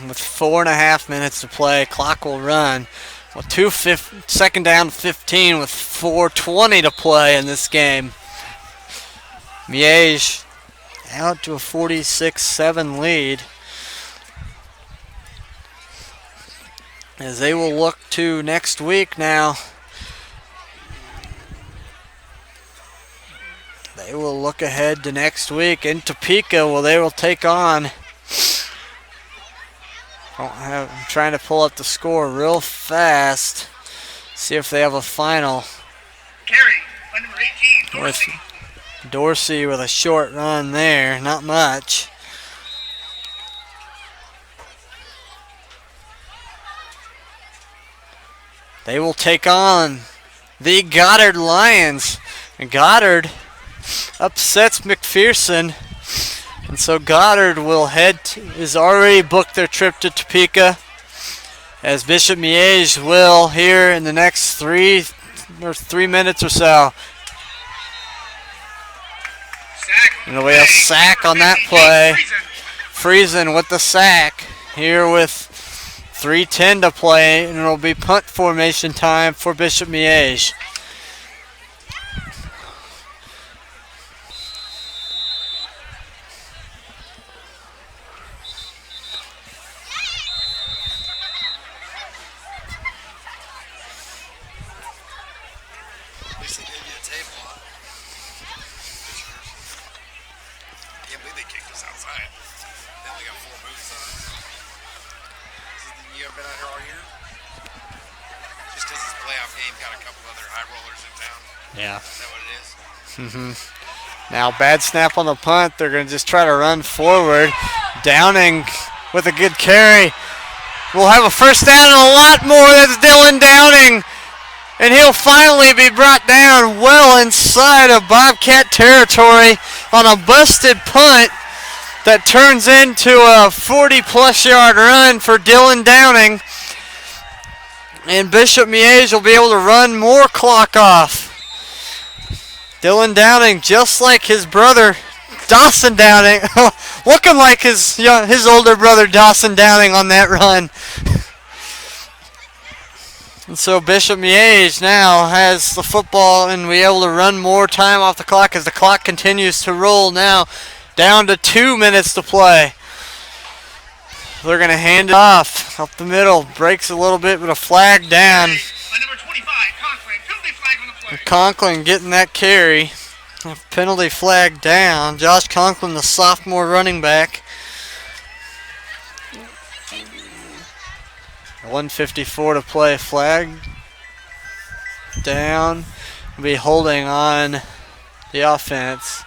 With 4.5 minutes to play, clock will run. Well, 2nd down 15 with 4:20 to play in this game. Miege out to a 46-7 lead. As they will look to next week now. They will look ahead to next week in Topeka, where they will take on. I'm trying to pull up the score real fast. See if they have a final. Carry by number 18, Dorsey. With Dorsey with a short run there, not much. They will take on the Goddard Lions. And Goddard upsets McPherson, and so Goddard will is already booked their trip to Topeka, as Bishop Miege will here in the next 3 minutes or so. And there'll be a sack on that play. Friesen with the sack here with 3:10 to play, and it'll be punt formation time for Bishop Miege. Yeah. Is that what it is? Now bad snap on the punt. They're going to just try to run forward. Downing with a good carry. We'll have a first down and a lot more. That's Dylan Downing. And he'll finally be brought down well inside of Bobcat territory on a busted punt that turns into a 40-plus yard run for Dylan Downing. And Bishop Miege will be able to run more clock off. Dylan Downing, just like his brother Dawson Downing, looking like his older brother Dawson Downing on that run. And so Bishop Miege now has the football and will be able to run more time off the clock as the clock continues to roll now. Down to 2 minutes to play. They're going to hand it off up the middle. Breaks a little bit, but a flag down. Number 25, Conklin. Penalty flag on the play. Conklin getting that carry. A penalty flag down. Josh Conklin, the sophomore running back. 1:54 to play. Flag down. We'll be holding on the offense.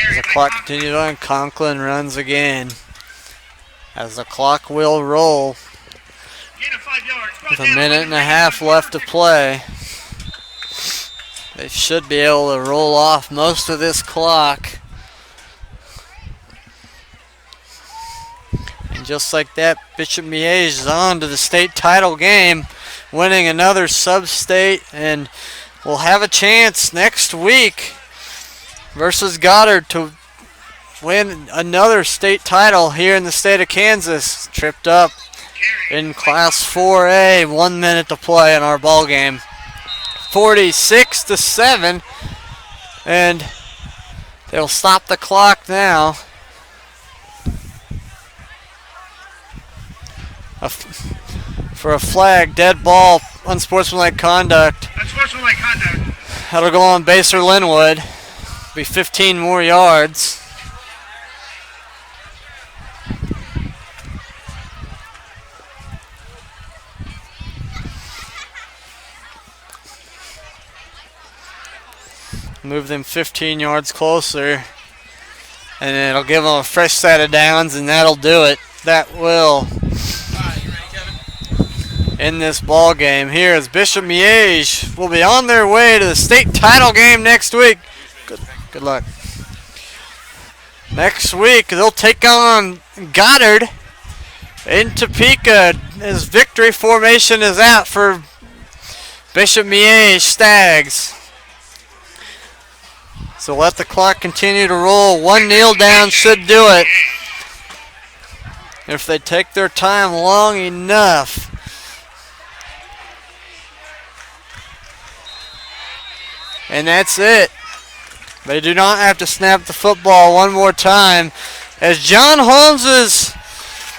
As the clock continues on, Conklin runs again. As the clock will roll. With a minute and a half left to play. They should be able to roll off most of this clock. And just like that, Bishop Miege is on to the state title game, winning another sub-state, and will have a chance next week versus Goddard to win another state title here in the state of Kansas. Tripped up in Class 4A, 1 minute to play in our ball game. 46-7, and they'll stop the clock now. For a flag, dead ball, unsportsmanlike conduct. Unsportsmanlike conduct. That'll go on Basehor-Linwood. Be 15 more yards. Move them 15 yards closer. And it'll give them a fresh set of downs, and that'll do it. That will end this ball game here as Bishop Miege will be on their way to the state title game next week. Good luck. Next week, they'll take on Goddard in Topeka as victory formation is out for Bishop Miege Stags. So let the clock continue to roll. One kneel down should do it. If they take their time long enough. And that's it. They do not have to snap the football one more time as John Holmes's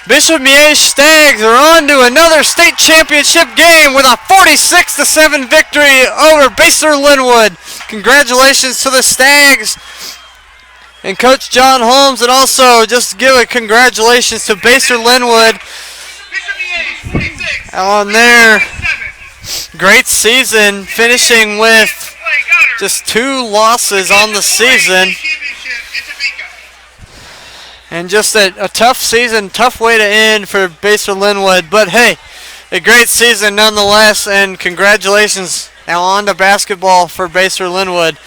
Bishop Miege Stags are on to another state championship game with a 46-7 victory over Basehor-Linwood. Congratulations to the Stags and Coach John Holmes, and also just give a congratulations to Basehor-Linwood on their great season, finishing with just 2 losses on the season. And just a tough season, tough way to end for Basehor-Linwood. But hey, a great season nonetheless, and congratulations now on to basketball for Basehor-Linwood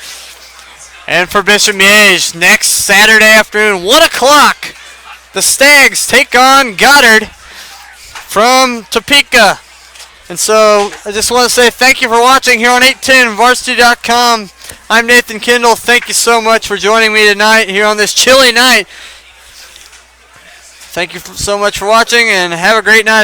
and for Bishop Miege. Next Saturday afternoon, 1 o'clock, the Stags take on Goddard from Topeka. And so I just want to say thank you for watching here on 810varsity.com. I'm Nathan Kendall. Thank you so much for joining me tonight here on this chilly night. Thank you so much for watching, and have a great night.